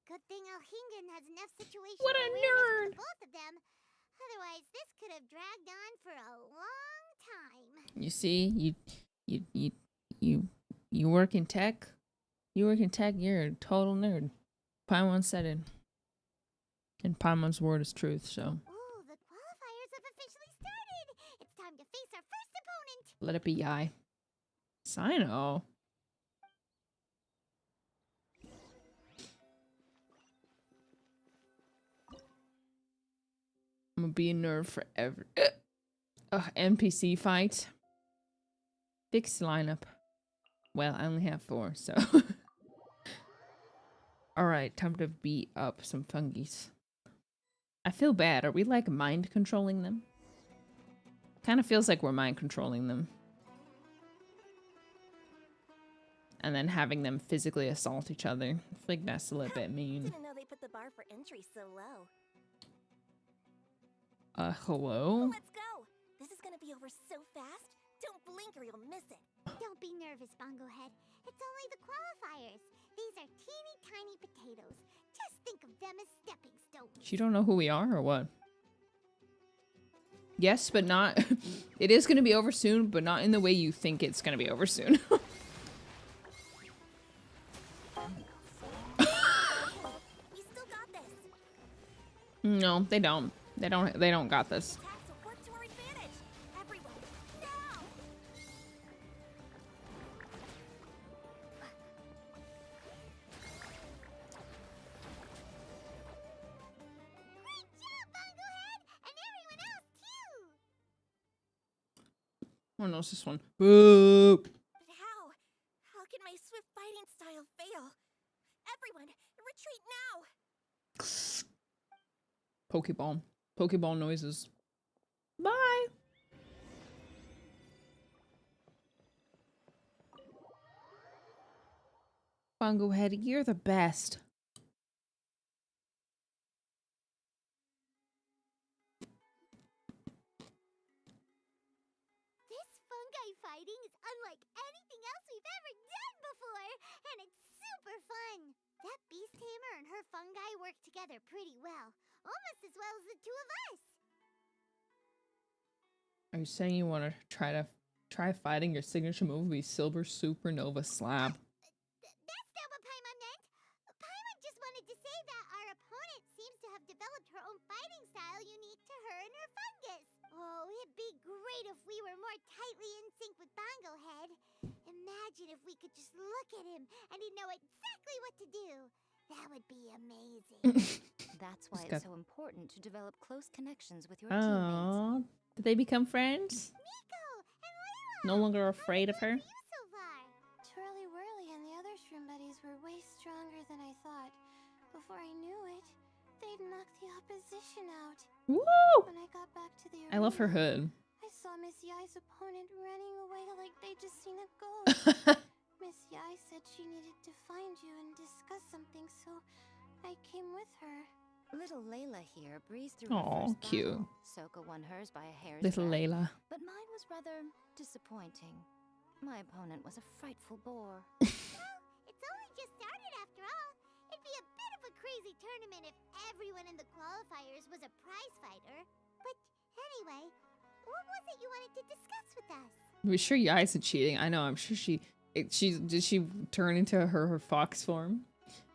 Good thing Alhingen has enough situations What a nerd! for both of them. Otherwise, this could have dragged on for a long time. You see, you work in tech. You work in tech. You're a total nerd. Paimon said it, and Paimon's word is truth. So. Ooh, the qualifiers have officially started. It's time to face our first opponent. Let it be Yai. Sino. I'm gonna be a nerd forever. NPC fight. Fixed lineup. Well, I only have 4, so. Alright, time to beat up some fungis. I feel bad. Are we like mind controlling them? Kind of feels like we're mind controlling them. and then having them physically assault each other. I feel like that's a little bit mean. Didn't know they put the bar for entry so low. Hello? Let's go. This is gonna be over so fast. Don't blink or you'll miss it. Don't be nervous, Bongo Head. It's only the qualifiers. These are teeny tiny potatoes. Just think of them as stepping stones. You don't know who we are or what? Yes, but not. It is going to be over soon, but not in the way you think it's going to be over soon. We still got this. No, they don't. They don't got this. Attacks will work to our advantage. Everyone, now! Great job, Bongo Head! And everyone else, too! Oh no, it's this one. Boo! But how? How can my swift fighting style fail? Everyone, retreat now! Pokeball. Pokeball noises. Bye! Bongo Head, you're the best. This fungi fighting is unlike anything else we've ever done before, and it's super fun. That beast tamer and her fungi work together pretty well, almost as well as the two of us. Are you saying you want to try fighting your signature move with Silver Supernova Slab? That's not what Paimon meant. Paimon just wanted to say that our opponent seems to have developed her own fighting style unique to her and her fungus. Oh, it'd be great if we were more tightly in sync with Bongo Head. Imagine if we could just look at him and he'd know exactly what to do. That would be amazing. That's why it's so important to develop close connections with your Aww. teammates. Did they become friends? Nico and Layla! No longer afraid of her? How you so far? Twirly Whirly and the other shroom buddies were way stronger than I thought. Before I knew it, they'd knocked the opposition out. Woo! When I got back to the I love her arena, hood. I saw Miss Yai's opponent running away like they'd just seen a ghost. Miss Yai said she needed to find you and discuss something, so I came with her. Little Layla here breezed through Aw, her first cute. battle. Soka won hers by a hair's Little breadth, Layla. but mine was rather disappointing. My opponent was a frightful bore. Well, it's only just started after all. It'd be a bit of a crazy tournament if everyone in the qualifiers was a prize fighter. But anyway, what was it you wanted to discuss with us? Are we sure Yai isn't cheating? I know, I'm sure did she turn into her fox form?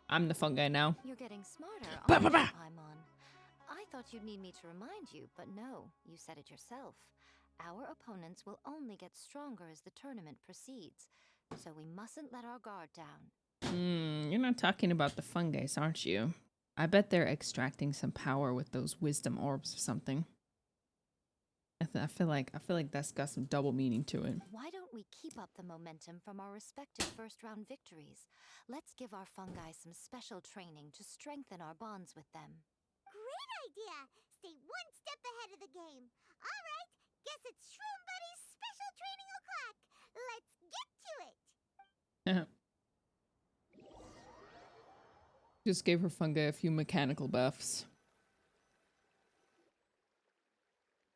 I'm the fungi now. You're getting smarter, Bah, aren't bah, you, bah. Paimon? I thought you'd need me to remind you, but no, you said it yourself. Our opponents will only get stronger as the tournament proceeds, so we mustn't let our guard down. You're not talking about the fungi, aren't you? I bet they're extracting some power with those wisdom orbs or something. I feel like that's got some double meaning to it. Why don't we keep up the momentum from our respective first-round victories? Let's give our fungi some special training to strengthen our bonds with them. Great idea! Stay one step ahead of the game. All right, guess it's Shroom Buddy's special training o'clock. Let's get to it. Just gave her fungi a few mechanical buffs.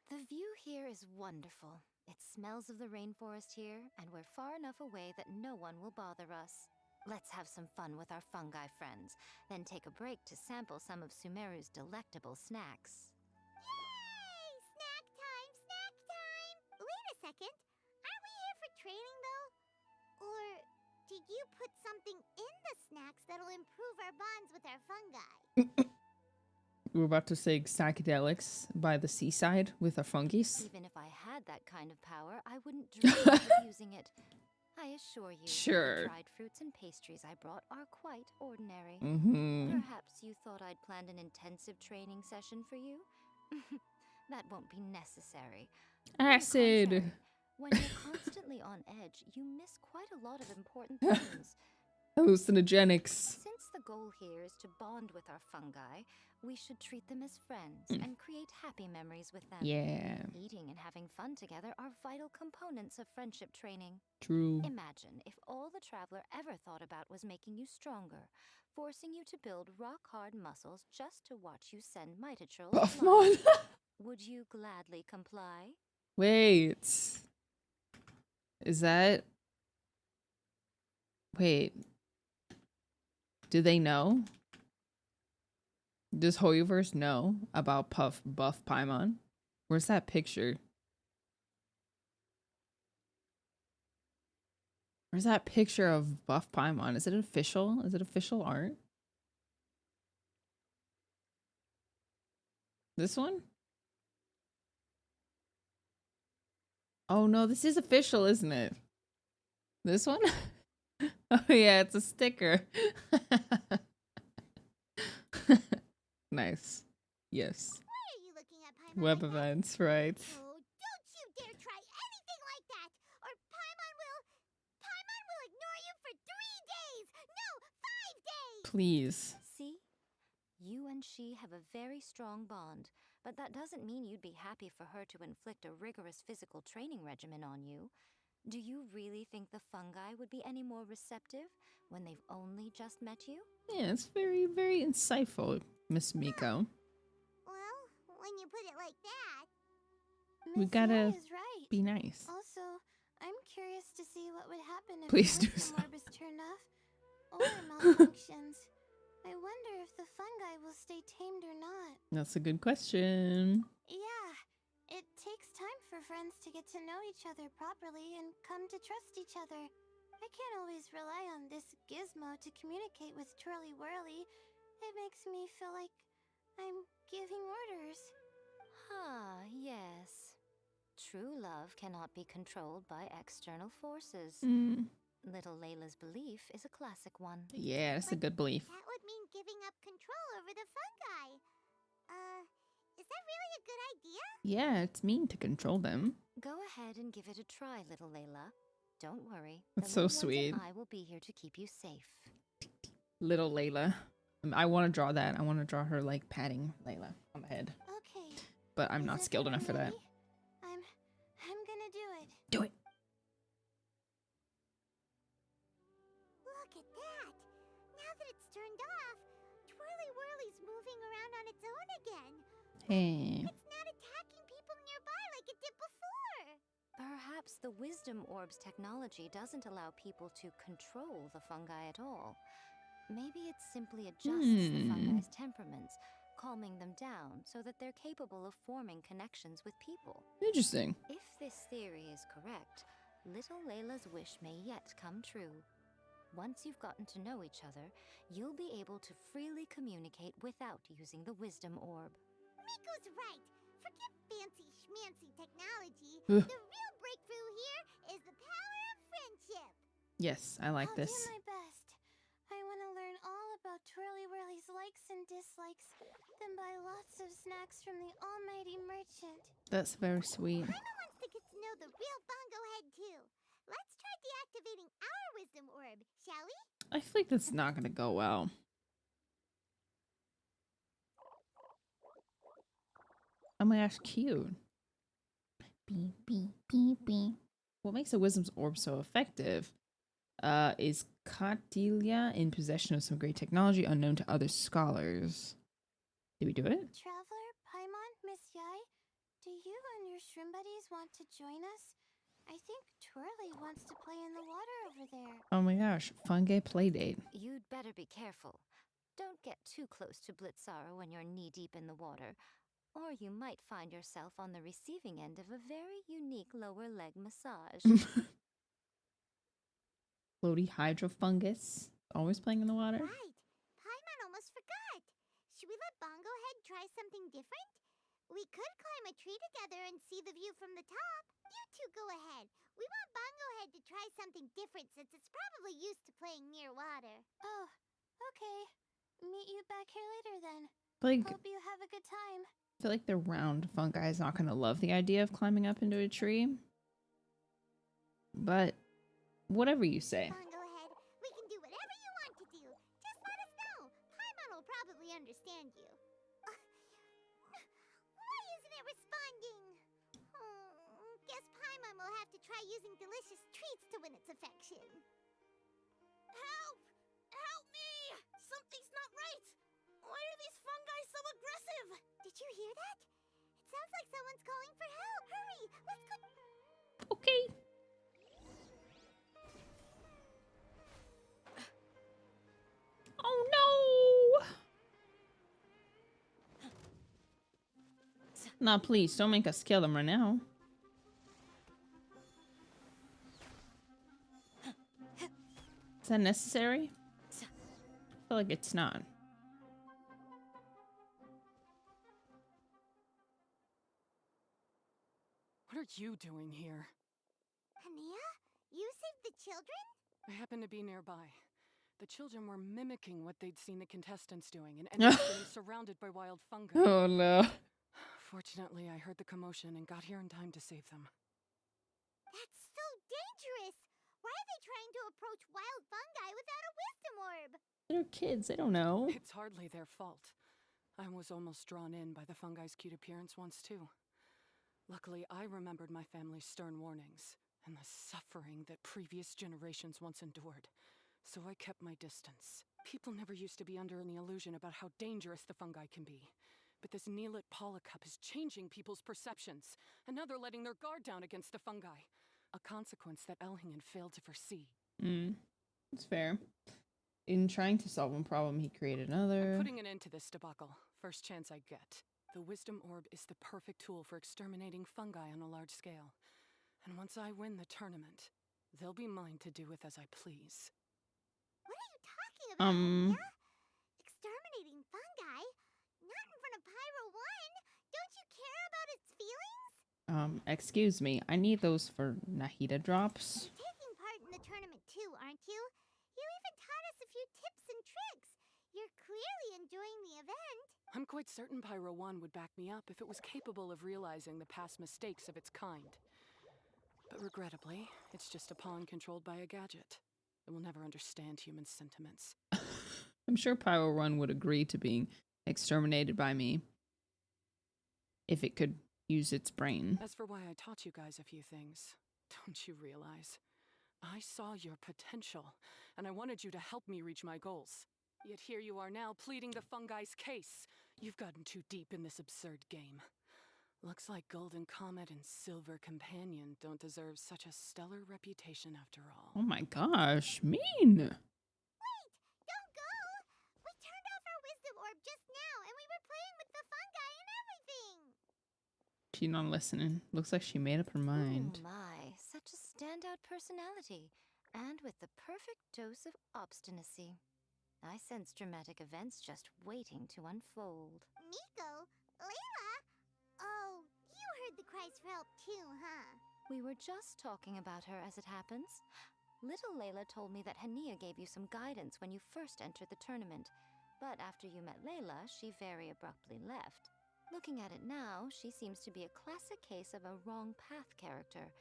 The view here is wonderful. It smells of the rainforest here, and we're far enough away that no one will bother us. Let's have some fun with our fungi friends, then take a break to sample some of Sumeru's delectable snacks. Yay! Snack time, snack time! Wait a second. Aren't we here for training, though? Or did you put something in the snacks that'll improve our bonds with our fungi? We were about to say psychedelics by the seaside with our fungus. Even if I had that kind of power, I wouldn't dream of using it. I assure you, Sure. the dried fruits and pastries I brought are quite ordinary. Perhaps you thought I'd planned an intensive training session for you? That won't be necessary. On the Acid. contrary, when you're constantly on edge, you miss quite a lot of important things. Hallucinogenics. Since the goal here is to bond with our fungi, we should treat them as friends and create happy memories with them. Yeah. Eating and having fun together are vital components of friendship training. True. Imagine if all the traveler ever thought about was making you stronger, forcing you to build rock-hard muscles just to watch you send mitochils flying. Would you gladly comply? Wait. Is that... Wait. Do they know? Does Hoyoverse know about Buff Paimon? Where's that picture? Where's that picture of Buff Paimon? Is it official? Is it official art? This one? Oh no, this is official, isn't it? This one? Oh yeah, it's a sticker. Nice. Yes. Why are you looking at Paimon Web like events, right? Oh, don't you dare try anything like that, or Paimon will ignore you for 3 days. No, 5 days. Please. See? You and she have a very strong bond, but that doesn't mean you'd be happy for her to inflict a rigorous physical training regimen on you. Do you really think the fungi would be any more receptive when they've only just met you? Yeah, it's very, very insightful, Miss Miko. Well, when you put it like that, We gotta is right. be nice. Also, I'm curious to see what would happen if Please the do wisdom so. orb is turned off or malfunctions. I wonder if the fungi will stay tamed or not. That's a good question. Yeah, it takes time for friends to get to know each other properly and come to trust each other. I can't always rely on this gizmo to communicate with Twirly Whirly. It makes me feel like I'm giving orders. Ah, yes. True love cannot be controlled by external forces. Little Layla's belief is a classic one. Yeah, that's a good belief. that would mean giving up control over the fungi. Is that really a good idea? Yeah, it's mean to control them. Go ahead and give it a try, little Layla. Don't worry. That's the so little ones sweet. and I will be here to keep you safe. Little Layla. I want to draw that. I want to draw her like patting Layla on the head. Okay. But I'm not skilled enough for that. I'm gonna do it. Do it. Look at that. Now that it's turned off, Twirly Whirly's moving around on its own again. Hey. It's not attacking people nearby like it did before. Perhaps the Wisdom Orb's technology doesn't allow people to control the fungi at all. Maybe it simply adjusts the fungi's temperaments, calming them down so that they're capable of forming connections with people. Interesting. If this theory is correct, little Layla's wish may yet come true. Once you've gotten to know each other, you'll be able to freely communicate without using the Wisdom Orb. Miko's right. Forget fancy schmancy technology. Ugh. The real breakthrough here is the power of friendship. Yes, I like this. I'll do my best. I want to learn all about Twirly Whirly's likes and dislikes, then buy lots of snacks from the almighty merchant. That's very sweet. Paimon wants to get to know the real Bongo Head too. Let's try deactivating our Wisdom Orb, shall we? I feel like that's not gonna go well. Oh my gosh, cute. Beep, beep, beep, beep. What makes a Wisdom's Orb so effective is Catilia in possession of some great technology unknown to other scholars. Did we do it? Traveler, Paimon, Miss Yai, do you and your shrimp buddies want to join us? I think Twirly wants to play in the water over there. Oh my gosh, Fungi playdate. You'd better be careful. Don't get too close to Blitzara when you're knee-deep in the water, or you might find yourself on the receiving end of a very unique lower leg massage. Floaty hydrofungus. Always playing in the water. Right. Paimon almost forgot. Should we let Bongo Head try something different? We could climb a tree together and see the view from the top. You two go ahead. We want Bongo Head to try something different since it's probably used to playing near water. Oh, okay. Meet you back here later then. Like, Hope you have a good time. I feel like the round fungi is not going to love the idea of climbing up into a tree. But whatever you say. Bongo Head, we can do whatever you will have to try using delicious treats to win its affection. Help! Help me! Something's not right! Why are these fungi so aggressive? Did you hear that? It sounds like someone's calling for help. Hurry, let's go. Okay. Oh no! Nah, please don't make us kill them right now. Is that necessary? I feel like it's not. What are you doing here? Hania, you saved the children? I happened to be nearby. The children were mimicking what they'd seen the contestants doing and ended up getting surrounded by wild fungi. Oh no. Fortunately, I heard the commotion and got here in time to save them. That's so dangerous! Why are they trying to approach wild fungi without a wisdom orb? They're kids, they don't know. It's hardly their fault. I was almost drawn in by the fungi's cute appearance once too. Luckily, I remembered my family's stern warnings and the suffering that previous generations once endured. So I kept my distance. People never used to be under any illusion about how dangerous the fungi can be. But this Neelit polycup is changing people's perceptions, and now they're letting their guard down against the fungi. A consequence that Elhingen failed to foresee. It's fair. In trying to solve one problem, he created another. I'm putting an end to this debacle. First chance I get. The Wisdom Orb is the perfect tool for exterminating fungi on a large scale. And once I win the tournament, they'll be mine to do with as I please. What are you talking about, Anya? Exterminating fungi? Not in front of Pyro 1! Don't you care about its feelings? Excuse me. I need those for Nahida drops. You're taking part in the tournament too, aren't you? You even taught us a few tips and tricks. You're clearly enjoying the event. I'm quite certain Pyro 1 would back me up if it was capable of realizing the past mistakes of its kind. But regrettably, it's just a pawn controlled by a gadget. It will never understand human sentiments. I'm sure Pyro 1 would agree to being exterminated by me if it could use its brain. As for why I taught you guys a few things, don't you realize? I saw your potential, and I wanted you to help me reach my goals. Yet here you are now pleading the fungi's case. You've gotten too deep in this absurd game. Looks like Golden Comet and Silver Companion don't deserve such a stellar reputation after all. Oh my gosh, mean! Wait! Don't go! We turned off our wisdom orb just now, and we were playing with the fungi and everything! She's not listening. Looks like she made up her mind. Oh my, such a standout personality. And with the perfect dose of obstinacy. I sense dramatic events just waiting to unfold. Miko? Layla? Oh, you heard the cries for help too, huh? We were just talking about her as it happens. Little Layla told me that Hania gave you some guidance when you first entered the tournament. But after you met Layla, she very abruptly left. Looking at it now, she seems to be a classic case of a wrong path character.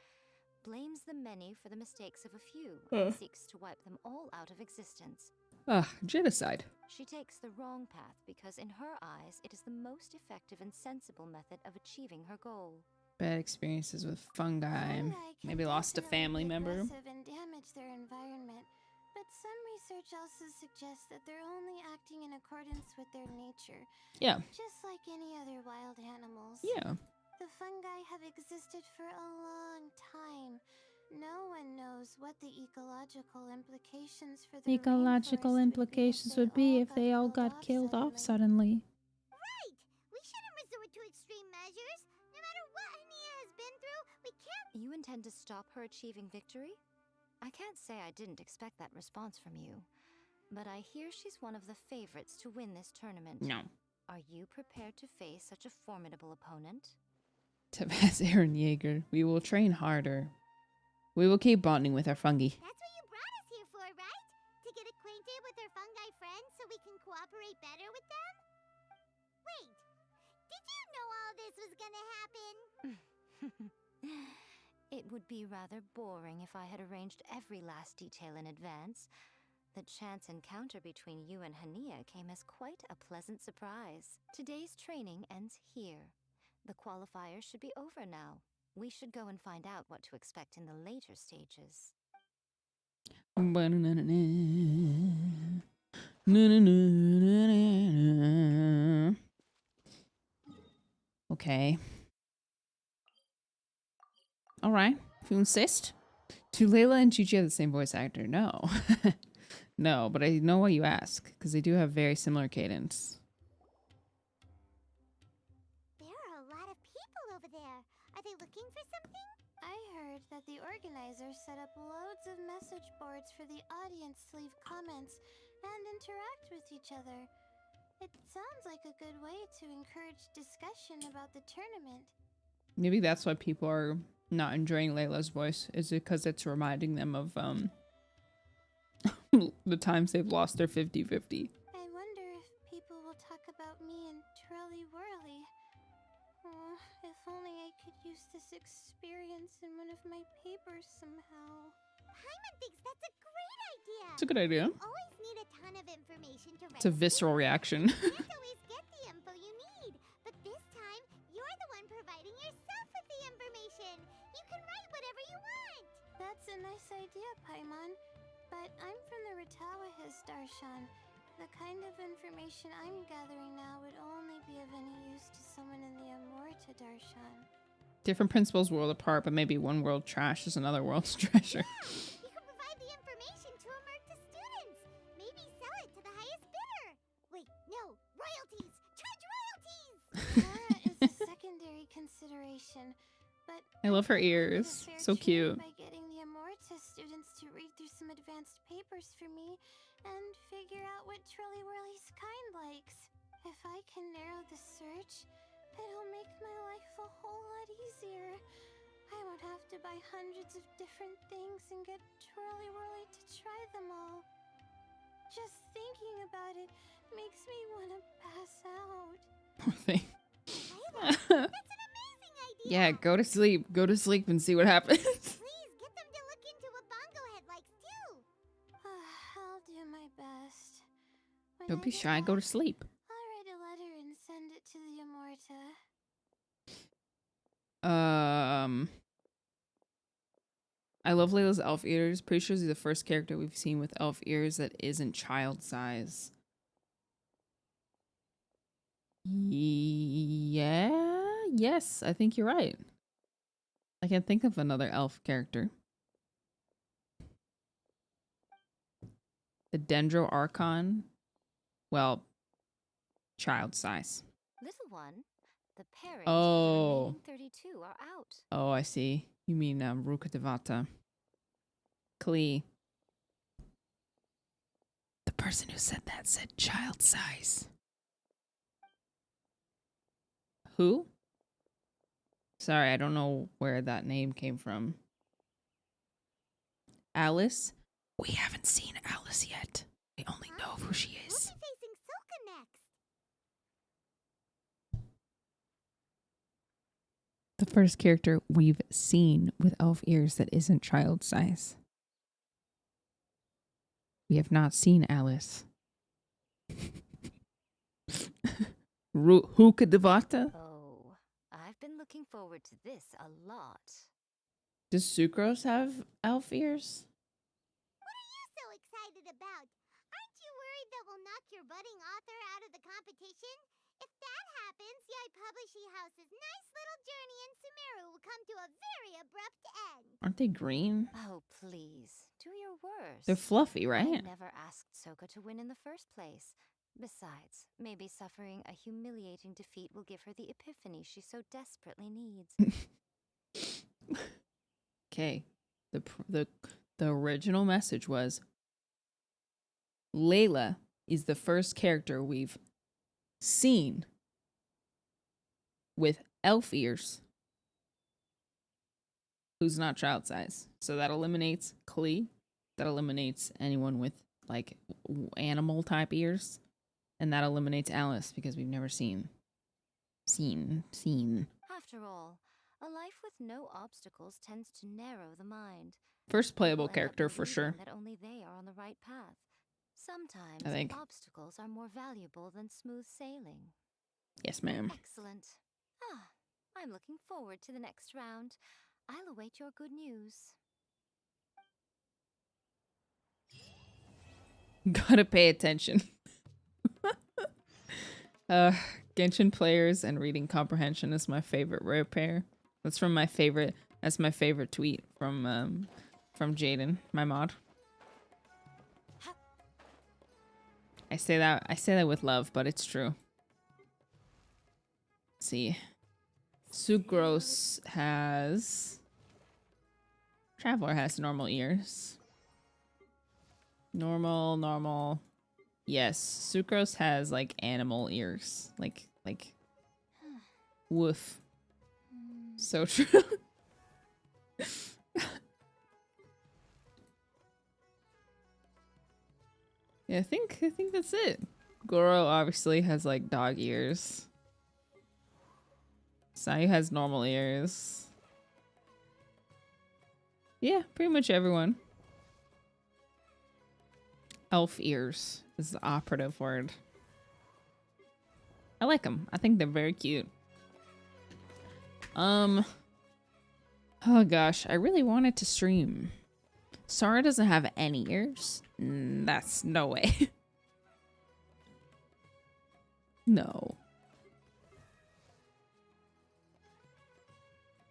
Blames the many for the mistakes of a few, and seeks to wipe them all out of existence. Genocide. She takes the wrong path because in her eyes, it is the most effective and sensible method of achieving her goal. Bad experiences with fungi. Maybe lost a family member. And damage their environment. But some research also suggests that they're only acting in accordance with their nature. Yeah. Just like any other wild animals. Yeah. The fungi have existed for a long time. No one knows what the ecological implications for the ecological implications would be if they all got killed off suddenly. Right! We shouldn't resort to extreme measures. No matter what Hania has been through, we can't— You intend to stop her achieving victory? I can't say I didn't expect that response from you. But I hear she's one of the favorites to win this tournament. No. Are you prepared to face such a formidable opponent? Tabas Aaron Yeager, we will train harder. We will keep bonding with our fungi. That's what you brought us here for, right? To get acquainted with our fungi friends so we can cooperate better with them? Wait, did you know all this was gonna happen? It would be rather boring if I had arranged every last detail in advance. The chance encounter between you and Hania came as quite a pleasant surprise. Today's training ends here. The qualifiers should be over now. We should go and find out what to expect in the later stages. Okay. All right. If you insist. Do Layla and Chi-Chi have the same voice actor? No. No, but I know why you ask, because they do have very similar cadence. There are a lot of people over there. Are they looking for something? I heard that the organizers set up loads of message boards for the audience to leave comments and interact with each other. It sounds like a good way to encourage discussion about the tournament. Maybe that's why people are not enjoying Layla's voice. Is it because it's reminding them of the times they've lost their 50-50? I wonder if people will talk about me and Twirly Whirly. Oh, if only I could use this experience in one of my papers somehow. Paimon thinks that's a great idea. It's a good idea. You always need a ton of information to write. It's a visceral reaction. You can't always get the info you need, but this time you're the one providing yourself with the information. You can write whatever you want. That's a nice idea, Paimon. But I'm from the Ratawa Darshan. The kind of information I'm gathering now would only be of any use to someone in the Amorta Darshan. Different principles, world apart, but maybe one world trash is another world's treasure. Yeah, you can provide the information to Amorta students. Maybe sell it to the highest bidder. Wait, no, royalties! Charge royalties! That is a secondary consideration. But I love her ears. So cute. By getting the Amorta students to read through some advanced papers for me and figure out what Twirly Whirly's kind likes. If I can narrow the search, it'll make my life a whole lot easier. I won't have to buy hundreds of different things and get Twirly Whirly to try them all. Just thinking about it makes me want to pass out. Poor thing. That's an amazing idea! Yeah, go to sleep. Go to sleep and see what happens. Please, get them to look into what Bongo Head likes too! I'll do my best. When Don't I be get shy. Go to back, sleep. I'll write a letter and send it to the Amorta. I love Layla's elf ears. Pretty sure she's the first character we've seen with elf ears that isn't child size. Yeah. Yes, I think you're right. I can't think of another elf character. The Dendro Archon. Well, child size. Little one, the parents Oh. 32 are out. Oh, I see. You mean Ruka Devata. Klee. The person who said that said child size. Who? Sorry, I don't know where that name came from. Alice? We haven't seen Alice yet. We only know who she is. We'll be facing Silka next. The first character we've seen with elf ears that isn't child size. We have not seen Alice. Ruka Devata? Oh, I've been looking forward to this a lot. Does Sucrose have elf ears? What are you so excited about? Aren't you worried that we'll knock your budding author out of the competition? If that happens, Yai Publishing House's nice little journey in Sumeru will come to a very abrupt end. Aren't they green? Oh, please, do your worst. They're fluffy, I right? never asked Soka to win in the first place. Besides, maybe suffering a humiliating defeat will give her the epiphany she so desperately needs. Okay. The original message was Layla is the first character we've seen with elf ears who's not child size. So that eliminates Klee. That eliminates anyone with like animal type ears. And that eliminates Alice because we've never seen. After all, a life with no obstacles tends to narrow the mind. First playable People end up character for sure. believing that only they are on the right path. Sometimes I think. obstacles are more valuable than smooth sailing. Yes, ma'am. Excellent. Ah, I'm looking forward to the next round. I'll await your good news. Gotta pay attention. Genshin players and reading comprehension is my favorite rare pair. That's from my favorite. That's my favorite tweet from Jaden, my mod. I say that with love, but it's true. Let's see. Sucrose has... Traveler has normal ears. Normal. Yes, Sucrose has like animal ears. Like woof. So true. Yeah, I think that's it. Goro obviously has like dog ears. Sayu has normal ears. Yeah, pretty much everyone. Elf ears is the operative word. I like them. I think they're very cute. Oh gosh, I really wanted to stream. Sora doesn't have any ears. That's no way. No.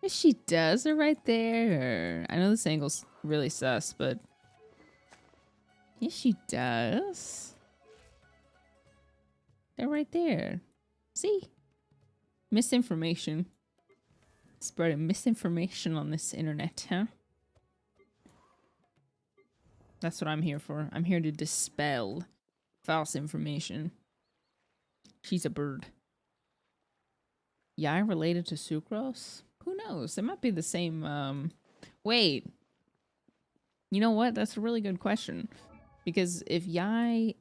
Yes, she does. They're right there. I know this angle's really sus, but yes, she does. They're right there. See? Misinformation. Spreading misinformation on this internet, huh? That's what I'm here for. I'm here to dispel false information. She's a bird. Yai related to Sucrose? Who knows? It might be the same, Wait. You know what? That's a really good question. Because if Yai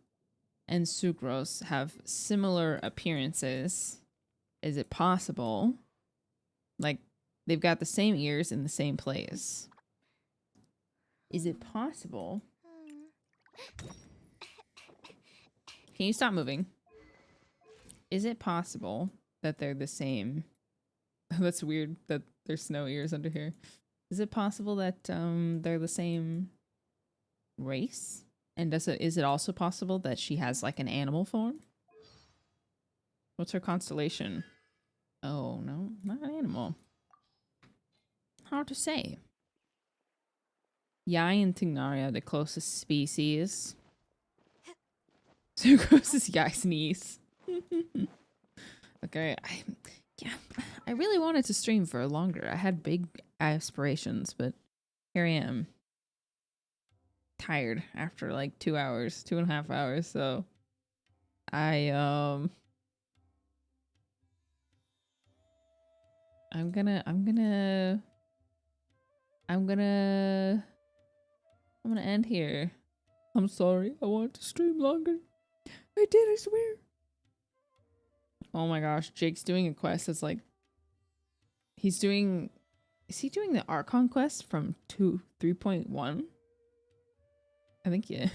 and Sucrose have similar appearances, is it possible? Like, they've got the same ears in the same place. Is it possible? Can you stop moving? Is it possible that they're the same? That's weird that there's snow ears under here. Is it possible that they're the same race? And is it also possible that she has like an animal form? What's her constellation? Oh, no, not an animal. Hard to say. Yai and Tignaria are the closest species. Sucrose is Yai's niece. Okay, I really wanted to stream for longer. I had big aspirations, but here I am. Tired after like 2 hours, 2.5 hours, so I'm gonna end here. I'm sorry. I wanted to stream longer. I did, I swear. Oh my gosh, Jake's doing a quest that's like is he doing the Archon quest from 3.1? I think yeah.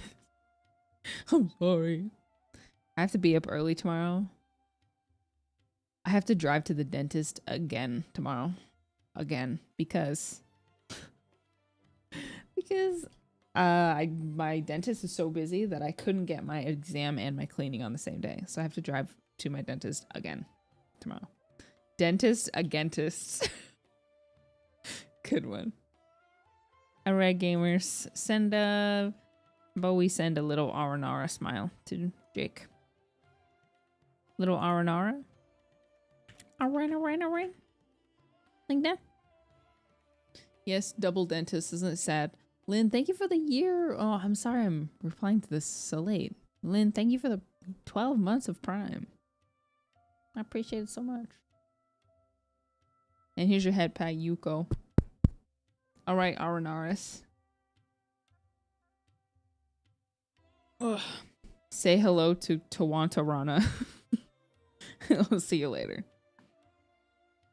I'm sorry. I have to be up early tomorrow. I have to drive to the dentist again tomorrow. Again, because my dentist is so busy that I couldn't get my exam and my cleaning on the same day. So I have to drive to my dentist again tomorrow. Dentist agentists. Good one. Alright, gamers. Send a little Aranara smile to Jake. Little Aranara. Aran. Like that. Yes, double dentist. Isn't it sad? Lynn, thank you for the year. Oh, I'm sorry I'm replying to this so late. Lynn, thank you for the 12 months of Prime. I appreciate it so much. And here's your head pat, Yuko. Alright, Aranaris. Ugh. Say hello to Tawantarana. I'll see you later.